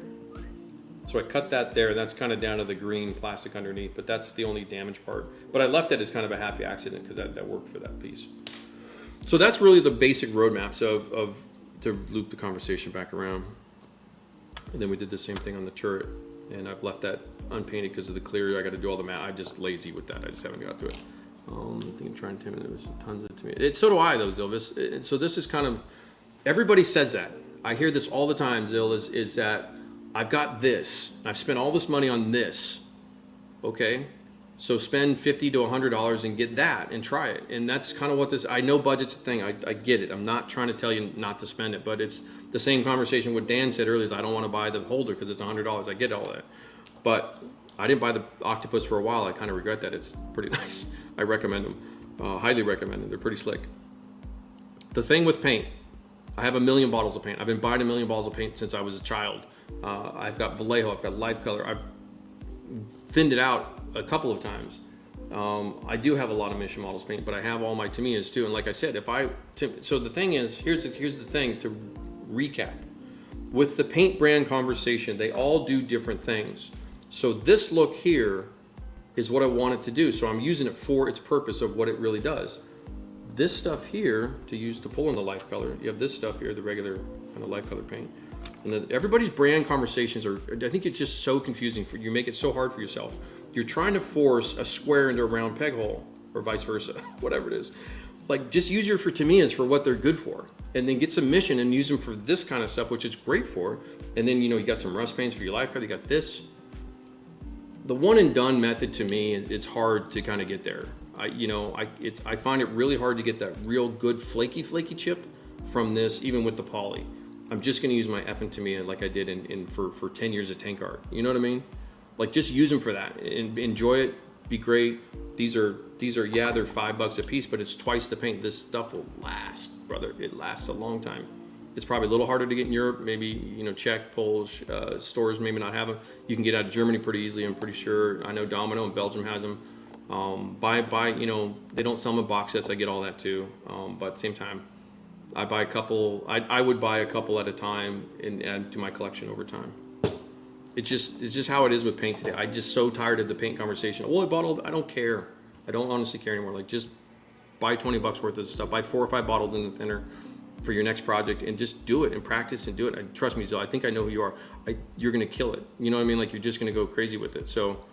Speaker 1: So I cut that there, and that's kind of down to the green plastic underneath, but that's the only damage part. But I left it as kind of a happy accident because that worked for that piece. So that's really the basic roadmaps of to loop the conversation back around. And then we did the same thing on the turret, and I've left that unpainted because of the clear. I got to do all the matte. I'm just lazy with that. I just haven't got to it. I think I'm trying to. There was tons of it to me. So do I, though, Zilvis. So this is kind of, everybody says that. I hear this all the time, Zil, is that I've got this. I've spent all this money on this. Okay, so spend $50 to $100 and get that and try it. And that's kind of what this. I know budget's a thing. I get it. I'm not trying to tell you not to spend it, but it's the same conversation what Dan said earlier. Is I don't want to buy the holder because it's $100. I get all that, but I didn't buy the octopus for a while. I kind of regret that. It's pretty nice. I recommend them. Highly recommend them. They're pretty slick. The thing with paint, I have 1 million bottles of paint. I've been buying 1 million bottles of paint since I was a child. I've got Vallejo. I've got Life Color. I've thinned it out a couple of times. I do have a lot of Mission Models paint, but I have all my Tamiya's too. And like I said, so the thing is, here's the thing to recap. With the paint brand conversation, they all do different things. So this look here is what I want it to do. So I'm using it for its purpose of what it really does. This stuff here to pull in the Life Color. You have this stuff here, the regular kind of Life Color paint. And then everybody's brand conversations are, I think it's just so confusing. You make it so hard for yourself. You're trying to force a square into a round peg hole, or vice versa, whatever it is. Like, just use your Tamiya's for what they're good for, and then get some Mission and use them for this kind of stuff, which it's great for. And then, you got some rust paints for your Life Color. You got this. The one and done method, to me, it's hard to kind of get there. I find it really hard to get that real good flaky chip from this, even with the poly. I'm just gonna use my effing Tamiya like I did for 10 years of tank art. You know what I mean? Like, just use them for that and enjoy it. Be great. These are yeah, they're $5 a piece, but it's twice the paint. This stuff will last, brother. It lasts a long time. It's probably a little harder to get in Europe, maybe, Czech, Polish stores maybe not have them. You can get out of Germany pretty easily, I'm pretty sure. I know Domino in Belgium has them. They don't sell them in box sets. I get all that too. But at the same time, I buy a couple. I would buy a couple at a time and add to my collection over time. It's just how it is with paint today. I'm just so tired of the paint conversation. Oh, I bought all. I don't care. I don't honestly care anymore. Like, just buy $20 worth of stuff. Buy 4 or 5 bottles in the thinner for your next project, and just do it and practice and do it. And trust me, Zil, I think I know who you are. You're gonna kill it. You know what I mean? Like, you're just gonna go crazy with it. So,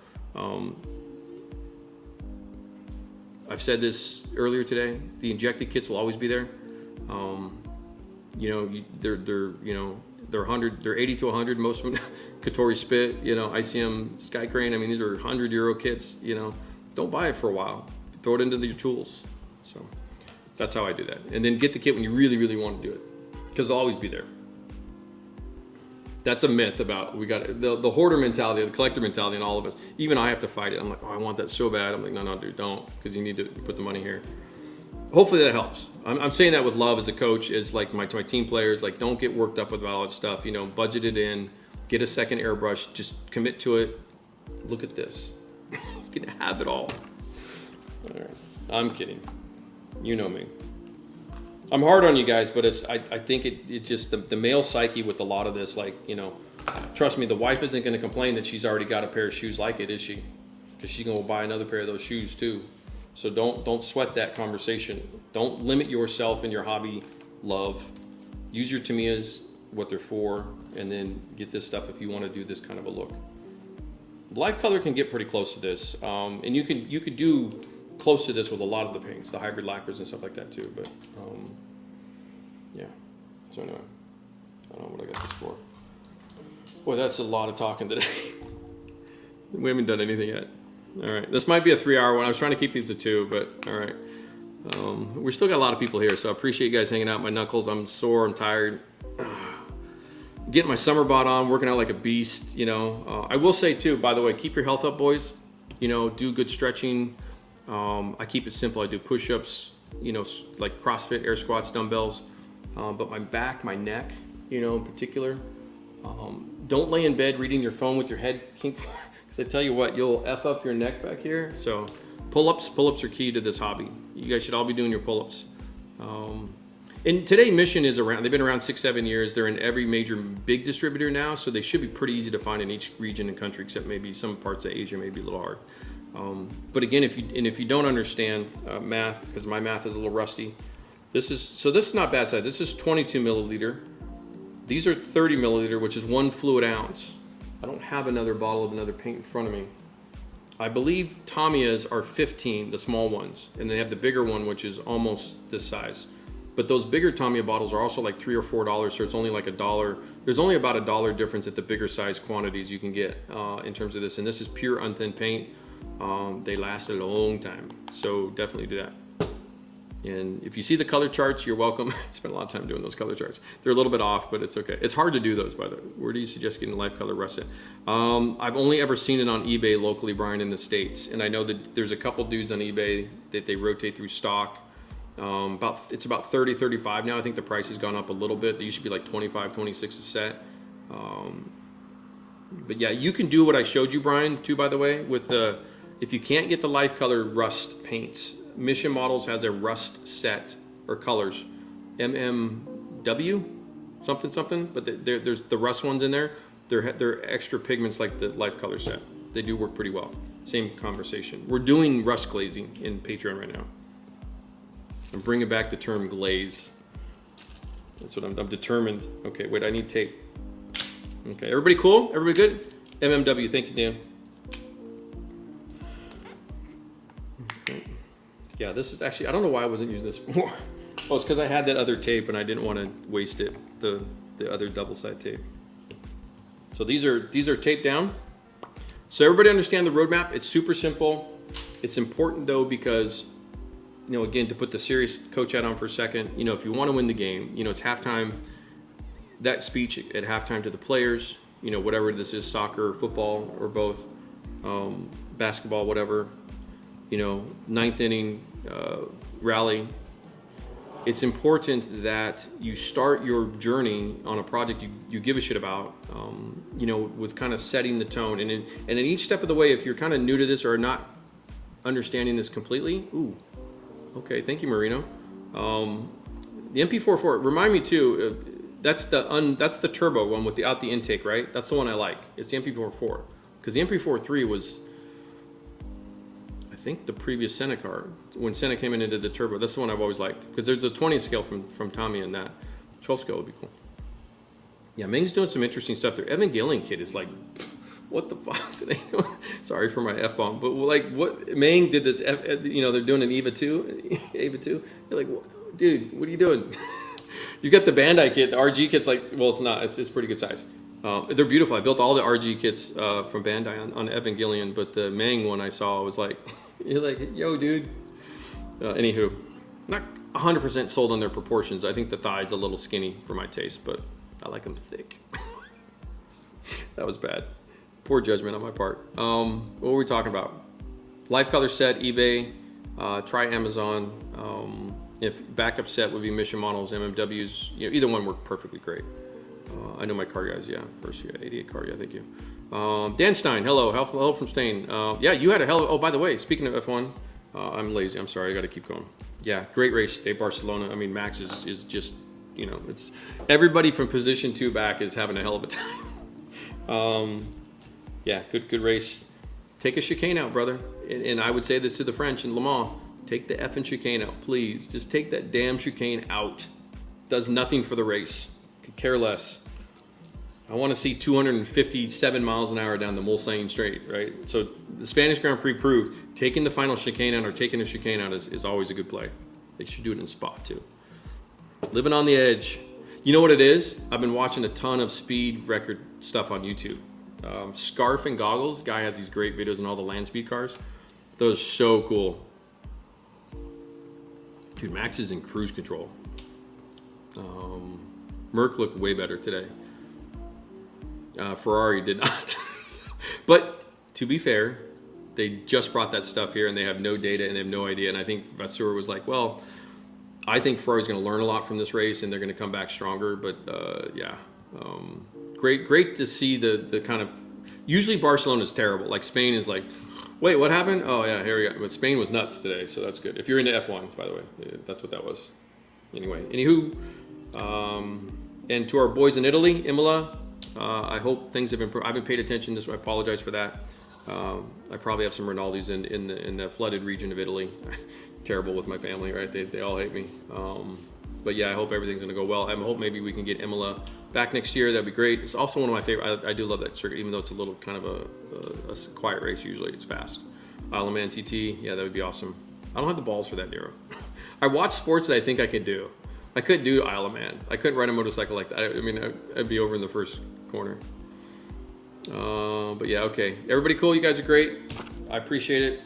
Speaker 1: I've said this earlier today. The injected kits will always be there. They're 100. They're 80 to 100. Most of them, Katori Spit. ICM Sky Crane. I mean, these are €100 kits. Don't buy it for a while. Throw it into your tools. So that's how I do that. And then get the kit when you really, really want to do it, because they'll always be there. That's a myth about the hoarder mentality, the collector mentality in all of us. Even I have to fight it. I'm like, oh, I want that so bad. I'm like, no, dude, don't, because you need to put the money here. Hopefully that helps. I'm saying that with love as a coach, is like my team players, like, don't get worked up with all that stuff. Budget it in, get a second airbrush, just commit to it. Look at this. You can have it all. All right. I'm kidding. You know me. I'm hard on you guys, but I think it just the male psyche with a lot of this, like, trust me, the wife isn't going to complain that she's already got a pair of shoes like it, is she? Because she's going to buy another pair of those shoes too. So don't sweat that conversation. Don't limit yourself in your hobby love. Use your Tamiyas, what they're for, and then get this stuff if you want to do this kind of a look. Life Color can get pretty close to this, and you could do close to this with a lot of the paints, the hybrid lacquers and stuff like that too. But yeah. So anyway, I don't know what I got this for. Boy, that's a lot of talking today. We haven't done anything yet. All right, this might be a 3-hour one. I was trying to keep these to 2, but all right. We still got a lot of people here, so I appreciate you guys hanging out. My knuckles, I'm sore, I'm tired. Getting my summer bod on, working out like a beast. I will say too, by the way, keep your health up, boys. Do good stretching. I keep it simple. I do push-ups, like CrossFit, air squats, dumbbells. But my back, my neck, in particular. Don't lay in bed reading your phone with your head kinked, because I tell you what, you'll F up your neck back here. So pull-ups are key to this hobby. You guys should all be doing your pull-ups. And today Mission is around, they've been around 6-7 years. They're in every major big distributor now, so they should be pretty easy to find in each region and country, except maybe some parts of Asia may be a little hard. But again, if you don't understand math, because my math is a little rusty, This is not bad size. This is 22 milliliter. These are 30 milliliter, which is 1 fluid ounce. I don't have another bottle of another paint in front of me. I believe Tamiya's are 15, the small ones, and they have the bigger one, which is almost this size. But those bigger Tamiya bottles are also like $3 or $4, so it's only like $1. There's only about $1 difference at the bigger size quantities you can get in terms of this. And this is pure unthinned paint. They last a long time, so definitely do that. And if you see the color charts, you're welcome. I spent a lot of time doing those color charts. They're a little bit off, but it's okay. It's hard to do those, by the way. Where do you suggest getting Life Color Russet? I've only ever seen it on eBay locally, Brian, in the States. And I know that there's a couple dudes on eBay that they rotate through stock. It's about 30, 35 now. I think the price has gone up a little bit. They used to be like 25, 26 a set. But yeah, you can do what I showed you, Brian, too, by the way, with the, if you can't get the Life Color Rust paints, Mission Models has a rust set or colors, MMW, something, but there's the rust ones in there. They're extra pigments like the Life Color set. They do work pretty well. Same conversation. We're doing rust glazing in Patreon right now. I'm bringing back the term glaze. That's what I'm determined. Okay, wait, I need tape. Okay, everybody cool? Everybody good? MMW, thank you, Dan. Yeah, this is actually, I don't know why I wasn't using this more. Oh, it's because I had that other tape and I didn't want to waste it, the other double-side tape. So these are taped down. So everybody understand the roadmap. It's super simple. It's important though because, you know, again, to put the serious coach hat on for a second, you know, if you want to win the game, you know, it's halftime. That speech at halftime to the players, you know, whatever this is, soccer, football, or both, basketball, whatever, you know, ninth inning rally. It's important that you start your journey on a project you give a shit about, you know, with kind of setting the tone. And in each step of the way, if you're kind of new to this or not understanding this completely, ooh, okay, thank you, Marino. The MP44, remind me too, that's the turbo one without the intake, right? That's the one I like. It's the MP44, because the MP43 was, I think, the previous Senna car. When Senna came in and did the turbo, that's the one I've always liked, because there's the 20th scale from Tommy and that 12th scale would be cool. Yeah, Ming's doing some interesting stuff there. Evangelion kid is like, what the fuck did they do? Sorry for my F-bomb, but like, what, Ming did this, you know, they're doing an EVA 2, You're like, dude, what are you doing? You've got the Bandai kit, the RG kit's like, well, it's not, it's pretty good size. They're beautiful. I built all the RG kits from Bandai on Evangelion, but the Mang one I saw was like, you're like, yo, dude. Anywho, not 100% sold on their proportions. I think the thigh's a little skinny for my taste, but I like them thick. That was bad. Poor judgment on my part. What were we talking about? Life Color Set, eBay, try Amazon. If backup set would be Mission Models, MMWs, you know, either one worked perfectly great. I know my car guys, yeah. First, yeah, 88 car, yeah, thank you. Dan Stein, hello from Spain. Yeah, you had a hell of, oh, by the way, speaking of F1, I'm lazy, I'm sorry, I gotta keep going. Yeah, great race today, Barcelona. I mean, Max is just, you know, it's, everybody from position 2 back is having a hell of a time. Yeah, good race. Take a chicane out, brother. And I would say this to the French in Le Mans, take the effing chicane out, please. Just take that damn chicane out. Does nothing for the race. Could care less. I want to see 257 miles an hour down the Mulsanne Straight, right? So the Spanish Grand Prix proved taking the final chicane out or taking a chicane out is always a good play. They should do it in Spa too. Living on the edge. You know what it is? I've been watching a ton of speed record stuff on YouTube. Scarf and Goggles, guy has these great videos on all the land speed cars. Those are so cool. Dude, Max is in cruise control. Merc looked way better today. Ferrari did not. But to be fair, they just brought that stuff here and they have no data and they have no idea. And I think Vasseur was like, well, I think Ferrari's going to learn a lot from this race and they're going to come back stronger. But yeah, great to see the kind of, usually Barcelona is terrible. Like Spain is like, wait, what happened? Oh yeah, here we go. But Spain was nuts today, so that's good. If you're into F1, by the way, that's what that was. Anyway, anywho, and to our boys in Italy, Imola, I hope things have improved. I haven't paid attention to this, so I apologize for that. I probably have some Rinaldi's in the flooded region of Italy. Terrible with my family, right? They all hate me. But yeah, I hope everything's going to go well. I hope maybe we can get Imola back next year. That'd be great. It's also one of my favorite. I do love that circuit, even though it's a little kind of a quiet race. Usually it's fast. Isle of Man TT, yeah, that would be awesome. I don't have the balls for that, Nero. I watch sports that I think I could do. I couldn't do Isle of Man. I couldn't ride a motorcycle like that. I mean, I'd be over in the first corner. But yeah, okay. Everybody cool? You guys are great. I appreciate it.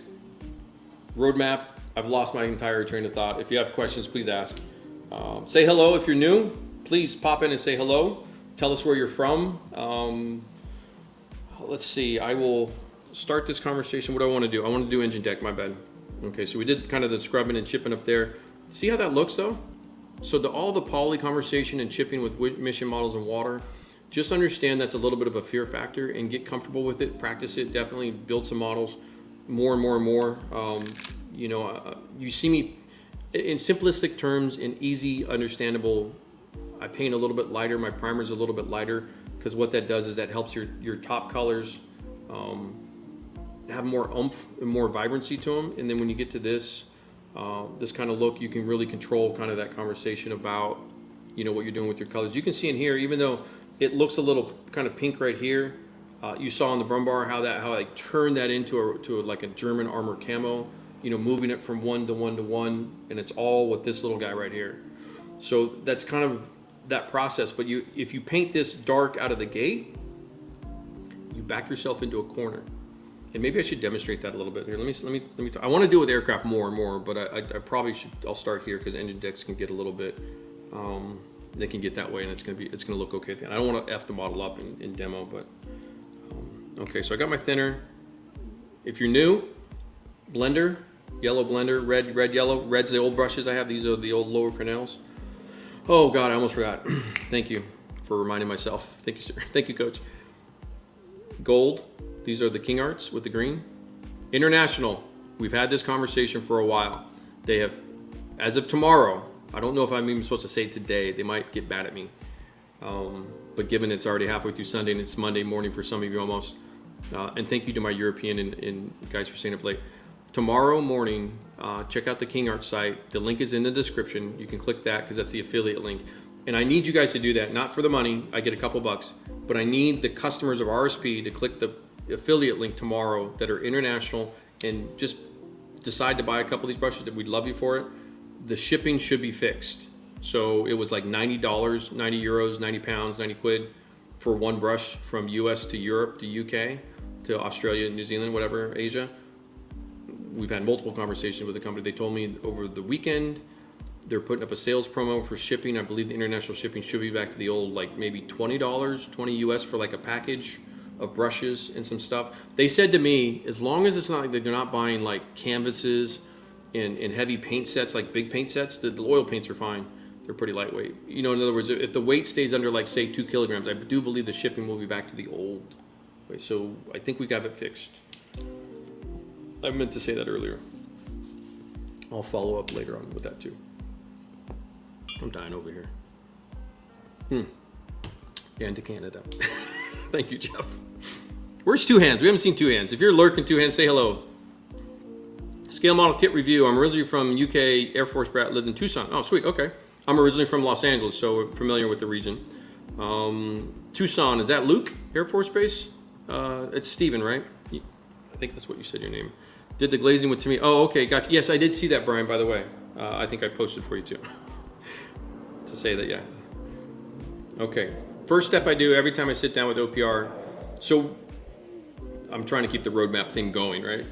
Speaker 1: Roadmap. I've lost my entire train of thought. If you have questions, please ask. Say hello if you're new. Please pop in and say hello. Tell us where you're from. Let's see. I will start this conversation. What do I want to do? I want to do engine deck. My bad. Okay, so we did kind of the scrubbing and chipping up there. See how that looks though? So all the poly conversation and chipping with mission models and water, just understand that's a little bit of a fear factor and get comfortable with it. Practice it. Definitely build some models more and more and more. You know, you see me in simplistic terms, in easy, understandable. I paint a little bit lighter. My primer's a little bit lighter because what that does is that helps your top colors have more oomph and more vibrancy to them. And then when you get to this kind of look, you can really control kind of that conversation about, you know, what you're doing with your colors. You can see in here, even though it looks a little kind of pink right here, you saw in the Brummbär how I turned that into like a German armor camo, you know, moving it from 1 to 1 to 1, and it's all with this little guy right here. So that's kind of that process. But if you paint this dark out of the gate, you back yourself into a corner. And maybe I should demonstrate that a little bit here. Let me. I want to do with aircraft more and more, but I probably should. I'll start here because engine decks can get a little bit. They can get that way, and it's gonna look okay. I don't want to f the model up in demo, but okay. So I got my thinner. If you're new, blender, yellow blender, red, yellow. Red's the old brushes I have. These are the old lower Cornells. Oh God, I almost forgot. Thank you for reminding myself. Thank you, sir. Thank you, coach. Gold. These are the KINGARTs with the green. International. We've had this conversation for a while. They have, as of tomorrow, I don't know if I'm even supposed to say today. They might get mad at me. But given it's already halfway through Sunday and it's Monday morning for some of you almost. And thank you to my European and guys for staying up late. Tomorrow morning, check out the KINGART site. The link is in the description. You can click that because that's the affiliate link. And I need you guys to do that, not for the money. I get a couple bucks. But I need the customers of RSP to click the affiliate link tomorrow that are international and just decide to buy a couple of these brushes. That we'd love you for it. The shipping should be fixed. So it was like $90, 90 euros, 90 pounds, 90 quid for one brush from US to Europe to UK to Australia, New Zealand, whatever, Asia. We've had multiple conversations with the company. They told me over the weekend they're putting up a sales promo for shipping. I believe the international shipping should be back to the old, like maybe $20, 20 US for like a package of brushes and some stuff. They said to me, as long as it's not like they're not buying like canvases and heavy paint sets, like big paint sets, the oil paints are fine. They're pretty lightweight. You know, in other words, if the weight stays under like say 2 kilograms, I do believe the shipping will be back to the old way. So I think we got it fixed. I meant to say that earlier. I'll follow up later on with that too. I'm dying over here. And to Canada. Thank you, Jeff. Where's Two Hands? We haven't seen Two Hands. If you're lurking, Two Hands, say hello. Scale model kit review. I'm originally from UK Air Force brat, lived in Tucson. Oh, sweet. Okay. I'm originally from Los Angeles, so we're familiar with the region. Tucson, is that Luke Air Force Base? It's Steven, right? I think that's what you said your name. Did the glazing with Timmy. Oh, okay, gotcha. Yes, I did see that, Brian, by the way. I think I posted for you too. To say that, yeah. Okay, first step I do every time I sit down with OPR. So I'm trying to keep the roadmap thing going, right?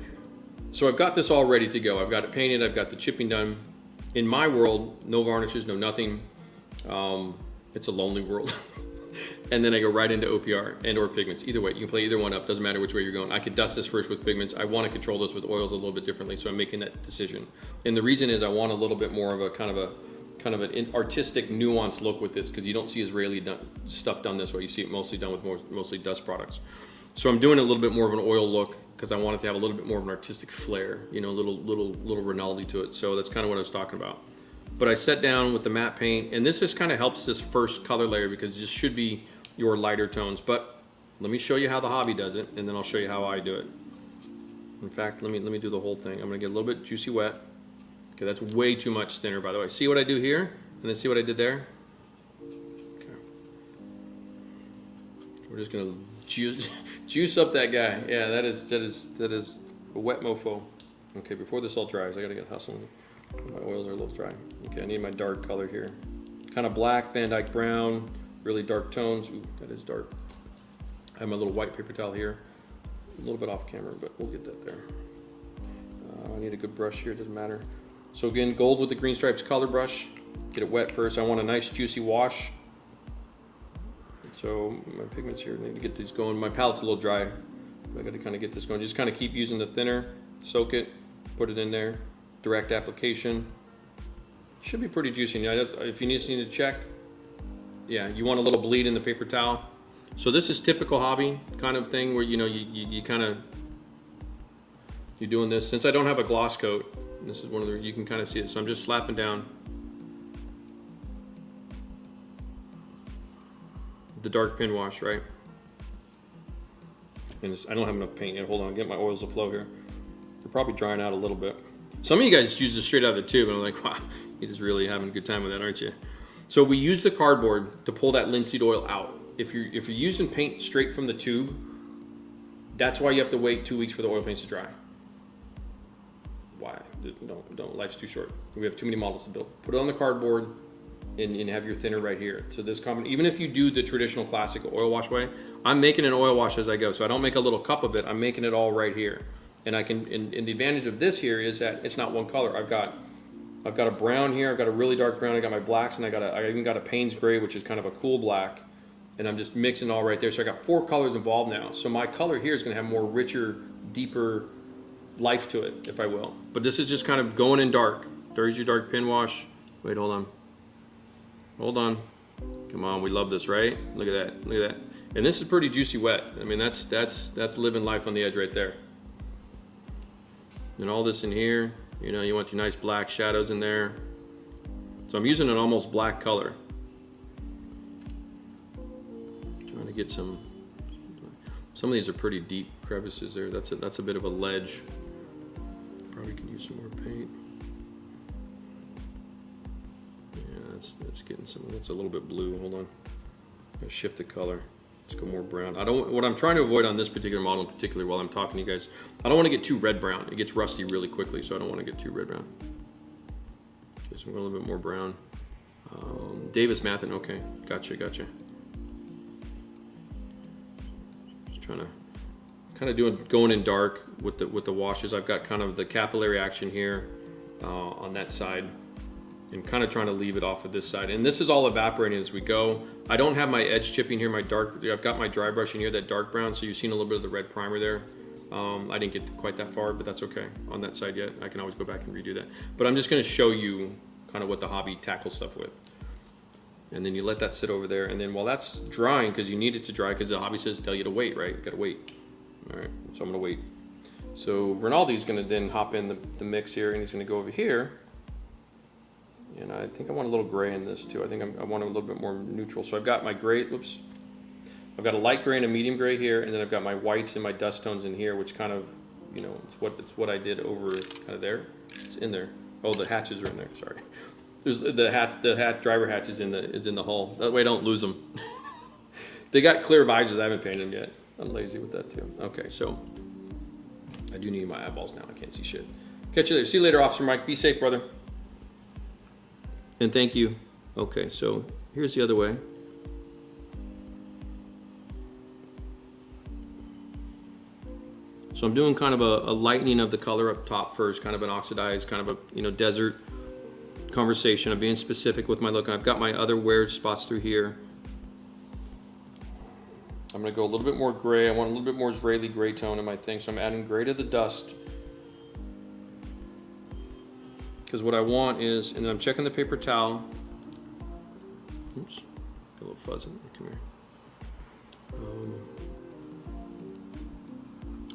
Speaker 1: So I've got this all ready to go. I've got it painted, I've got the chipping done. In my world, no varnishes, no nothing. It's a lonely world. And then I go right into OPR and or pigments. Either way, you can play either one up, doesn't matter which way you're going. I could dust this first with pigments. I want to control this with oils a little bit differently, so I'm making that decision. And the reason is I want a little bit more of a kind of an artistic, nuanced look with this, because you don't see Israeli stuff done this way. You see it mostly done with mostly dust products. So I'm doing a little bit more of an oil look because I want it to have a little bit more of an artistic flair, you know, a little Rinaldi to it. So that's kind of what I was talking about. But I sat down with the matte paint, and this just kind of helps this first color layer because this should be your lighter tones. But let me show you how the hobby does it, and then I'll show you how I do it. In fact, let me do the whole thing. I'm gonna get a little bit juicy wet. Okay, that's way too much thinner, by the way. See what I do here, and then see what I did there? Okay. We're just gonna juice up that guy. Yeah, that is a wet mofo. Okay, before this all dries, I gotta get hustling. My oils are a little dry. Okay, I need my dark color here. Kind of black, Van Dyke brown, really dark tones. Ooh, that is dark. I have my little white paper towel here. A little bit off camera, but we'll get that there. I need a good brush here, doesn't matter. So again, gold with the green stripes color brush. Get it wet first. I want a nice juicy wash. So my pigments here, I need to get these going. My palette's a little dry. I got to kind of get this going. Just kind of keep using the thinner, soak it, put it in there. Direct application. Should be pretty juicy. If you need to check, yeah, you want a little bleed in the paper towel. So this is typical hobby kind of thing where you kind of, you're doing this. Since I don't have a gloss coat, this is one of the, you can kind of see it. So I'm just slapping down the dark pin wash, right? And I don't have enough paint yet. Hold on, get my oils to flow here. They're probably drying out a little bit. Some of you guys use this straight out of the tube, and I'm like, wow, you're just really having a good time with that, aren't you? So we use the cardboard to pull that linseed oil out. If you're using paint straight from the tube, that's why you have to wait 2 weeks for the oil paints to dry. Why? Don't, life's too short. We have too many models to build. Put it on the cardboard and have your thinner right here. So this even if you do the traditional classic oil wash way, I'm making an oil wash as I go. So I don't make a little cup of it, I'm making it all right here. And I can, and the advantage of this here is that it's not one color. I've got a brown here, I've got a really dark brown, I got my blacks, and I even got a Payne's gray, which is kind of a cool black. And I'm just mixing all right there. So I got 4 colors involved now. So my color here is gonna have more richer, deeper life to it, if I will. But this is just kind of going in dark. There's your dark pin wash. Wait, hold on. Hold on. Come on, we love this, right? Look at that, look at that. And this is pretty juicy wet. I mean, that's living life on the edge right there. And all this in here, you want your nice black shadows in there. So I'm using an almost black color. Trying to get some of these are pretty deep crevices there. That's a bit of a ledge. Probably could use some more paint. Yeah, that's getting some, that's a little bit blue. Hold on. Gotta shift the color. Let's go more brown. What I'm trying to avoid on this particular model in particular while I'm talking to you guys, I don't want to get too red brown. It gets rusty really quickly, so I don't want to get too red brown. Okay, so I'm going a little bit more brown. Davis Mathin, okay, gotcha. Just trying to kind of going in dark with the washes. I've got kind of the capillary action here on that side, and kind of trying to leave it off of this side. And this is all evaporating as we go. I don't have my edge chipping here, I've got my dry brush in here, that dark brown, so you've seen a little bit of the red primer there. I didn't get quite that far, but that's okay on that side yet. I can always go back and redo that. But I'm just gonna show you kind of what the hobby tackles stuff with. And then you let that sit over there, and then while that's drying, because you need it to dry, because the hobby says tell you to wait, right? You gotta wait. All right, so I'm gonna wait. So Rinaldi's gonna then hop in the mix here, and he's gonna go over here. And I think I want a little gray in this too. I think I want a little bit more neutral. So I've got my gray, whoops. I've got a light gray and a medium gray here, and then I've got my whites and my dust tones in here, which kind of, it's what I did over kind of there. It's in there. Oh, the hatches are in there, sorry. There's the driver hatch is in the hull. That way I don't lose them. They got clear visors, I haven't painted them yet. I'm lazy with that too. Okay, so I do need my eyeballs now. I can't see shit. Catch you later. See you later, Officer Mike. Be safe, brother. And thank you. Okay, so here's the other way. So I'm doing kind of a lightening of the color up top first, kind of an oxidized, kind of a desert conversation. I'm being specific with my look, and I've got my other wear spots through here. I'm gonna go a little bit more gray. I want a little bit more Israeli gray tone in my thing, so I'm adding gray to the dust. Because what I want is, and I'm checking the paper towel. Oops, got a little fuzz in there. Come here.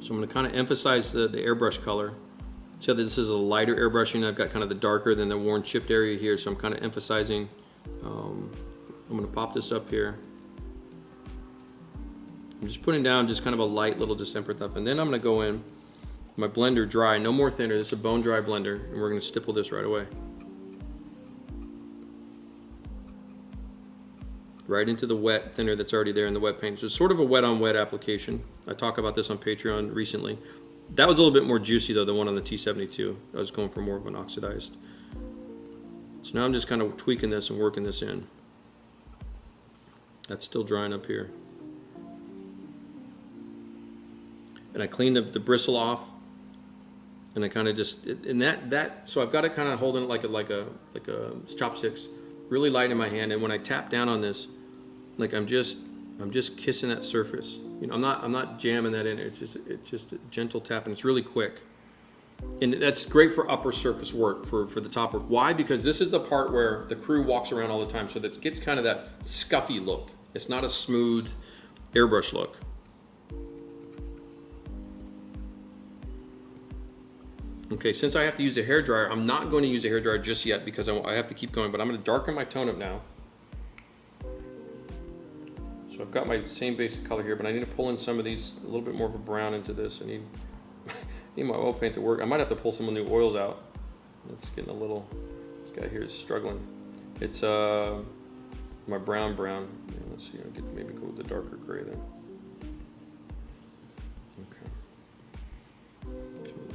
Speaker 1: So I'm going to kind of emphasize the airbrush color. So this is a lighter airbrushing. I've got kind of the darker than the worn chipped area here, so I'm kind of emphasizing. I'm going to pop this up here. I'm just putting down just kind of a light little distemper stuff, and then I'm going to go in my blender dry, no more thinner. This is a bone dry blender, and we're going to stipple this right away. Right into the wet thinner that's already there in the wet paint. So it's sort of a wet on wet application. I talk about this on Patreon recently. That was a little bit more juicy though, the one on the T72. I was going for more of an oxidized. So now I'm just kind of tweaking this and working this in. That's still drying up here. And I clean the bristle off, and I kind of just, and so I've got it kind of holding it like a chopsticks, really light in my hand. And when I tap down on this, like I'm just kissing that surface. You know, I'm not jamming that in. It's just a gentle tap, and it's really quick. And that's great for upper surface work, for the top work. Why? Because this is the part where the crew walks around all the time, so that it gets kind of that scuffy look. It's not a smooth airbrush look. Okay, since I have to use a hairdryer, I'm not going to use a hairdryer just yet because I have to keep going, but I'm going to darken my tone up now. So I've got my same basic color here, but I need to pull in some of these, a little bit more of a brown into this. I need my oil paint to work. I might have to pull some new oils out. It's getting a little, this guy here is struggling. It's my brown. Yeah, let's see, I'll maybe go with the darker gray then.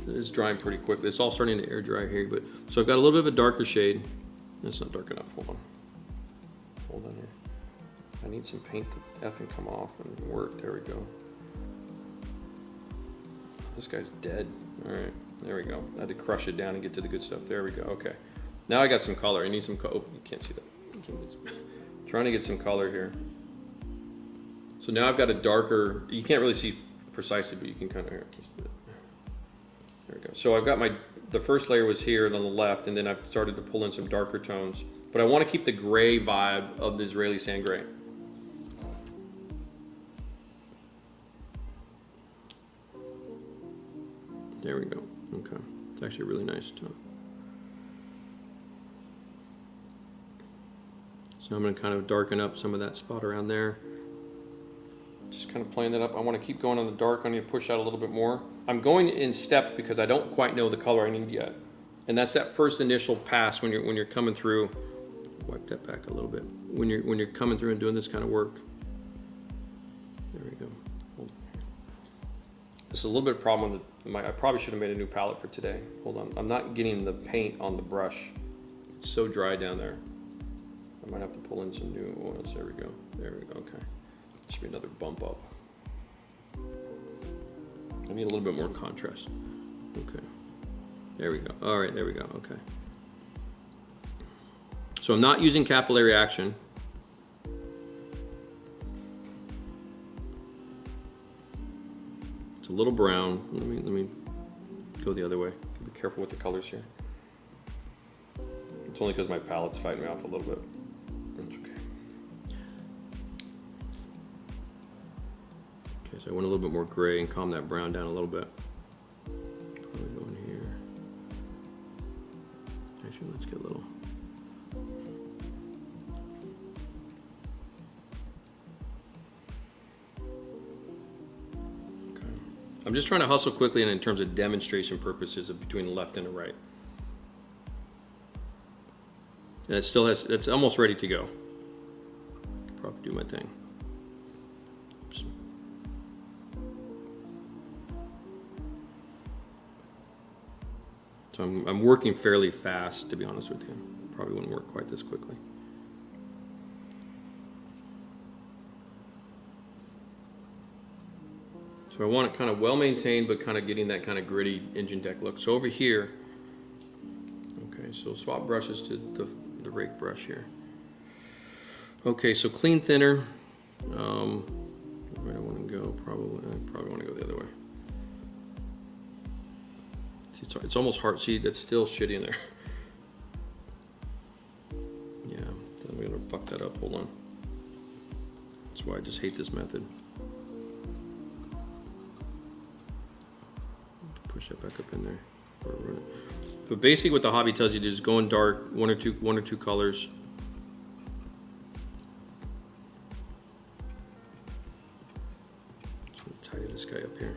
Speaker 1: It's drying pretty quickly. It's all starting to air dry here, but so I've got a little bit of a darker shade. That's not dark enough. Hold on here. I need some paint to effing come off and work. There we go. This guy's dead. All right, there we go. I had to crush it down and get to the good stuff. There we go. Okay. Now I got some color. I need some color. Oh, you can't see that. Trying to get some color here. So now I've got a darker. You can't really see precisely, but you can kind of hear it. There we go. So I've got the first layer was here and on the left, and then I've started to pull in some darker tones. But I want to keep the gray vibe of the Israeli sand gray. There we go. Okay. It's actually a really nice tone. So I'm going to kind of darken up some of that spot around there. Just kind of playing that up. I want to keep going on the dark. I need to push out a little bit more. I'm going in steps because I don't quite know the color I need yet. And that's that first initial pass when you're coming through. Wipe that back a little bit. When you're coming through and doing this kind of work. There we go. This is a little bit of a problem with I probably should have made a new palette for today. Hold on. I'm not getting the paint on the brush. It's so dry down there. I might have to pull in some new oils. There we go. There we go. Okay. Should be another bump up. I need a little bit more contrast. Okay. There we go. All right, there we go. Okay. So I'm not using capillary action. It's a little brown. Let me go the other way. Be careful with the colors here. It's only because my palette's fighting me off a little bit. That's okay. Okay, so I went a little bit more gray and calm that brown down a little bit. Probably go in here. Actually, let's get a little. Okay. I'm just trying to hustle quickly and in terms of demonstration purposes between the left and the right. And it still has, it's almost ready to go. Could probably do my thing. Oops. So I'm working fairly fast, to be honest with you. Probably wouldn't work quite this quickly. So I want it kind of well maintained, but kind of getting that kind of gritty engine deck look. So over here, okay, so swap brushes to the rake brush here. Okay, so clean thinner. Where do I want to go? I probably want to go the other way. See, it's almost hard. See, that's still shitty in there. Yeah, I'm gonna fuck that up. Hold on. That's why I just hate this method. Push that back up in there. But basically what the hobby tells you to do is go in dark, one or two colors. Just gonna tidy this guy up here.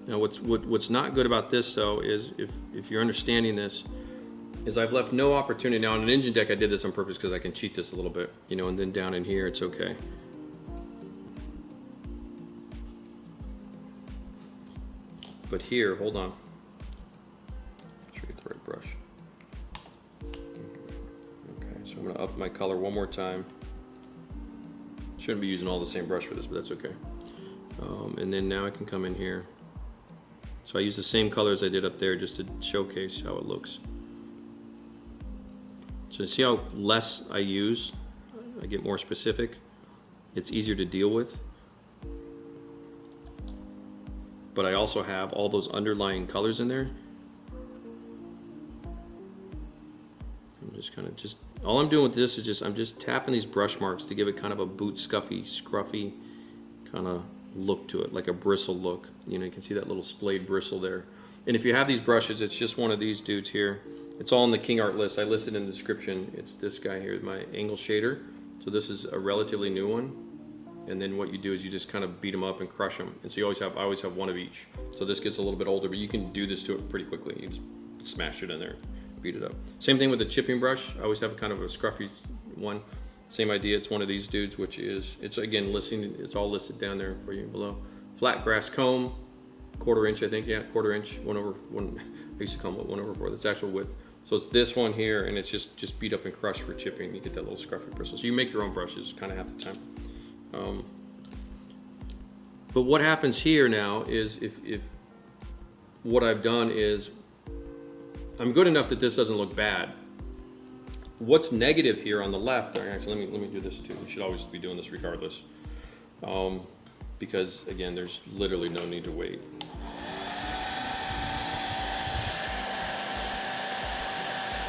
Speaker 1: Now what's not good about this though is if you're understanding this, is I've left no opportunity. Now on an engine deck I did this on purpose because I can cheat this a little bit, you know, and then down in here it's okay. But here, hold on. Make sure I get the right brush. Okay, so I'm gonna up my color one more time. Shouldn't be using all the same brush for this, but that's okay. And then now I can come in here. So I use the same color as I did up there just to showcase how it looks. So see how less I use, I get more specific. It's easier to deal with. But I also have all those underlying colors in there. I'm just kind of all I'm doing with this is I'm just tapping these brush marks to give it kind of a boot scuffy, scruffy kind of look to it, like a bristle look. You know, you can see that little splayed bristle there. And if you have these brushes, it's just one of these dudes here. It's all in the KINGART list. I listed in the description. It's this guy here, my angle shader. So this is a relatively new one. And then what you do is you just kind of beat them up and crush them. And so I always have one of each. So this gets a little bit older, but you can do this to it pretty quickly. You just smash it in there, beat it up. Same thing with the chipping brush. I always have kind of a scruffy one. Same idea. It's one of these dudes, which is, it's again listing. It's all listed down there for you below. Flat grass comb, 1/4 inch, I think. Yeah, 1/4 inch, 1/1. I used to call it 1/4. That's actual width. So it's this one here, and it's just beat up and crushed for chipping. You get that little scruffy bristle. So you make your own brushes kind of half the time. But what happens here now is if what I've done is I'm good enough that this doesn't look bad. What's negative here on the left, or actually let me do this too. We should always be doing this regardless. Because again, there's literally no need to wait.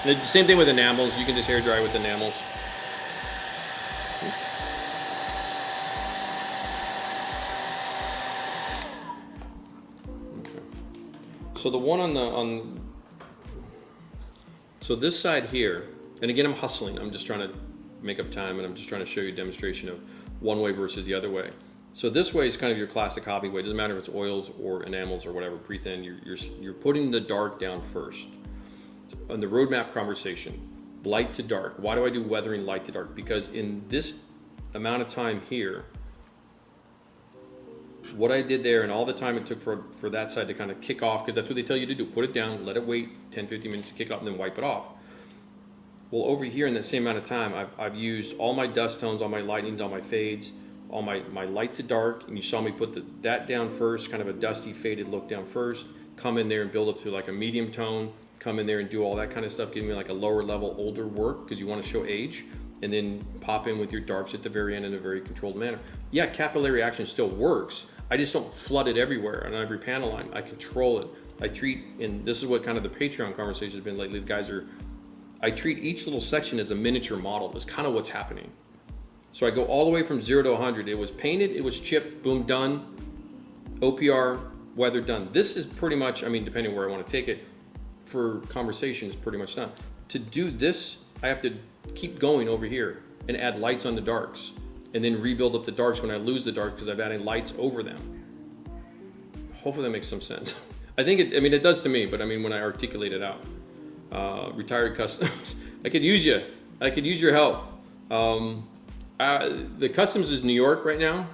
Speaker 1: The same thing with enamels. You can just hair dry with enamels. Okay. So the one so this side here, and again I'm hustling. I'm just trying to make up time, and I'm just trying to show you a demonstration of one way versus the other way. So this way is kind of your classic hobby way. It doesn't matter if it's oils or enamels or whatever, pre-thin. You're putting the dark down first. On the roadmap conversation, light to dark. Why do I do weathering light to dark? Because in this amount of time here, what I did there and all the time it took for that side to kind of kick off, because that's what they tell you to do. Put it down, let it wait 10, 15 minutes to kick off, and then wipe it off. Well, over here in that same amount of time, I've used all my dust tones, all my lightnings, all my fades, all my light to dark, and you saw me put that down first, kind of a dusty faded look down first, come in there and build up to like a medium tone, come in there and do all that kind of stuff, give me like a lower level older work because you want to show age, and then pop in with your darks at the very end in a very controlled manner. Yeah, capillary action still works. I just don't flood it everywhere on every panel line. I control it. I treat, and this is what kind of the Patreon conversation has been lately. The guys are, I treat each little section as a miniature model. Is kind of what's happening. So I go all the way from 0 to 100. It was painted, it was chipped, boom, done. OPR, weather, done. This is pretty much, I mean, depending where I want to take it, for conversation is pretty much done. To do this, I have to keep going over here and add lights on the darks, and then rebuild up the darks when I lose the dark because I've added lights over them. Hopefully that makes some sense. I think it, I mean, it does to me, but I mean, when I articulate it out. Retired customs, I could use you. I could use your help. The customs is New York right now.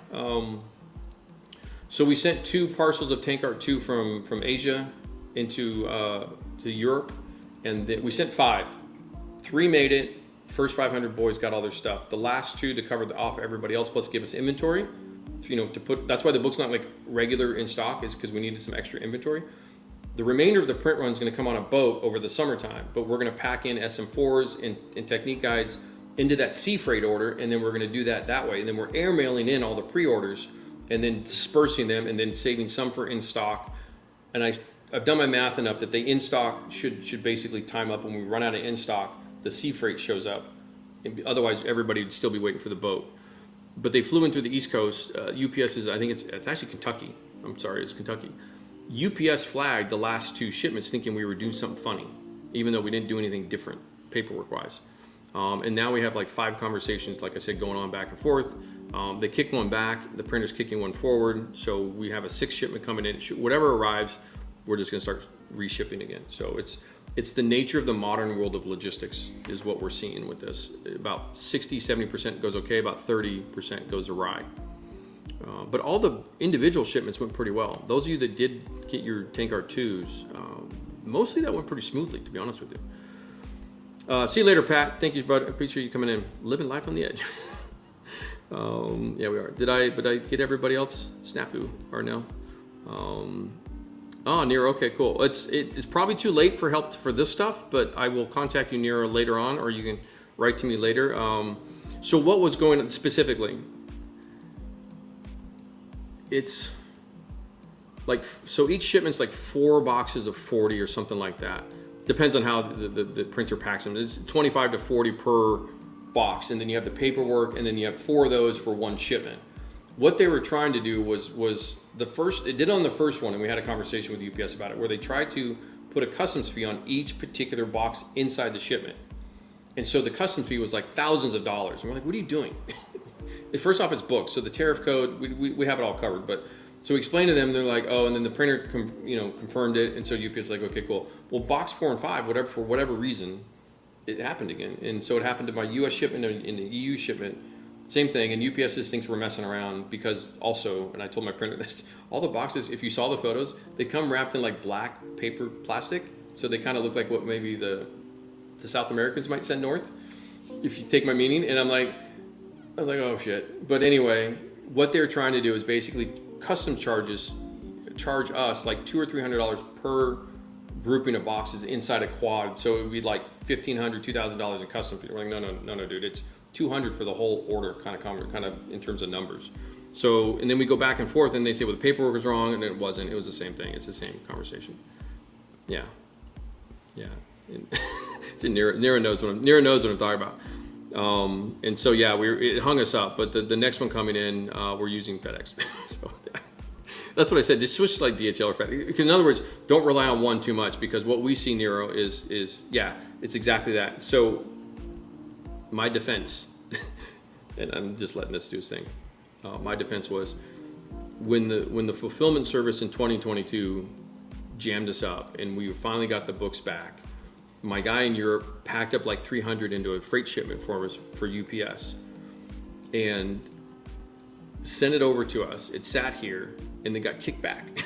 Speaker 1: So we sent 2 parcels of Tank Art 2 from Asia into to Europe, and we sent 5. 3 made it. First 500 boys got all their stuff. The last 2 to cover off everybody else, plus give us inventory. So, you know, to put, that's why the book's not like regular in stock, is because we needed some extra inventory. The remainder of the print run is going to come on a boat over the summertime, but we're going to pack in SM4s and technique guides into that sea freight order, and then we're going to do that way. And then we're air mailing in all the pre-orders and then dispersing them and then saving some for in stock. And I've done my math enough that the in stock should basically time up. When we run out of in stock, the sea freight shows up. Otherwise, everybody would still be waiting for the boat. But they flew in through the East Coast. UPS is, I think it's actually Kentucky. I'm sorry, it's Kentucky. UPS flagged the last 2 shipments thinking we were doing something funny, even though we didn't do anything different paperwork wise. And now we have like 5 conversations, like I said, going on back and forth. They kick one back, the printer's kicking one forward, so we have a 6 shipment coming in. Whatever arrives, we're just gonna start reshipping again. So it's the nature of the modern world of logistics is what we're seeing with this. About 60-70% goes okay, about 30% goes awry. But all the individual shipments went pretty well. Those of you that did get your TankArt 2s, mostly that went pretty smoothly, to be honest with you. See you later, Pat. Thank you, bud. I appreciate you coming in. Living life on the edge. Yeah, we are. Did I get everybody else? Snafu, Arnell. Oh, Nero. Okay, cool. It's probably too late for help for this stuff, but I will contact you, Nero, later on, or you can write to me later. So what was going on specifically? It's like, so each shipment's like 4 boxes of 40 or something like that. Depends on how the printer packs them. It's 25 to 40 per box, and then you have the paperwork, and then you have 4 of those for one shipment. What they were trying to do was the first, it did on the first one, and we had a conversation with UPS about it, where they tried to put a customs fee on each particular box inside the shipment. And so the customs fee was like thousands of dollars. And we're like, what are you doing? First off, it's booked, so the tariff code, we have it all covered. But so we explained to them, they're like, oh, and then the printer confirmed it, and so UPS is like, okay, cool. Well, box 4 and 5, for whatever reason, it happened again. And so it happened to my US shipment and the EU shipment, same thing. And UPS just thinks we're messing around because also, and I told my printer this, all the boxes, if you saw the photos, they come wrapped in like black paper plastic, so they kind of look like what maybe the South Americans might send north, if you take my meaning. And I was like, oh shit. But anyway, what they're trying to do is basically customs charge us like $200 or $300 per grouping of boxes inside a quad. So it would be like $1,500, $2,000 in custom fee. We're like, no, dude, it's $200 for the whole order, kind of in terms of numbers. So, and then we go back and forth, and they say, well, the paperwork was wrong, and it wasn't. It was the same thing. It's the same conversation. Yeah. Nero knows what I'm talking about. And so yeah, it hung us up, but the next one coming in, we're using FedEx. So yeah. That's what I said. Just switch to like DHL or FedEx. In other words, don't rely on one too much, because what we see, Nero, is yeah, it's exactly that. So my defense, and I'm just letting this do its thing. My defense was when the fulfillment service in 2022 jammed us up, and we finally got the books back. My guy in Europe packed up like 300 into a freight shipment for us for UPS and sent it over to us. It sat here and they got kicked back,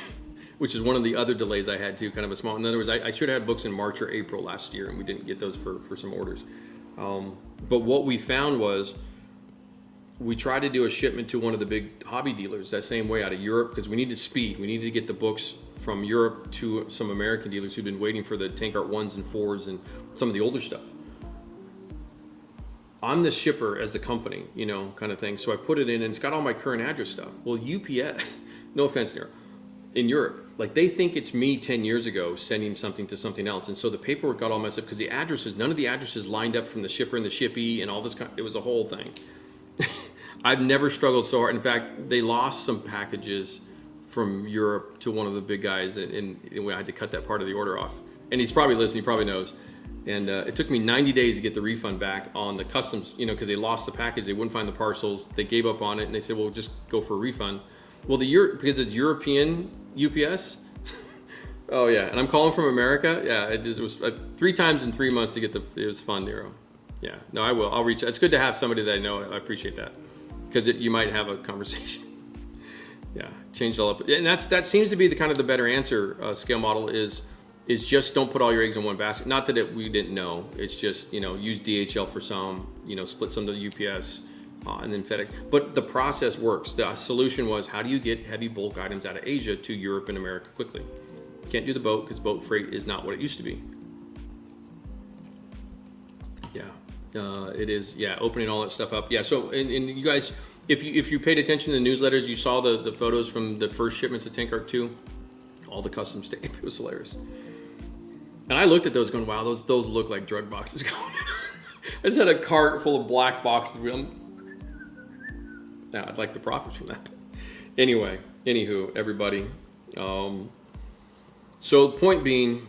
Speaker 1: which is one of the other delays I had too, kind of a small. In other words, I should have had books in March or April last year, and we didn't get those for some orders. But what we found was we tried to do a shipment to one of the big hobby dealers that same way out of Europe, because we needed speed. We needed to get the books from Europe to some American dealers who've been waiting for the TankArt 1s and 4s and some of the older stuff. I'm the shipper as the company, kind of thing. So I put it in, and it's got all my current address stuff. Well, UPS, no offense here, in Europe, like they think it's me 10 years ago sending something to something else. And so the paperwork got all messed up because the addresses, none of the addresses lined up from the shipper and the shippee and all this it was a whole thing. I've never struggled so hard. In fact, they lost some packages from Europe to one of the big guys, and I had to cut that part of the order off. And he's probably listening, he probably knows. And it took me 90 days to get the refund back on the customs, because they lost the package, they wouldn't find the parcels, they gave up on it, and they said, well, just go for a refund. Well, because it's European UPS, oh yeah, and I'm calling from America, yeah, it was 3 times in 3 months to get it was fun, Nero. Yeah, no, I will, I'll reach out. It's good to have somebody that I know, I appreciate that, because you might have a conversation. Yeah, change it all up. And that seems to be the kind of the better answer, scale model is just don't put all your eggs in one basket. Not that we didn't know. It's just, use DHL for some, split some to the UPS and then FedEx. But the process works. The solution was, how do you get heavy bulk items out of Asia to Europe and America quickly? Can't do the boat because boat freight is not what it used to be. Yeah, it is. Yeah, opening all that stuff up. Yeah, so and you guys, if you paid attention to the newsletters, you saw the photos from the first shipments of TankArt 2, all the custom tape. It was hilarious. And I looked at those going, wow, those look like drug boxes going. I just had a cart full of black boxes. Now I'd like the profits from that. Anyway, everybody. So point being,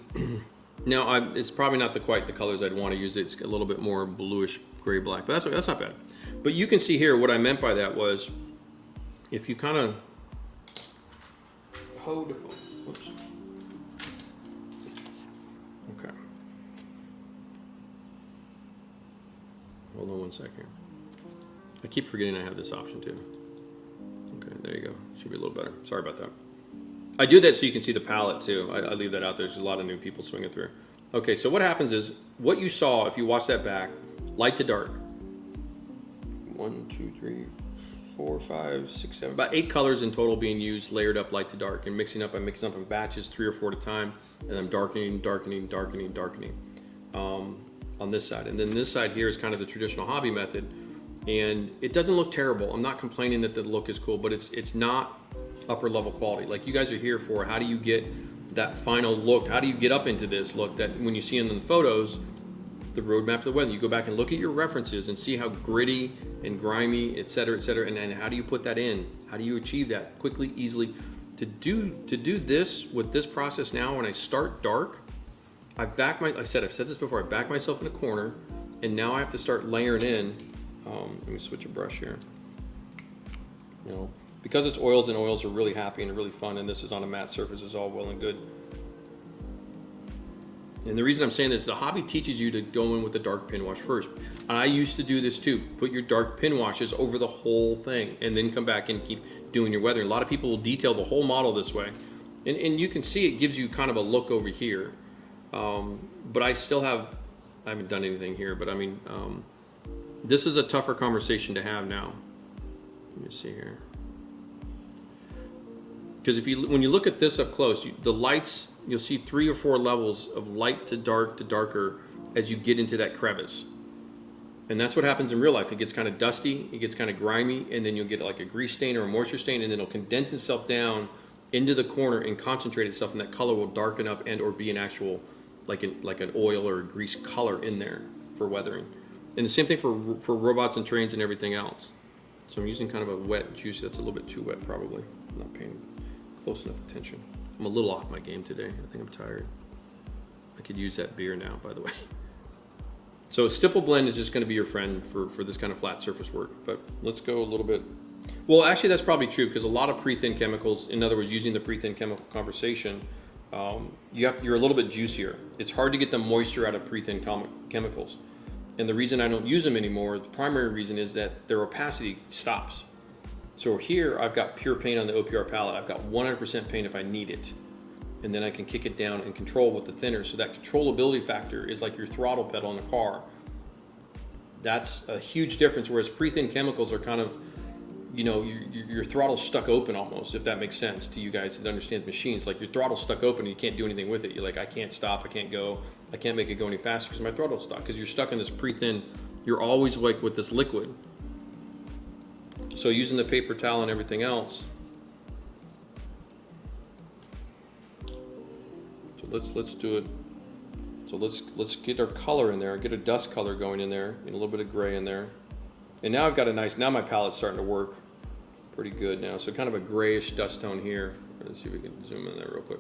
Speaker 1: now it's probably not quite the colors I'd want to use. It's a little bit more bluish gray black, but that's not bad. But you can see here what I meant by that was, if you kind of hold the phone. Whoops. Okay. Hold on one second. I keep forgetting I have this option too. Okay, there you go. Should be a little better. Sorry about that. I do that so you can see the palette too. I leave that out there. There's a lot of new people swinging through. Okay, so what happens is, what you saw, if you watch that back, light to dark. 1, 2, 3, 4, 5, 6, 7, about 8 colors in total being used, layered up light to dark, and mixing up. I'm mixing up in batches, 3 or 4 at a time, and I'm darkening, darkening, darkening, darkening on this side. And then this side here is kind of the traditional hobby method, and it doesn't look terrible. I'm not complaining that the look is cool, but it's not upper level quality. Like you guys are here for, how do you get that final look? How do you get up into this look that when you see in the photos, the roadmap to the weather, you go back and look at your references and see how gritty and grimy, et cetera, and then how do you put that in? How do you achieve that quickly, easily? To do this with this process now, when I start dark, I've said this before, I back myself in a corner, and now I have to start layering in. Let me switch a brush here. You know, because it's oils, and oils are really happy and really fun, and this is on a matte surface, is all well and good. And the reason I'm saying this, the hobby teaches you to go in with the dark pin wash first. And I used to do this too. Put your dark pin washes over the whole thing and then come back and keep doing your weathering. A lot of people will detail the whole model this way. And you can see it gives you kind of a look over here. But I haven't done anything here, but I mean, this is a tougher conversation to have now. Let me see here. Because when you look at this up close, the lights, you'll see 3 or 4 levels of light to darker as you get into that crevice. And that's what happens in real life. It gets kind of dusty, it gets kind of grimy, and then you'll get like a grease stain or a moisture stain, and then it'll condense itself down into the corner and concentrate itself, and that color will darken up and or be an actual, like an oil or a grease color in there for weathering. And the same thing for robots and trains and everything else. So I'm using kind of a wet juice. That's a little bit too wet probably. I'm not paying close enough attention. I'm a little off my game today. I think I'm tired. I could use that beer now, by the way. So stipple blend is just going to be your friend for this kind of flat surface work. But let's go a little bit. Well, actually, that's probably true, because a lot of pre-thin chemicals, in other words, using the pre-thin chemical conversation, you're a little bit juicier. It's hard to get the moisture out of pre-thin chemicals. And the reason I don't use them anymore, the primary reason is that their opacity stops. So here I've got pure paint on the OPR palette. I've got 100% paint if I need it. And then I can kick it down and control with the thinner. So that controllability factor is like your throttle pedal in a car. That's a huge difference, whereas pre-thin chemicals are kind of, you know, your throttle's stuck open almost, if that makes sense to you guys that understand machines. Like your throttle's stuck open and you can't do anything with it. You're like, I can't stop, I can't go, I can't make it go any faster because my throttle's stuck, because you're stuck in this pre-thin, you're always like with this liquid. So using the paper towel and everything else. So let's do it. So let's get our color in there, get a dust color going in there, and a little bit of gray in there. And now I've got a nice, now my palette's starting to work pretty good now. So kind of a grayish dust tone here. Let's see if we can zoom in there real quick.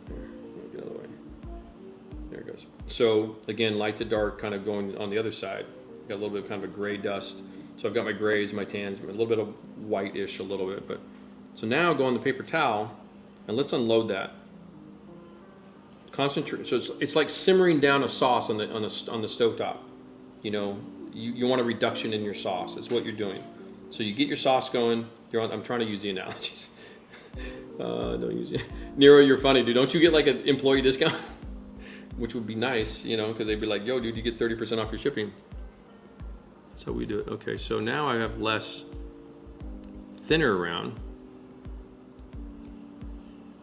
Speaker 1: There, get out of the way. There it goes. So again, light to dark, kind of going on the other side. Got a little bit of kind of a gray dust. So I've got my grays, my tans, a little bit of whitish, a little bit. But so now go on the paper towel, and let's unload that. Concentrate. So it's like simmering down a sauce on the stovetop. You know, you want a reduction in your sauce. That's what you're doing. So you get your sauce going. I'm trying to use the analogies. Don't use it. Nero, you're funny, dude. Don't you get like an employee discount? Which would be nice, you know, because they'd be like, yo, dude, you get 30% off your shipping. That's how we do it. Okay, so now I have less thinner around.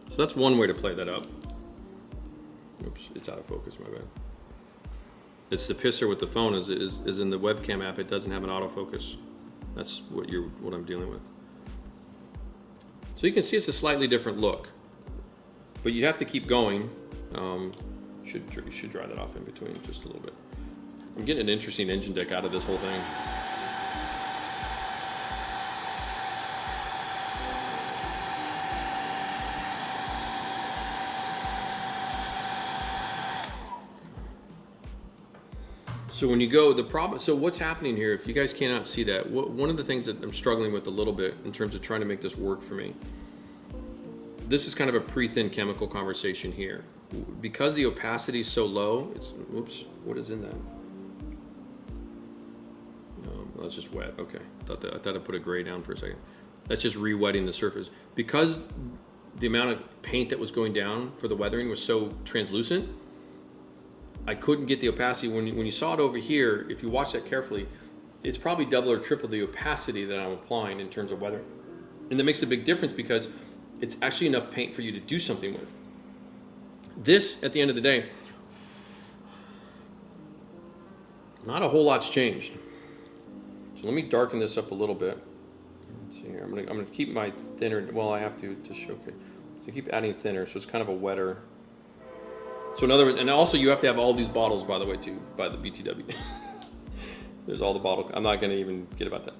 Speaker 1: So that's one way to play that up. Oops, it's out of focus, my bad. It's the pisser with the phone is in the webcam app. It doesn't have an autofocus. That's what I'm dealing with. So you can see it's a slightly different look, but you have to keep going. You should dry that off in between just a little bit. I'm getting an interesting engine deck out of this whole thing. So when you go, the problem, so what's happening here, if you guys cannot see that, one of the things that I'm struggling with a little bit in terms of trying to make this work for me, this is kind of a pre-thin chemical conversation here. Because the opacity is so low, it's, whoops, what is in that? Well, that's just wet, okay. I thought I put a gray down for a second. That's just re-wetting the surface. Because the amount of paint that was going down for the weathering was so translucent, I couldn't get the opacity. When you saw it over here, if you watch that carefully, it's probably double or triple the opacity that I'm applying in terms of weathering. And that makes a big difference because it's actually enough paint for you to do something with. This, at the end of the day, not a whole lot's changed. So let me darken this up a little bit. Let's see here. I'm gonna keep my thinner. Well, I have to showcase. So keep adding thinner, so it's kind of a wetter. So in other words, and also you have to have all these bottles, by the way, too, by the BTW. There's all the bottle. I'm not going to even get about that.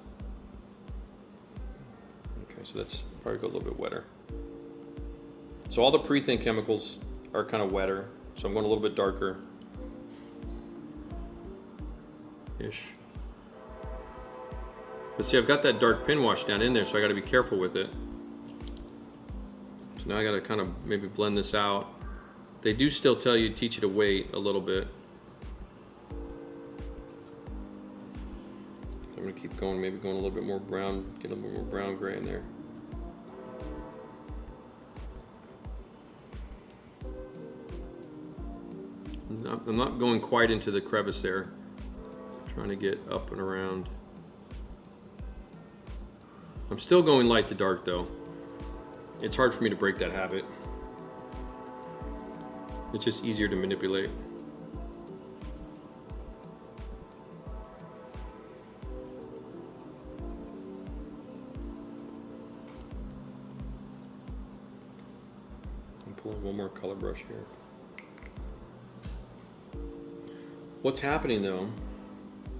Speaker 1: Okay, so that's probably go a little bit wetter. So all the pre-thin chemicals are kind of wetter. So I'm going a little bit darker. Ish. But see, I've got that dark pin wash down in there, so I got to be careful with it. So now I got to kind of maybe blend this out. They do still teach you to wait a little bit. I'm gonna keep going, maybe going a little bit more brown, get a little more brown gray in there. I'm not going quite into the crevice there. I'm trying to get up and around. I'm still going light to dark though. It's hard for me to break that habit. It's just easier to manipulate. I'm pulling one more color brush here. What's happening though,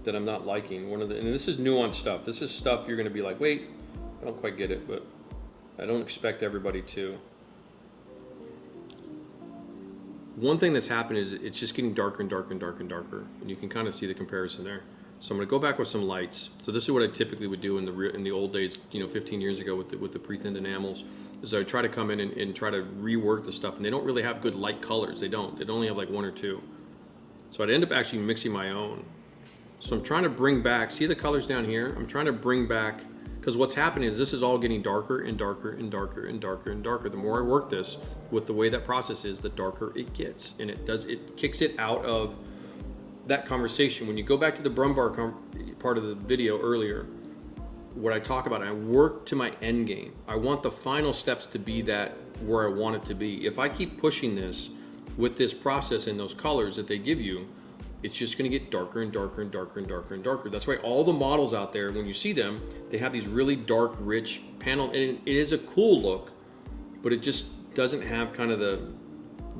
Speaker 1: that I'm not liking, and this is nuanced stuff. This is stuff you're gonna be like, wait, I don't quite get it, but I don't expect everybody to. One thing that's happened is it's just getting darker and darker and darker and darker, and you can kind of see the comparison there. So I'm going to go back with some lights. So this is what I typically would do in the old days, 15 years ago with the pre-thinned enamels. Is I try to come in and try to rework the stuff, and they don't really have good light colors. They don't. They only have like one or two. So I'd end up actually mixing my own. So I'm trying to bring back. See the colors down here? I'm trying to bring back. Because what's happening is this is all getting darker and darker and darker and darker and darker. The more I work this with the way that process is, the darker it gets. And it kicks it out of that conversation. When you go back to the Brummbär part of the video earlier, what I talk about, I work to my end game. I want the final steps to be that where I want it to be. If I keep pushing this with this process and those colors that they give you, it's just going to get darker and darker and darker and darker and darker. That's why all the models out there, when you see them, they have these really dark, rich panel, and it is a cool look, but it just doesn't have kind of the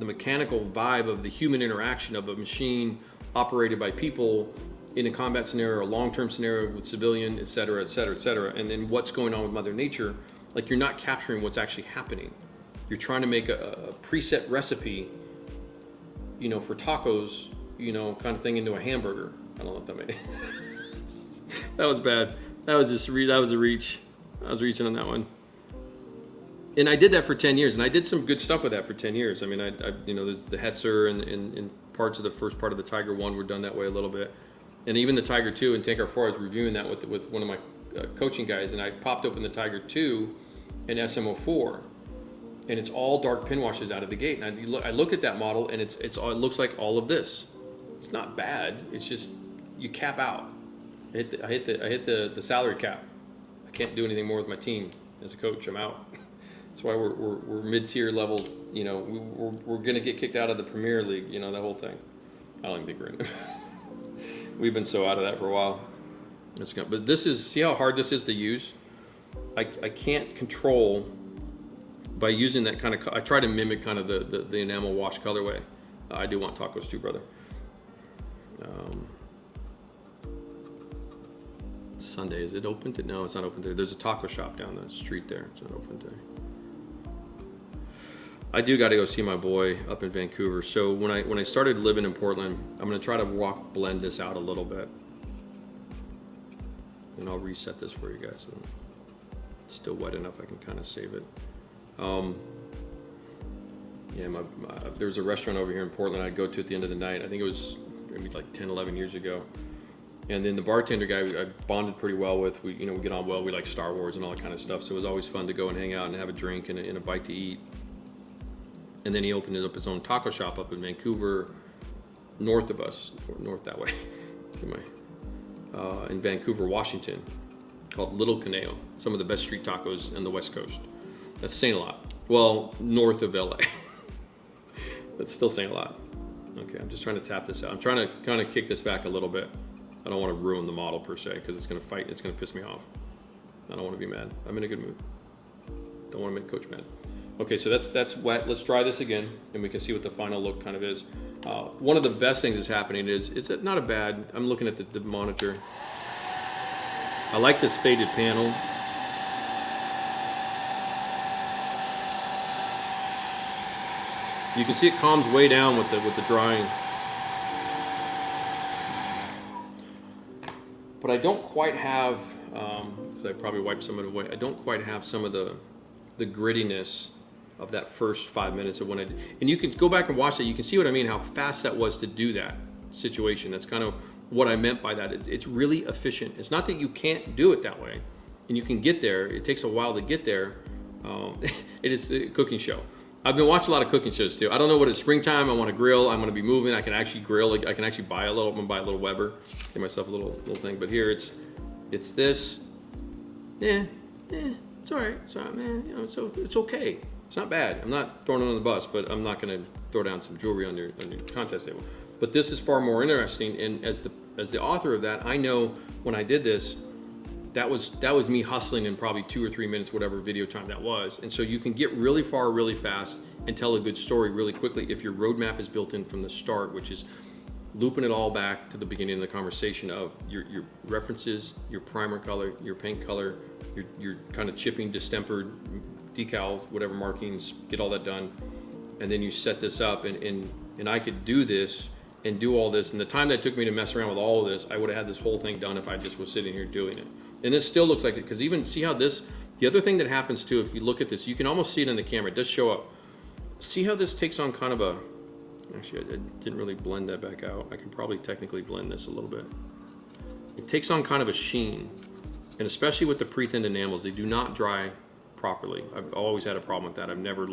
Speaker 1: mechanical vibe of the human interaction of a machine operated by people in a combat scenario, a long-term scenario with civilian, et cetera, et cetera, et cetera. And then what's going on with Mother Nature, like you're not capturing what's actually happening. You're trying to make a preset recipe, for tacos, kind of thing into a hamburger. I don't know what that made. That was bad. That was a reach. I was reaching on that one. And I did that for 10 years, and I did some good stuff with that for 10 years. I mean, the Hetzer and parts of the first part of the Tiger 1 were done that way a little bit. And even the Tiger 2 and KINGART 4, I was reviewing that with one of my coaching guys, and I popped open the Tiger 2 and SM04, and it's all dark pin washes out of the gate. And I look at that model, and it looks like all of this. It's not bad. It's just you cap out. I hit the salary cap. I can't do anything more with my team as a coach. I'm out. That's why we're mid-tier level. We're gonna get kicked out of the Premier League. That whole thing. I don't even think we're in it. We've been so out of that for a while. But this is, see how hard this is to use. I can't control by using that kind of. I try to mimic kind of the enamel wash colorway. I do want tacos too, brother. Sunday, is it open today? No, it's not open today. There's a taco shop down the street there. It's not open today. I do got to go see my boy up in Vancouver. So when I started living in Portland, I'm going to try to blend this out a little bit. And I'll reset this for you guys. It's still wet enough I can kind of save it. Yeah, there's a restaurant over here in Portland I'd go to at the end of the night. I think it was maybe like 10, 11 years ago. And then the bartender guy I bonded pretty well with. We get on well. We like Star Wars and all that kind of stuff. So it was always fun to go and hang out and have a drink and a bite to eat. And then he opened up his own taco shop up in Vancouver, north of us, or north that way, in Vancouver, Washington, called Little Caneo. Some of the best street tacos on the West Coast. That's saying a lot. Well, north of LA. That's still saying a lot. Okay, I'm just trying to tap this out. I'm trying to kind of kick this back a little bit. I don't want to ruin the model per se because it's going to fight. It's going to piss me off. I don't want to be mad. I'm in a good mood. Don't want to make Coach mad. Okay, so that's wet. Let's try this again, and we can see what the final look kind of is. One of the best things that's happening is it's not a bad. I'm looking at the monitor. I like this faded panel. You can see it calms way down with the drying. But I don't quite have, so I probably wiped some of it away. I don't quite have some of the grittiness of that first 5 minutes of when I did. And you can go back and watch that. You can see what I mean, how fast that was to do that situation. That's kind of what I meant by that. It's really efficient. It's not that you can't do it that way, and you can get there. It takes a while to get there. It is a cooking show. I've been watching a lot of cooking shows too. I don't know what it's springtime. I want to grill. I'm going to be moving. I can actually grill. I can actually buy a little. I'm going to buy a little Weber. Get myself a little thing. But here it's this. It's all right. It's all right, man. It's okay. It's not bad. I'm not throwing it on the bus, but I'm not going to throw down some jewelry on your contest table. But this is far more interesting. And as the author of that, I know when I did this, that was me hustling in probably 2 or 3 minutes, whatever video time that was. And so you can get really far really fast and tell a good story really quickly if your roadmap is built in from the start, which is looping it all back to the beginning of the conversation of your references, your primer color, your paint color, your kind of chipping, distempered decals, whatever markings, get all that done. And then you set this up and I could do this and do all this. And the time that it took me to mess around with all of this, I would have had this whole thing done if I just was sitting here doing it. And this still looks like it, because even see how the other thing that happens too, if you look at this, you can almost see it in the camera, it does show up. See how this takes on kind of actually I didn't really blend that back out. I can probably technically blend this a little bit. It takes on kind of a sheen, and especially with the pre-thinned enamels, they do not dry properly. I've always had a problem with that. I've never,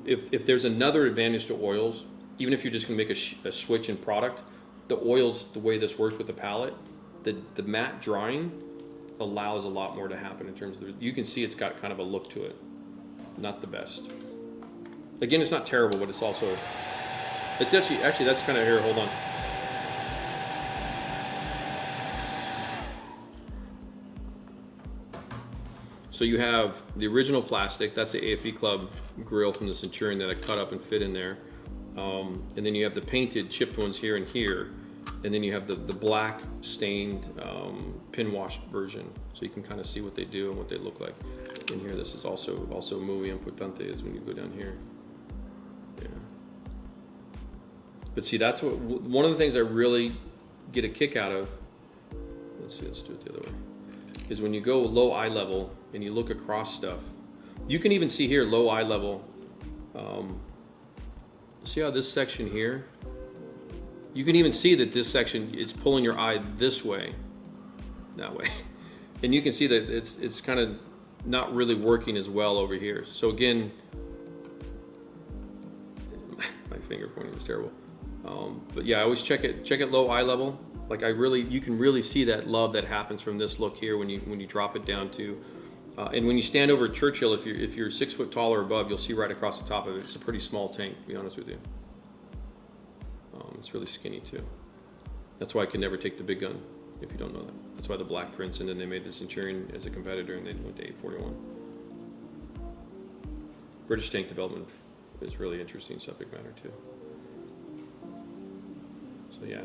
Speaker 1: if there's another advantage to oils, even if you're just gonna make a switch in product, the oils, the way this works with the palette, the matte drying allows a lot more to happen in terms of you can see it's got kind of a look to it. Not the best. Again, it's not terrible, but it's also, it's actually that's kind of here, hold on. So you have the original plastic, that's the AFE Club grill from the Centurion that I cut up and fit in there. And then you have the painted chipped ones here and here. And then you have the black stained pin washed version, so you can kind of see what they do and what they look like. In here, this is also muy importante is when you go down here. Yeah. But see, that's one of the things I really get a kick out of. Let's do it the other way. Is when you go low eye level and you look across stuff. You can even see here low eye level. See how this section here? You can even see that this section is pulling your eye this way, that way. And you can see that it's kind of not really working as well over here. So again, my finger pointing is terrible. But yeah, I always check it low eye level. Like you can really see that love that happens from this look here when you drop it down to, and when you stand over Churchill, if you're 6 foot tall or above, you'll see right across the top of it. It's a pretty small tank, to be honest with you. It's really skinny too. That's why I could never take the big gun, if you don't know that. That's why the Black Prince, and then they made the Centurion as a competitor, and they went to 841. British tank development is really interesting subject matter too. So yeah,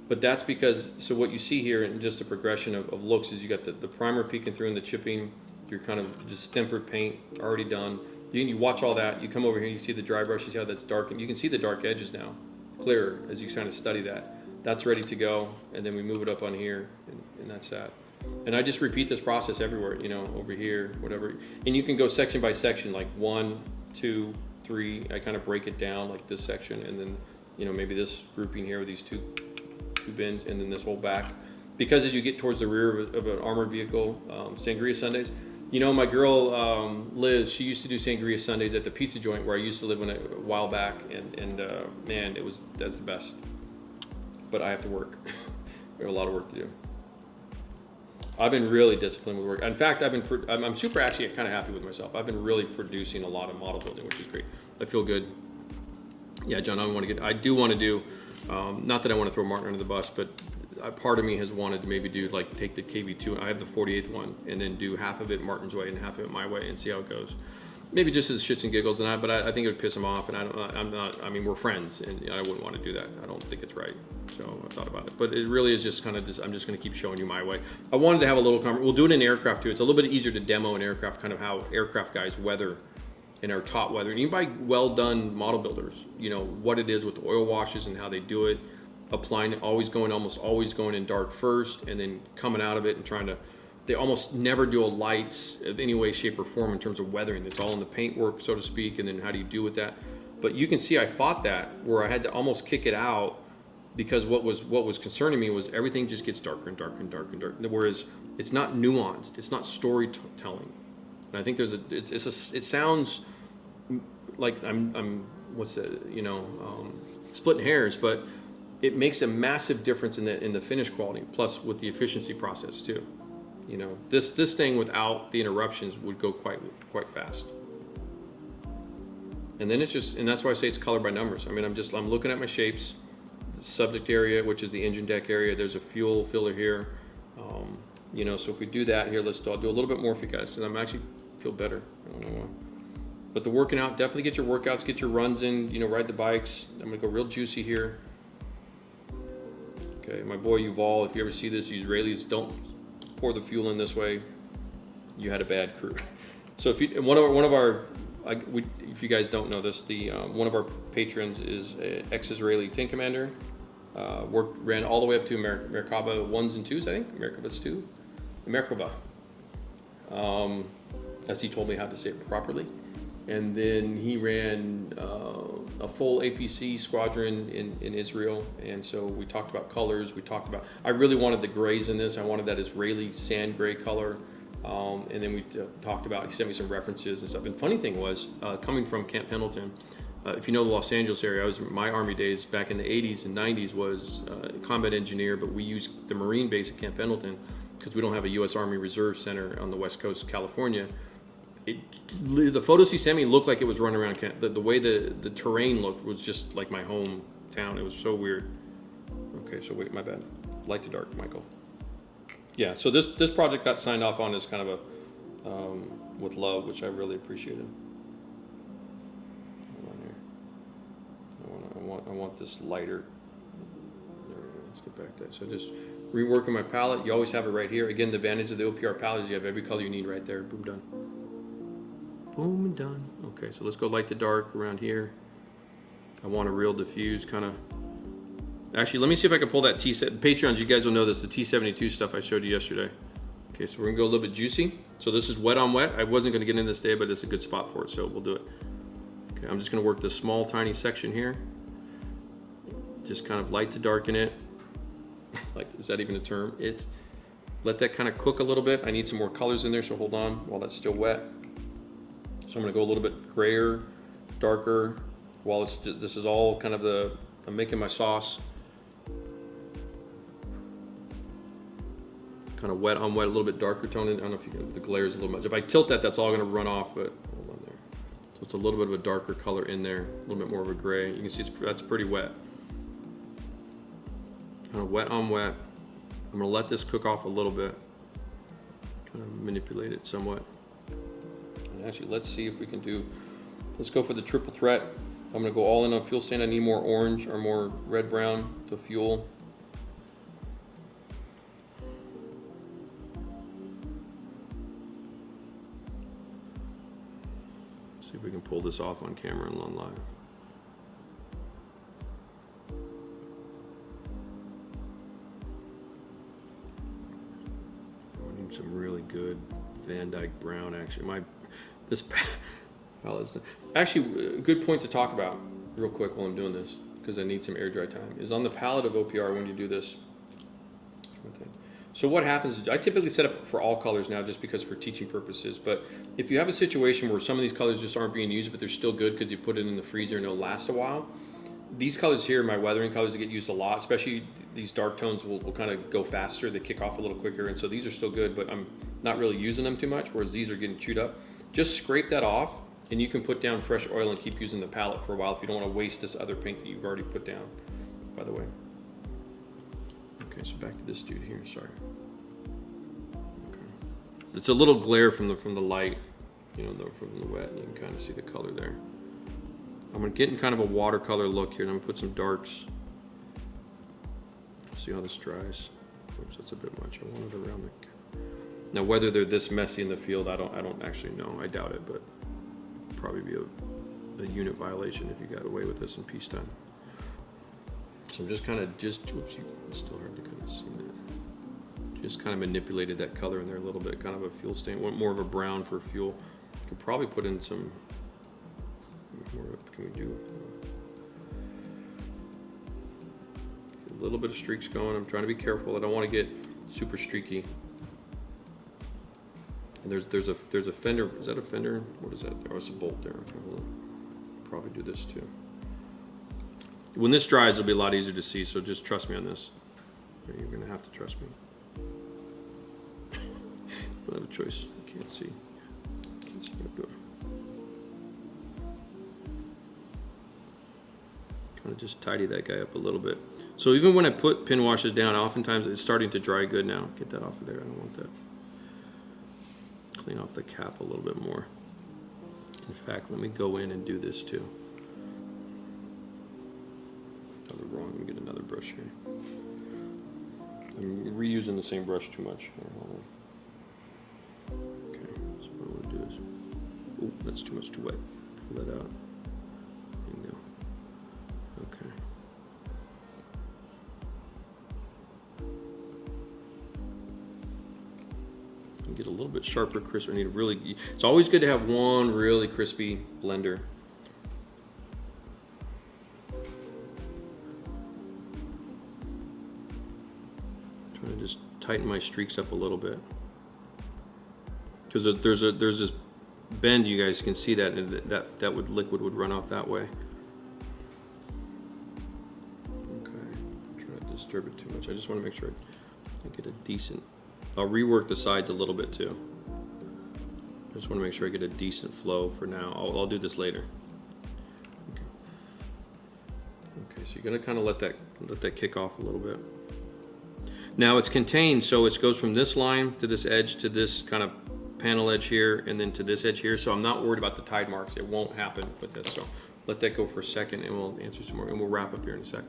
Speaker 1: but that's because, so what you see here in just a progression of looks is you got the primer peeking through and the chipping, your kind of distempered paint already done. You watch all that, you come over here, you see the dry brush, you see how that's dark, and you can see the dark edges now, clearer as you kind of study that. That's ready to go, and then we move it up on here, and that's that. And I just repeat this process everywhere, you know, over here, whatever. And you can go section by section, like 1, 2, 3. I kind of break it down like this section, and then, you know, maybe this grouping here with these two bins, and then this whole back. Because as you get towards the rear of an armored vehicle, Sangria Sundays, you know, my girl Liz, she used to do Sangria Sundays at the pizza joint where I used to live a while back, and man, that's the best. But I have to work. We have a lot of work to do. I've been really disciplined with work. In fact, I'm super actually kind of happy with myself. I've been really producing a lot of model building, which is great. I feel good. Yeah, John, I do want to do, not that I want to throw Martin under the bus, but part of me has wanted to maybe do, like, take the KV2, I have the 48th one, and then do half of it Martin's way and half of it my way and see how it goes. Maybe just as shits and giggles, but I think it would piss him off, and I mean, we're friends, and I wouldn't want to do that. I don't think it's right. So I've thought about it, but it really is just kind of this, I'm just going to keep showing you my way. I wanted to have a little we'll do it in aircraft too. It's a little bit easier to demo in aircraft, kind of how aircraft guys weather and are taught weather. And even by well done model builders, you know, what it is with the oil washes and how they do it, applying it, almost always going in dark first, and then coming out of it and trying to, they almost never do a lights of any way, shape, or form in terms of weathering. It's all in the paint work, so to speak, and then how do you do with that? But you can see I fought that, where I had to almost kick it out, because what was concerning me was everything just gets darker and darker and darker and darker. Whereas it's not nuanced, it's not storytelling. And I think it sounds like I'm splitting hairs, but it makes a massive difference in the finish quality, plus with the efficiency process too. You know, this thing without the interruptions would go quite fast. And then and that's why I say it's color by numbers. I mean, I'm looking at my shapes, the subject area, which is the engine deck area. There's a fuel filler here. You know, so if we do that here, I'll do a little bit more for you guys, and I'm actually feel better. I don't know why. But the working out, definitely get your workouts, get your runs in, you know, ride the bikes. I'm gonna go real juicy here. Okay, my boy Yuval, if you ever see this, Israelis, don't pour the fuel in this way. You had a bad crew. So if you guys don't know this, one of our patrons is an ex-Israeli tank commander. Ran all the way up to Merkava 1s and 2s, I think. Merkava's 2. Merkava. As he told me how to say it properly. And then he ran a full APC squadron in Israel. And so we talked about colors. I really wanted the grays in this. I wanted that Israeli sand gray color. And then we talked about, he sent me some references and stuff. And funny thing was, coming from Camp Pendleton, if you know the Los Angeles area, my Army days back in the 80s and 90s was combat engineer, but we used the Marine base at Camp Pendleton because we don't have a U.S. Army Reserve Center on the West Coast of California. The photos he sent me looked like it was running around camp. The way the terrain looked was just like my hometown. It was so weird. Okay, so wait, my bad. Light to dark, Michael. Yeah, so this project got signed off on as kind of a with love, which I really appreciated. Hold on here. I want this lighter. There we go. Let's get back to that. So just reworking my palette. You always have it right here. Again, the advantage of the OPR palette is you have every color you need right there. Boom, done. Boom and done. Okay, so let's go light to dark around here. I want a real diffuse kind of. Actually, let me see if I can pull that Patreons, you guys will know this, the T72 stuff I showed you yesterday. Okay, so we're gonna go a little bit juicy. So this is wet on wet. I wasn't gonna get in this day, but it's a good spot for it, so we'll do it. Okay, I'm just gonna work this small, tiny section here. Just kind of light to darken it. Like, is that even a term? Let that kind of cook a little bit. I need some more colors in there, so hold on while that's still wet. So I'm gonna go a little bit grayer, darker, while this is all kind of I'm making my sauce. Kind of wet on wet, a little bit darker tone. I don't know if the glare is a little much. If I tilt that, that's all going to run off, but hold on there. So it's a little bit of a darker color in there, a little bit more of a gray. You can see that's pretty wet. Kind of wet on wet. I'm going to let this cook off a little bit. Kind of manipulate it somewhat. And actually, let's see if we can let's go for the triple threat. I'm going to go all in on fuel stain. I need more orange or more red-brown to fuel. See if we can pull this off on camera and on live. I need some really good Van Dyke brown action. This palette is actually a good point to talk about real quick while I'm doing this, because I need some air dry time, is on the palette of OPR when you do this. So what happens is I typically set up for all colors now just because for teaching purposes, but if you have a situation where some of these colors just aren't being used but they're still good because you put it in the freezer and it'll last a while, these colors here, my weathering colors, that get used a lot, especially these dark tones will kind of go faster, they kick off a little quicker, and so these are still good, but I'm not really using them too much, whereas these are getting chewed up. Just scrape that off and you can put down fresh oil and keep using the palette for a while if you don't want to waste this other paint that you've already put down, by the way. Okay, so back to this dude here, sorry. Okay. It's a little glare from the light, you know, from the wet, and you can kind of see the color there. I'm getting kind of a watercolor look here, and I'm gonna put some darks. See how this dries. Oops, that's a bit much. I want it around the... Now whether they're this messy in the field, I don't actually know. I doubt it, but probably be a unit violation if you got away with this in peacetime. So I'm just kind of whoops, it's still hard to kind of see that. Just kind of manipulated that color in there a little bit, kind of a fuel stain. Want more of a brown for fuel. Could probably put in some more. What can we do? A little bit of streaks going. I'm trying to be careful. I don't want to get super streaky. And there's a fender. Is that a fender? What is that? Oh, it's a bolt there. Okay, hold on. Probably do this too. When this dries, it'll be a lot easier to see, so just trust me on this. You're gonna have to trust me. I don't have a choice. I can't see. Can't see what I'm doing. Kind of just tidy that guy up a little bit. So even when I put pin washes down, oftentimes it's starting to dry good now. Get that off of there. I don't want that. Clean off the cap a little bit more. In fact, let me go in and do this too. Wrong. Let me get another brush here. I'm reusing the same brush too much. Okay, so what I want to do is, oh, that's too much, too wet. Pull that out. There you go. Okay. Get a little bit sharper, crisper. I need a really. It's always good to have one really crispy blender. Trying to just tighten my streaks up a little bit, because there's this bend, you guys can see that, and that liquid would run off that way. Okay, try not to disturb it too much. I just want to make sure I get a decent. I'll rework the sides a little bit too. I just want to make sure I get a decent flow for now. I'll do this later. Okay. Okay, so you're gonna kind of let that kick off a little bit. Now it's contained, so it goes from this line to this edge to this kind of panel edge here, and then to this edge here. So I'm not worried about the tide marks. It won't happen with this. So let that go for a second, and we'll answer some more, and we'll wrap up here in a sec.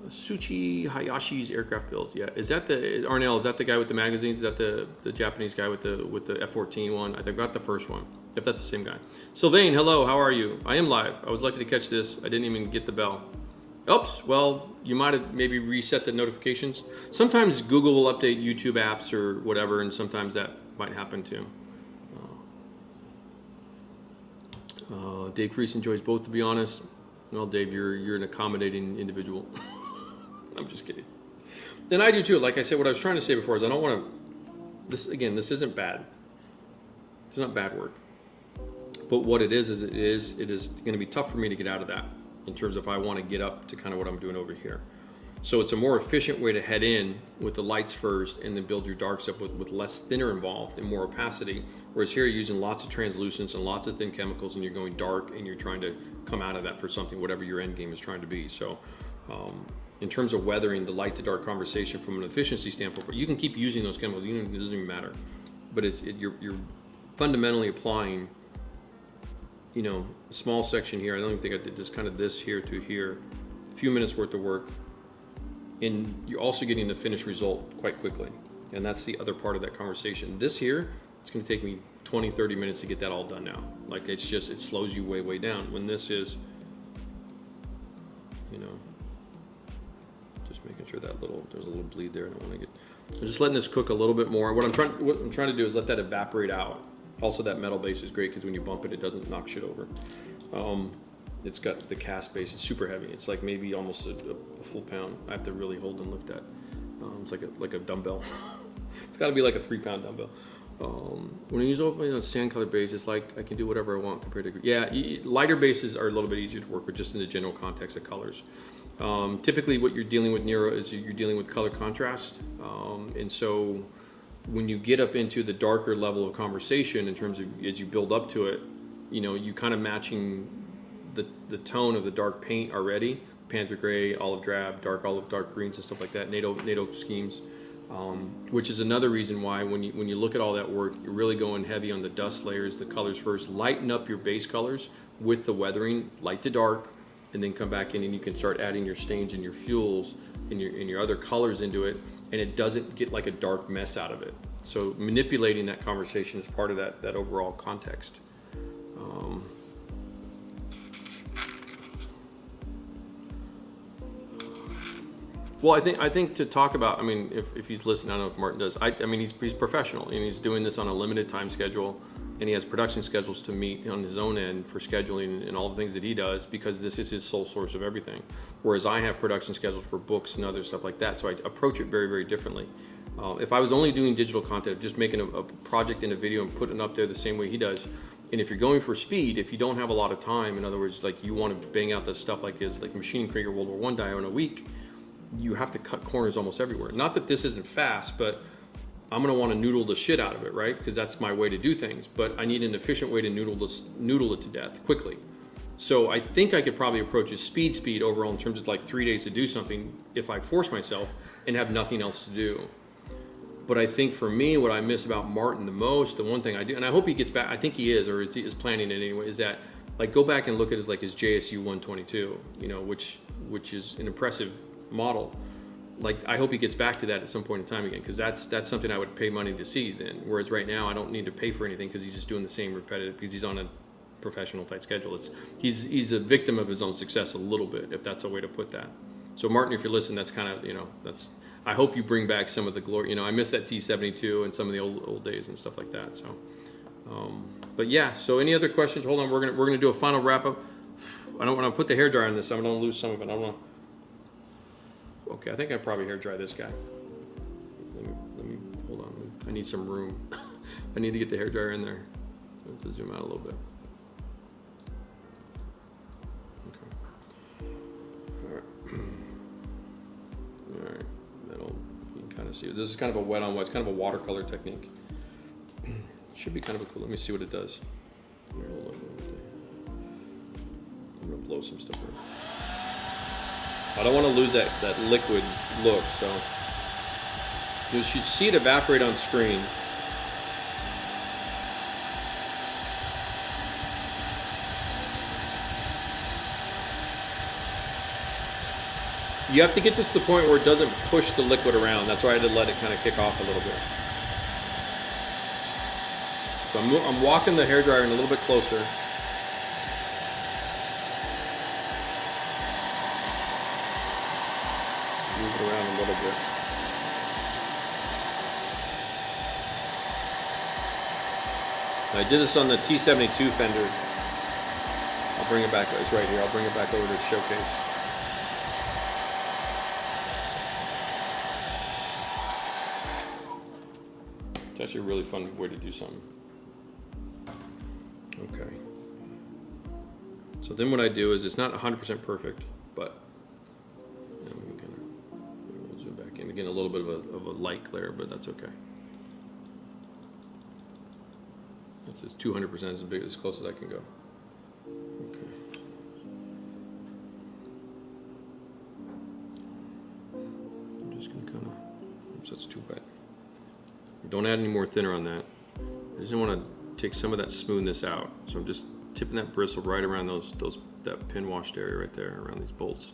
Speaker 1: Suchi Hayashi's aircraft build. Yeah, is that the Arnell? Is that the guy with the magazines? Is that the Japanese guy with the F-14 one? I think I got the first one. If that's the same guy. Sylvain, hello. How are you? I am live. I was lucky to catch this. I didn't even get the bell. Oops. Well, you might have maybe reset the notifications. Sometimes Google will update YouTube apps or whatever, and sometimes that might happen too. Dave Crease enjoys both, to be honest. Well, Dave, you're an accommodating individual. I'm just kidding. And I do too. Like I said, what I was trying to say before is I don't want to. This isn't bad. It's not bad work. But what it is it is going to be tough for me to get out of that in terms of if I want to get up to kind of what I'm doing over here. So it's a more efficient way to head in with the lights first and then build your darks up with less thinner involved and more opacity. Whereas here you're using lots of translucence and lots of thin chemicals, and you're going dark and you're trying to come out of that for something, whatever your end game is trying to be. So in terms of weathering, the light to dark conversation from an efficiency standpoint, you can keep using those chemicals, it doesn't even matter. But you're fundamentally applying, you know, a small section here. I don't even think I did this, kind of this here to here, a few minutes worth of work. And you're also getting the finished result quite quickly. And that's the other part of that conversation. This here, it's going to take me 20-30 minutes to get that all done now. Like it's just, it slows you way down. When this is, you know, just making sure that there's a little bleed there. I don't want to get, I'm just letting this cook a little bit more. What I'm trying to do is let that evaporate out. Also, that metal base is great because when you bump it, it doesn't knock shit over. It's got the cast base. It's super heavy. It's like maybe almost a full pound. I have to really hold and lift that. It's like a dumbbell. It's got to be like a 3-pound dumbbell. When I use a sand color base, it's like I can do whatever I want compared to, yeah, lighter bases are a little bit easier to work with just in the general context of colors. Typically what you're dealing with Nero is you're dealing with color contrast. And so when you get up into the darker level of conversation in terms of as you build up to it, you know, you kind of matching the tone of the dark paint already, Panzer gray, olive drab, dark olive, dark greens and stuff like that, NATO schemes. Which is another reason why when you look at all that work, you're really going heavy on the dust layers, the colors first. Lighten up your base colors with the weathering, light to dark, and then come back in and you can start adding your stains and your fuels and your other colors into it, and it doesn't get like a dark mess out of it. So manipulating that conversation is part of that overall context. Well, I think to talk about, I mean, if he's listening, I don't know if Martin does. I mean, he's professional and he's doing this on a limited time schedule, and he has production schedules to meet on his own end for scheduling and all the things that he does because this is his sole source of everything. Whereas I have production schedules for books and other stuff like that, so I approach it very differently. If I was only doing digital content, just making a project in a video and putting it up there the same way he does, and if you're going for speed, if you don't have a lot of time, in other words, like you want to bang out this stuff like Maschinen Krieger World War I die in a week, you have to cut corners almost everywhere. Not that this isn't fast, but I'm gonna want to noodle the shit out of it, right? Because that's my way to do things. But I need an efficient way to noodle it to death quickly. So I think I could probably approach it speed overall in terms of like 3 days to do something if I force myself and have nothing else to do. But I think for me, what I miss about Martin the most, the one thing I do, and I hope he gets back, I think he is, or is planning it anyway, is that like go back and look at his JSU 122, you know, which is an impressive model. Like I hope he gets back to that at some point in time again, because that's something I would pay money to see then. Whereas right now I don't need to pay for anything because he's just doing the same repetitive, because he's on a professional tight schedule. He's a victim of his own success a little bit, if that's a way to put that. So Martin, if you're listening, that's kind of, you know, that's, I hope you bring back some of the glory. You know, I miss that T72 and some of the old days and stuff like that. So, but yeah. So any other questions? Hold on, we're gonna do a final wrap up. I don't want to put the hairdryer on this. I'm gonna lose some of it. I don't want. Okay, I think I probably hair dry this guy. Let me hold on. I need some room. I need to get the hair dryer in there. I have to zoom out a little bit. Okay. All right. All right. You can kind of see it. This is kind of a wet on wet. It's kind of a watercolor technique. Should be kind of a cool. Let me see what it does. Here, hold on. I'm gonna blow some stuff around. I don't want to lose that liquid look, so you should see it evaporate on screen. You have to get this to the point where it doesn't push the liquid around. That's why I had to let it kind of kick off a little bit. So I'm walking the hairdryer in a little bit closer. Move it around a little bit. I did this on the T72 fender. I'll bring it back. It's right here. I'll bring it back over to the showcase. It's actually a really fun way to do something. Okay. So then what I do is, it's not 100% perfect, but we'll zoom back in. Again, a little bit of a light glare, but that's okay. That's as 200% as close as I can go. Okay. I'm just gonna kind of, oops, that's too wet. Don't add any more thinner on that. I just want to take some of that smoothness out. So I'm just tipping that bristle right around that pin washed area right there around these bolts.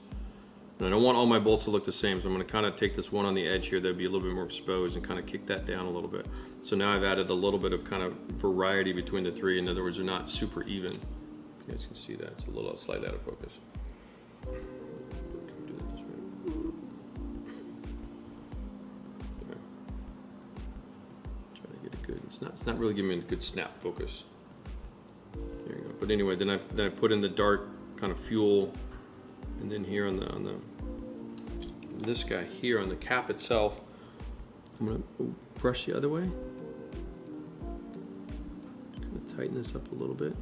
Speaker 1: And I don't want all my bolts to look the same, so I'm going to kind of take this one on the edge here that would be a little bit more exposed and kind of kick that down a little bit. So now I've added a little bit of kind of variety between the three. In other words, they're not super even. You guys can see that. It's a little slightly out of focus. Try to get it good. It's not really giving me a good snap focus. There you go. But anyway, then I put in the dark kind of fuel, and then here on the this guy here on the cap itself, I'm gonna brush the other way. Kind of tighten this up a little bit.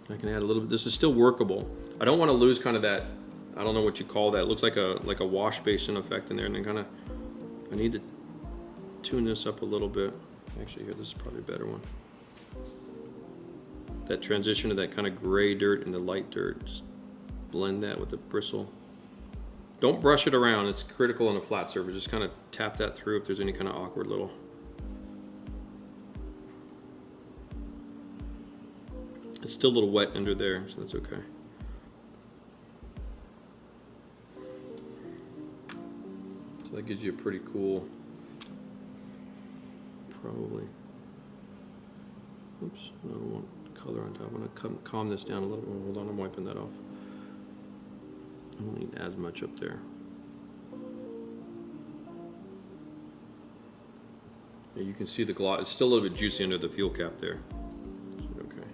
Speaker 1: I can add a little bit. This is still workable. I don't want to lose kind of that. I don't know what you call that. It looks like a wash basin effect in there, and then kind of I need to tune this up a little bit. Actually, here, this is probably a better one. That transition to that kind of gray dirt and the light dirt, just blend that with the bristle. Don't brush it around, it's critical on a flat surface. Just kind of tap that through if there's any kind of awkward little. It's still a little wet under there, so that's okay. So that gives you a pretty cool, probably. Oops, I don't want color on top. I'm going to calm this down a little bit. Hold on, I'm wiping that off. I don't need as much up there. Yeah, you can see the gloss. It's still a little bit juicy under the fuel cap there. Okay.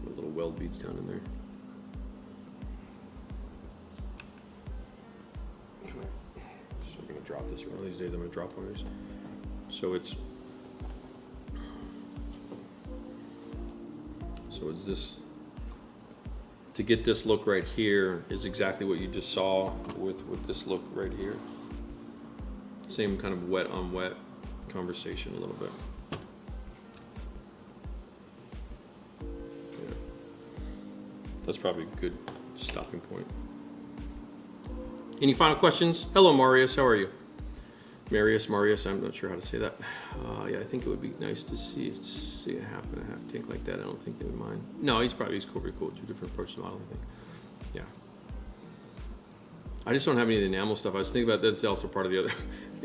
Speaker 1: A little weld beads down in there. So I'm going to drop this one of these days. I'm going to drop one of these. So it's this, to get this look right here is exactly what you just saw with this look right here. Same kind of wet on wet conversation a little bit. Yeah. That's probably a good stopping point. Any final questions? Hello, Marius, how are you? Marius, I'm not sure how to say that. Yeah, I think it would be nice to see a half and a half tank like that. I don't think they would mind. No, he's pretty cool. Two different approaches to modeling, I think. Yeah. I just don't have any of the enamel stuff. I was thinking about that's also part of the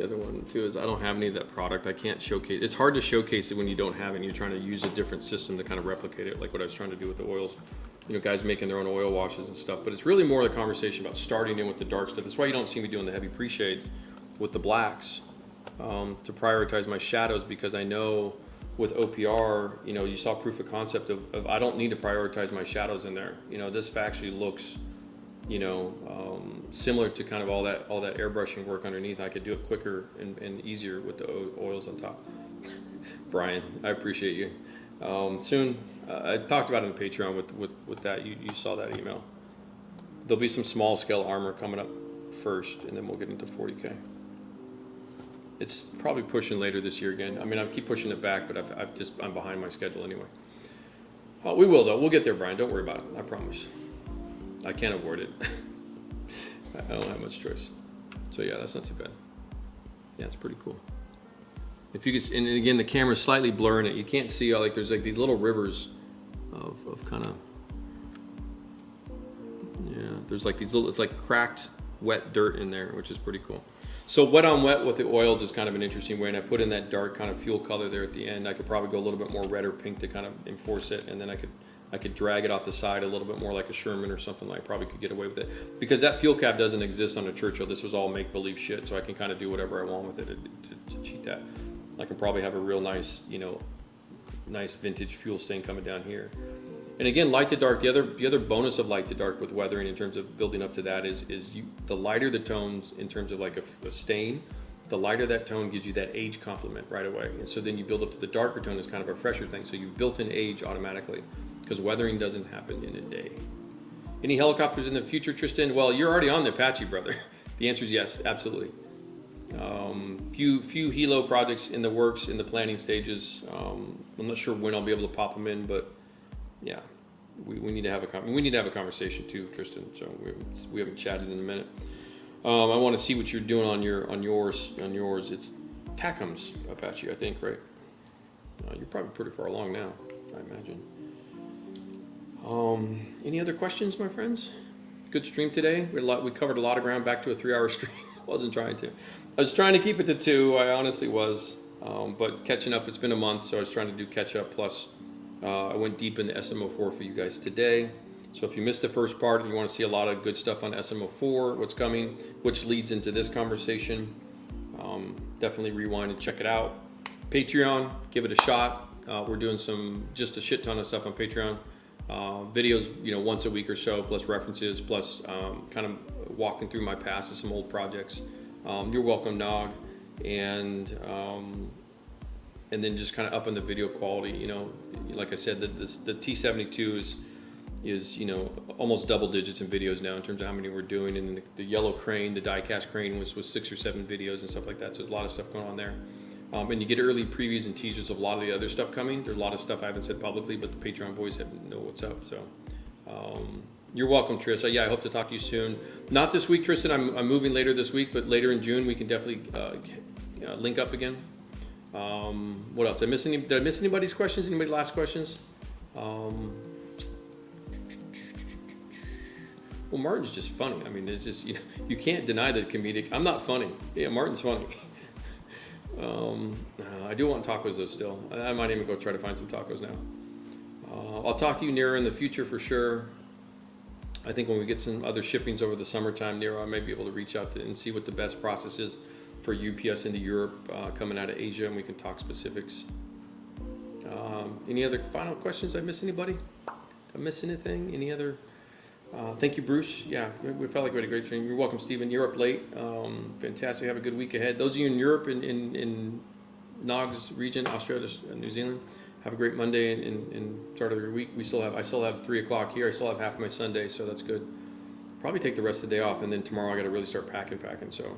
Speaker 1: other one too, is I don't have any of that product. I can't showcase. It's hard to showcase it when you don't have it and you're trying to use a different system to kind of replicate it, like what I was trying to do with the oils. You know, guys making their own oil washes and stuff. But it's really more the conversation about starting in with the dark stuff. That's why you don't see me doing the heavy pre-shade with the blacks, to prioritize my shadows, because I know with OPR, you know, you saw proof of concept of I don't need to prioritize my shadows in there. You know, this actually looks, you know, similar to kind of all that airbrushing work underneath. I could do it quicker and easier with the oils on top. Brian, I appreciate you. Soon, I talked about it in Patreon with that. You saw that email. There'll be some small scale armor coming up first, and then we'll get into 40K. It's probably pushing later this year again. I mean, I keep pushing it back, but I'm behind my schedule anyway. We will though. We'll get there, Brian. Don't worry about it. I promise. I can't avoid it. I don't have much choice. So yeah, that's not too bad. Yeah, it's pretty cool. If you could, and again, the camera's slightly blurring it. You can't see how, like, there's like these little rivers of kind of, yeah, there's like these little, it's like cracked wet dirt in there, which is pretty cool. So wet on wet with the oils is kind of an interesting way, and I put in that dark kind of fuel color there at the end. I could probably go a little bit more red or pink to kind of enforce it, and then I could drag it off the side a little bit more like a Sherman or something. Like, I probably could get away with it. Because that fuel cap doesn't exist on a Churchill. This was all make-believe shit, so I can kind of do whatever I want with it to cheat that. I can probably have a real nice, you know, nice vintage fuel stain coming down here. And again, light to dark, the other bonus of light to dark with weathering in terms of building up to that is the lighter the tones in terms of like a stain, the lighter that tone gives you that age complement right away. And so then you build up to the darker tone as kind of a fresher thing. So you've built in age automatically, because weathering doesn't happen in a day. Any helicopters in the future, Tristan? Well, you're already on the Apache, brother. The answer is yes, absolutely. Few helo projects in the works, in the planning stages. I'm not sure when I'll be able to pop them in, but yeah, we need to have a conversation too, Tristan. So we haven't chatted in a minute. I want to see what you're doing on yours. It's Tacom's Apache, I think, right? You're probably pretty far along now, I imagine. Any other questions, my friends? Good stream today. We covered a lot of ground, back to a 3-hour stream. Wasn't trying to. I was trying to keep it to 2. I honestly was. But catching up, it's been a month, so I was trying to do catch up. Plus, I went deep into SM04 for you guys today. So if you missed the first part and you want to see a lot of good stuff on SM04, what's coming, which leads into this conversation, definitely rewind and check it out. Patreon, give it a shot. We're doing just a shit ton of stuff on Patreon. Videos, once a week or so, plus references, plus kind of walking through my past of some old projects. You're welcome, Nog. And then just kind of upping the video quality. Like I said, the T72 is almost double digits in videos now in terms of how many we're doing. And the yellow crane, the die cast crane was 6 or 7 videos and stuff like that. So there's a lot of stuff going on there. And you get early previews and teasers of a lot of the other stuff coming. There's a lot of stuff I haven't said publicly, but the Patreon boys know what's up. So you're welcome, Tris. Yeah, I hope to talk to you soon. Not this week, Tristan. I'm moving later this week, but later in June we can definitely link up again. What else? Did I miss anybody's questions? Anybody last questions? Well, Martin's just funny. I mean, it's just you can't deny the comedic. I'm not funny. Yeah, Martin's funny. I do want tacos though still. I might even go try to find some tacos now. I'll talk to you, Nero, in the future for sure. I think when we get some other shippings over the summertime, Nero, I may be able to reach out and see what the best process is for UPS into Europe coming out of Asia, and we can talk specifics. Any other final questions? Did I miss anybody? Did I miss anything? Any other? Thank you, Bruce. Yeah, we felt like we had a great stream. You're welcome, Stephen. You're up late. Fantastic. Have a good week ahead. Those of you in Europe, in Nog's region, Australia, New Zealand, have a great Monday and start of your week. I still have 3 o'clock here. I still have half my Sunday, so that's good. Probably take the rest of the day off, and then tomorrow I got to really start packing. So,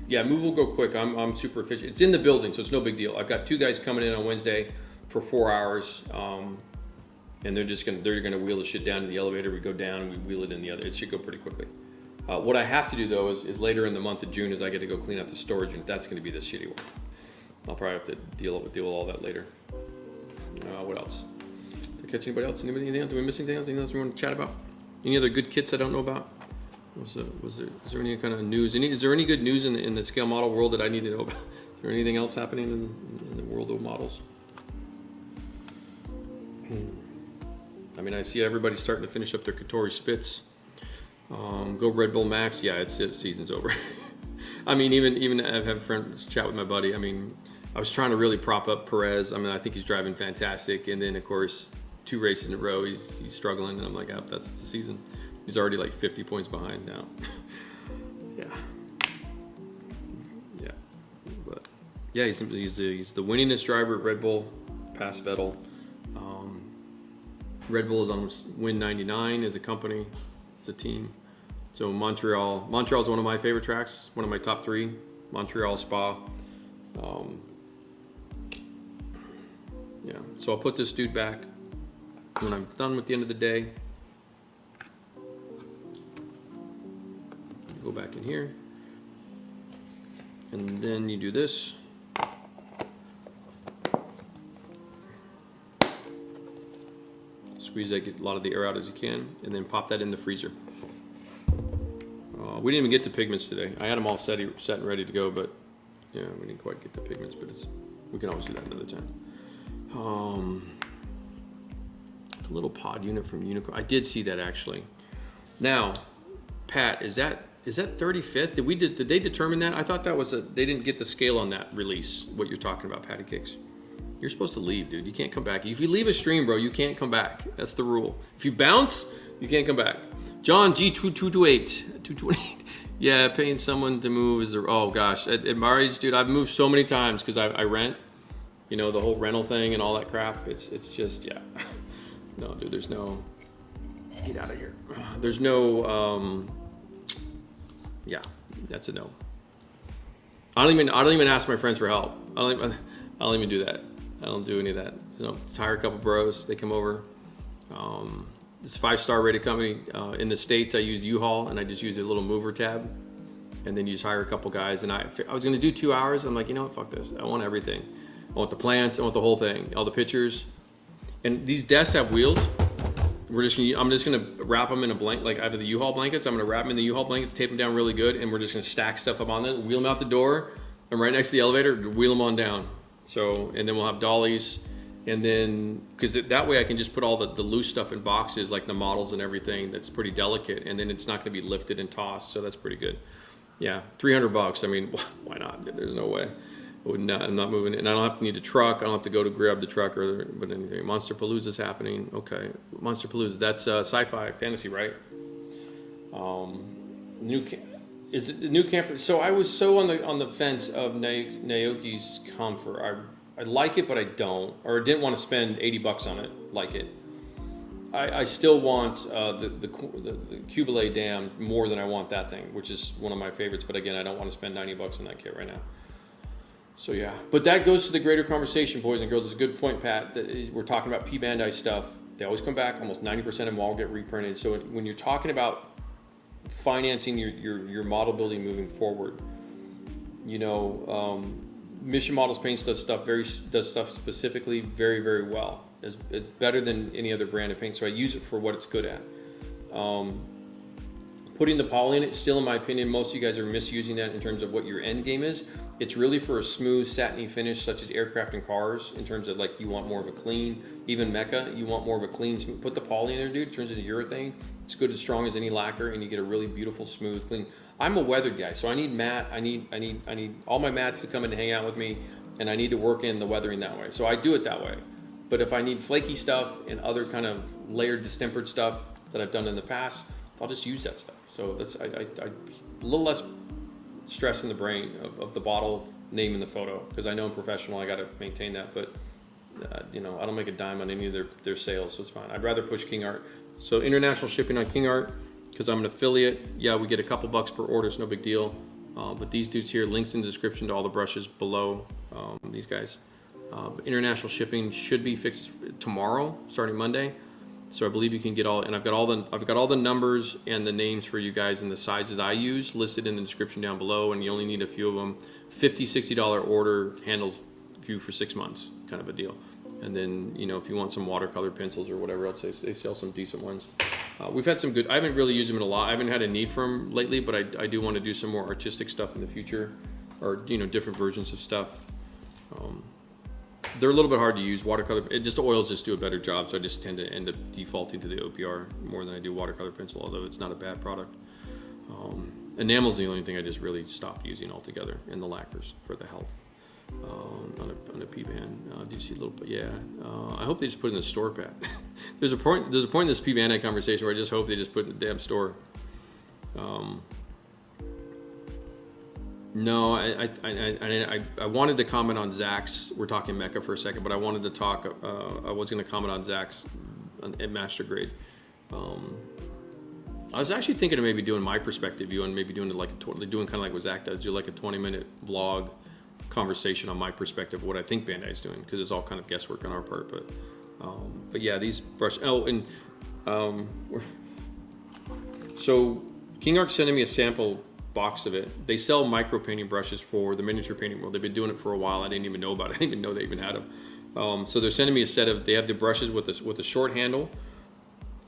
Speaker 1: yeah, move will go quick. I'm super efficient. It's in the building, so it's no big deal. I've got 2 guys coming in on Wednesday for 4 hours, and they're gonna wheel the shit down to the elevator. We go down and we wheel it in the other. It should go pretty quickly. What I have to do though is later in the month of June is I get to go clean out the storage unit. That's gonna be the shitty one. I'll probably have to deal with all that later. What else? Did I catch anybody else? Anything else? Did we miss anything else? Anything else we want to chat about? Any other good kits I don't know about? Is there any kind of news? Is there any good news in the scale model world that I need to know about? Is there anything else happening in the world of models? I mean, I see everybody starting to finish up their Katori Spitz. Go Red Bull Max. Yeah, it's season's over. I mean, even I've had a friend chat with my buddy. I mean, I was trying to really prop up Perez. I mean, I think he's driving fantastic. And then, of course, 2 races in a row, he's struggling. And I'm like, oh, that's the season. He's already like 50 points behind now. Yeah. But yeah, he's the winningest driver at Red Bull, past Vettel. Red Bull is on win 99 as a company, as a team. So Montreal is one of my favorite tracks, one of my top 3. Montreal, Spa. Yeah, so I'll put this dude back when I'm done with the end of the day. Go back in here, and then you do this. Squeeze that, get a lot of the air out as you can, and then pop that in the freezer. We didn't even get to pigments today. I had them all set and ready to go, but yeah, we didn't quite get to pigments, but we can always do that another time. The little pod unit from Unicorn. I did see that actually. Now, Pat, is that 35th? Did they determine that? I thought that was they didn't get the scale on that release. What you're talking about, Patty Cakes. You're supposed to leave, dude. You can't come back. If you leave a stream, bro, you can't come back. That's the rule. If you bounce, you can't come back. John G228. Yeah, paying someone to move is oh gosh. At my age, dude, I've moved so many times because I rent. The whole rental thing and all that crap. It's just, yeah. No, dude, there's no. Get out of here. There's no. Yeah, that's a no. I don't even ask my friends for help. I don't even do that. I don't do any of that. Just hire a couple bros. They come over. This 5-star rated company in the States. I use U-Haul and I just use a little mover tab, and then you just hire a couple guys. And I was gonna do 2 hours. I'm like, you know what? Fuck this. I want everything. I want the plants, I want the whole thing, all the pictures. And these desks have wheels. I'm just gonna wrap them in a blanket, like I have the U-Haul blankets. I'm gonna wrap them in the U-Haul blankets, tape them down really good, and we're just gonna stack stuff up on them, wheel them out the door, and right next to the elevator, wheel them on down. So, and then we'll have dollies, and then, because that way I can just put all the loose stuff in boxes, like the models and everything that's pretty delicate, and then it's not gonna be lifted and tossed, so that's pretty good. Yeah, $300, I mean, why not? There's no way. I'm not moving it, and I don't have to need a truck. I don't have to go to grab the truck but anything. Monster Palooza's happening. Okay, Monster Palooza. That's sci-fi fantasy, right? Is it the new camper? So I was so on the fence of Naoki's Comfort. I like it, but I don't, or didn't want to spend $80 on it. Like it. I still want the Cubile Dam more than I want that thing, which is one of my favorites. But again, I don't want to spend $90 on that kit right now. So yeah, but that goes to the greater conversation, boys and girls. It's a good point, Pat, that we're talking about P. Bandai stuff. They always come back. Almost 90% of them all get reprinted. So when you're talking about financing your model building moving forward, you know, Mission Models Paints does stuff specifically very, very well. It's better than any other brand of paint. So I use it for what it's good at. Putting the poly in it, still in my opinion, most of you guys are misusing that in terms of what your end game is. It's really for a smooth, satiny finish, such as aircraft and cars, in terms of like you want more of a clean, even mecha, you want more of a clean, smooth. Put the poly in there, dude, it turns into urethane. It's good as strong as any lacquer, and you get a really beautiful, smooth, clean. I'm a weathered guy, so I need matte, I need all my mattes to come in and hang out with me, and I need to work in the weathering that way. So I do it that way. But if I need flaky stuff and other kind of layered, distempered stuff that I've done in the past, I'll just use that stuff. So that's a little less stress in the brain of the bottle name in the photo, because I know I'm professional, I got to maintain that, but you know, I don't make a dime on any of their sales, so it's fine. I'd rather push KingArt. So international shipping on KingArt, because I'm an affiliate. Yeah, we get a couple bucks per order, it's no big deal. But these dudes here, links in the description to all the brushes below, these guys. But international shipping should be fixed tomorrow, starting Monday. So I believe you can get all, and I've got all the numbers and the names for you guys and the sizes I use listed in the description down below, and you only need a few of them. $50, $60 order handles you for 6 months, kind of a deal. And then, you know, if you want some watercolor pencils or whatever else, they sell some decent ones. We've had some good, I haven't really used them in a lot. I haven't had a need for them lately, but I do want to do some more artistic stuff in the future, or, you know, different versions of stuff. They're a little bit hard to use. Watercolor, oils just do a better job, so I just tend to end up defaulting to the OPR more than I do watercolor pencil, although it's not a bad product. Enamel's the only thing I just really stopped using altogether, and the lacquers for the health. On a P-band, do you see a little bit? Yeah, I hope they just put it in the store, Pat. There's a point in this P-band conversation where I just hope they just put it in the damn store. No, I wanted to comment on Zach's. We're talking mecha for a second, but I wanted to talk. I was going to comment on Zach's at Master Grade. I was actually thinking of maybe doing my perspective view and maybe doing it like doing kind of like what Zach does, do like a 20-minute vlog conversation on my perspective of what I think Bandai's doing, because it's all kind of guesswork on our part. But yeah, these brush. Oh, and so KingArt's sending me a sample box of it. They sell micro painting brushes for the miniature painting world. They've been doing it for a while. I didn't even know about it. I didn't even know they even had them. So they're sending me a set of, they have the brushes with a short handle,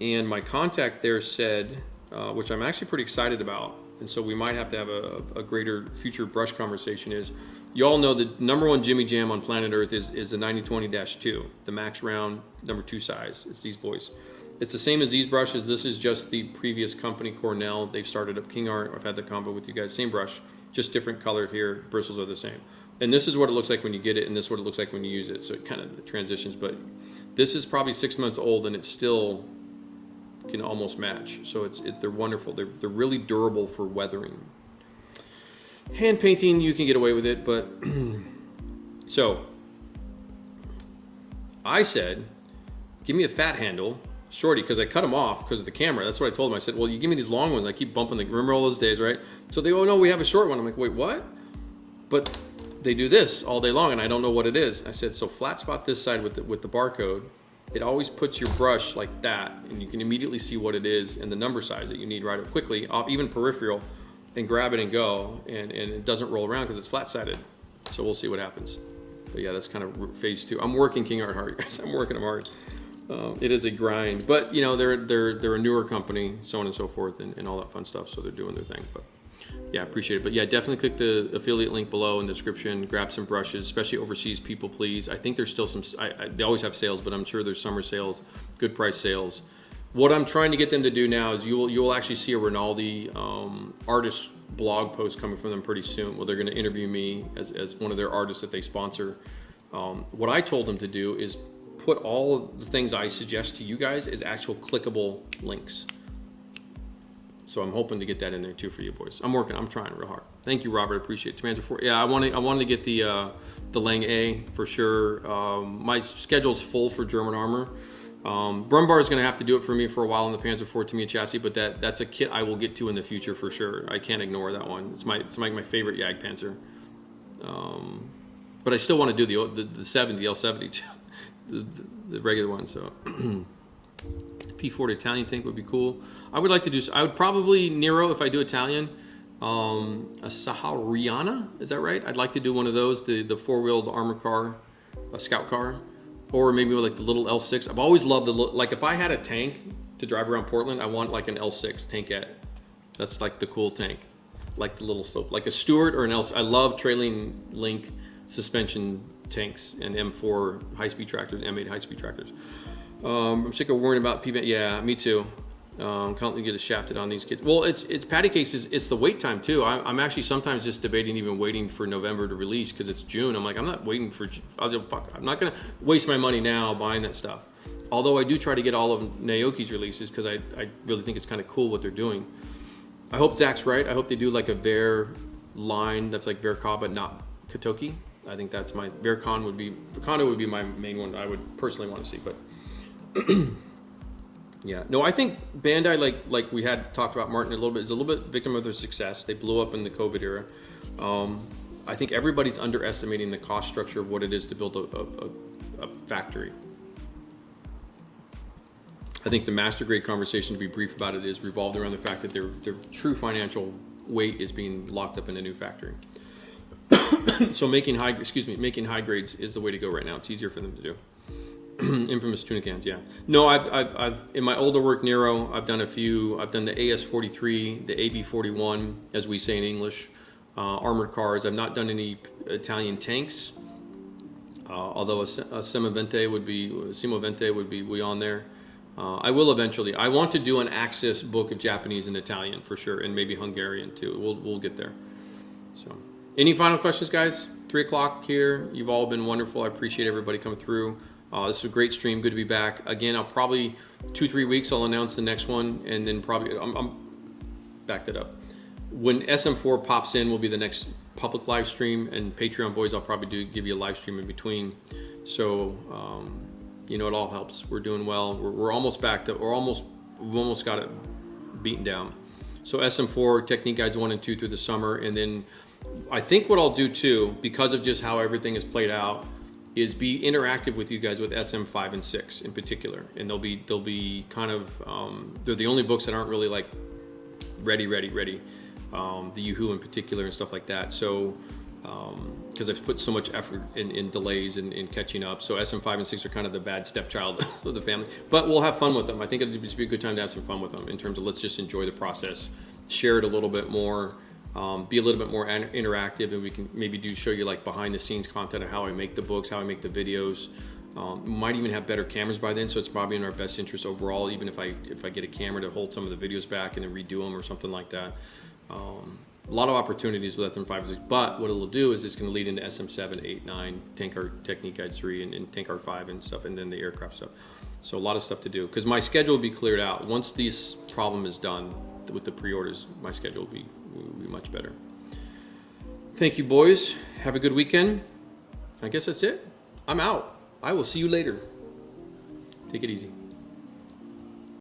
Speaker 1: and my contact there said, which I'm actually pretty excited about, and so we might have to have a greater future brush conversation, is you all know the #1 Jimmy Jam on planet Earth is the 9020-2, the max round #2 size. It's these boys. It's the same as these brushes. This is just the previous company, Cornell. They've started up KingArt. I've had the convo with you guys. Same brush, just different color here. Bristles are the same. And this is what it looks like when you get it, and this is what it looks like when you use it. So it kind of transitions, but this is probably 6 months old, and it still can almost match. So they're wonderful. They're really durable for weathering. Hand painting, you can get away with it, but so I said, give me a fat handle, shorty, because I cut them off because of the camera. That's what I told them. I said, well, you give me these long ones. I keep bumping remember all those days, right? So they go, oh no, we have a short one. I'm like, wait, what? But they do this all day long, and I don't know what it is. I said, so flat spot this side with the barcode. It always puts your brush like that, and you can immediately see what it is and the number size that you need right up quickly, even peripheral, and grab it and go, and it doesn't roll around because it's flat-sided. So we'll see what happens. But yeah, that's kind of phase 2. I'm working KINGART hard, guys. I'm working them hard. It is a grind, but you know, they're a newer company, so on and so forth, and all that fun stuff. So they're doing their thing. But yeah, appreciate it. But yeah, definitely click the affiliate link below in the description. Grab some brushes, especially overseas people, please. I think there's still some. They always have sales, but I'm sure there's summer sales, good price sales. What I'm trying to get them to do now is you will actually see a Rinaldi artist blog post coming from them pretty soon. Well, they're going to interview me as one of their artists that they sponsor. What I told them to do is put all of the things I suggest to you guys as actual clickable links. So I'm hoping to get that in there too for you boys. I'm trying real hard. Thank you, Robert. Appreciate it. Tamancer 4. Yeah, I wanted to get the Lang A for sure. My schedule's full for German Armor. Brummbär is going to have to do it for me for a while in the Panzer IV Tamiya chassis, but that's a kit I will get to in the future for sure. I can't ignore that one. It's like my favorite Jagdpanzer. But I still want to do the L70, the regular one. So P40 Italian tank would be cool. I would like to do. I would probably Nero if I do Italian. A Sahariana, is that right? I'd like to do one of those, the 4-wheeled armor car, a scout car. Or maybe with like the little L6. I've always loved like if I had a tank to drive around Portland, I want like an L6 tankette. That's like the cool tank, like the little slope, like a Stewart or an L6. I love trailing link suspension tanks and M4 high-speed tractors, M8 high-speed tractors. I'm sick of worrying about PBN. Yeah, me too. Constantly get shafted on these kids. Well, it's patty cases. It's the wait time too. I'm actually sometimes just debating even waiting for November to release because it's June. I'm like, I'm not waiting for. I'm not gonna waste my money now buying that stuff. Although I do try to get all of Naoki's releases because I really think it's kind of cool what they're doing. I hope Zach's right. I hope they do like a Ver line that's like Verka but not Katoki. I think that's my Vercon would be. Vercondo would be my main one I would personally want to see, but. Yeah, no, I think Bandai, like we had talked about Martin a little bit, is a little bit victim of their success. They blew up in the COVID era. I think everybody's underestimating the cost structure of what it is to build a factory. I think the master grade conversation, to be brief about it, is revolved around the fact that their true financial weight is being locked up in a new factory. So making high grades is the way to go right now. It's easier for them to do. Infamous tuna cans, yeah. No, I've in my older work, Nero, I've done a few. I've done the AS43, the AB41, as we say in English, armored cars. I've not done any Italian tanks, although a Semovente would be on there. I will eventually. I want to do an Axis book of Japanese and Italian for sure, and maybe Hungarian too. We'll get there. So, any final questions, guys? 3 o'clock here. You've all been wonderful. I appreciate everybody coming through. This is a great stream. Good to be back. Again, I'll probably 2-3 weeks I'll announce the next one, and then probably I'm back that up. When SM4 pops in, will be the next public live stream, and Patreon boys, I'll probably give you a live stream in between. So you know, it all helps. We're doing well. We're almost back to. We've almost got it beaten down. So SM4 technique guides 1 and 2 through the summer, and then I think what I'll do too, because of just how everything is played out, is be interactive with you guys with SM5 and 6 in particular, and they'll be kind of they're the only books that aren't really like ready. The Yoo-Hoo in particular and stuff like that. So because I've put so much effort in delays and in catching up, so SM5 and 6 are kind of the bad stepchild of the family. But we'll have fun with them. I think it'd just be a good time to have some fun with them in terms of let's just enjoy the process, share it a little bit more. Be a little bit more interactive, and we can maybe show you like behind the scenes content of how I make the books, how I make the videos. Might even have better cameras by then, so it's probably in our best interest overall, even if I get a camera to hold some of the videos back and then redo them or something like that. A lot of opportunities with SM5 and 6, but what it'll do is it's going to lead into SM7, 8, 9, Tank Art Technique Guide 3, and Tank Art 5 and stuff, and then the aircraft stuff. So a lot of stuff to do, because my schedule will be cleared out. Once this problem is done with the pre-orders, my schedule will be much better. Thank you, boys. Have a good weekend. I guess that's it. I'm out. I will see you later. Take it easy.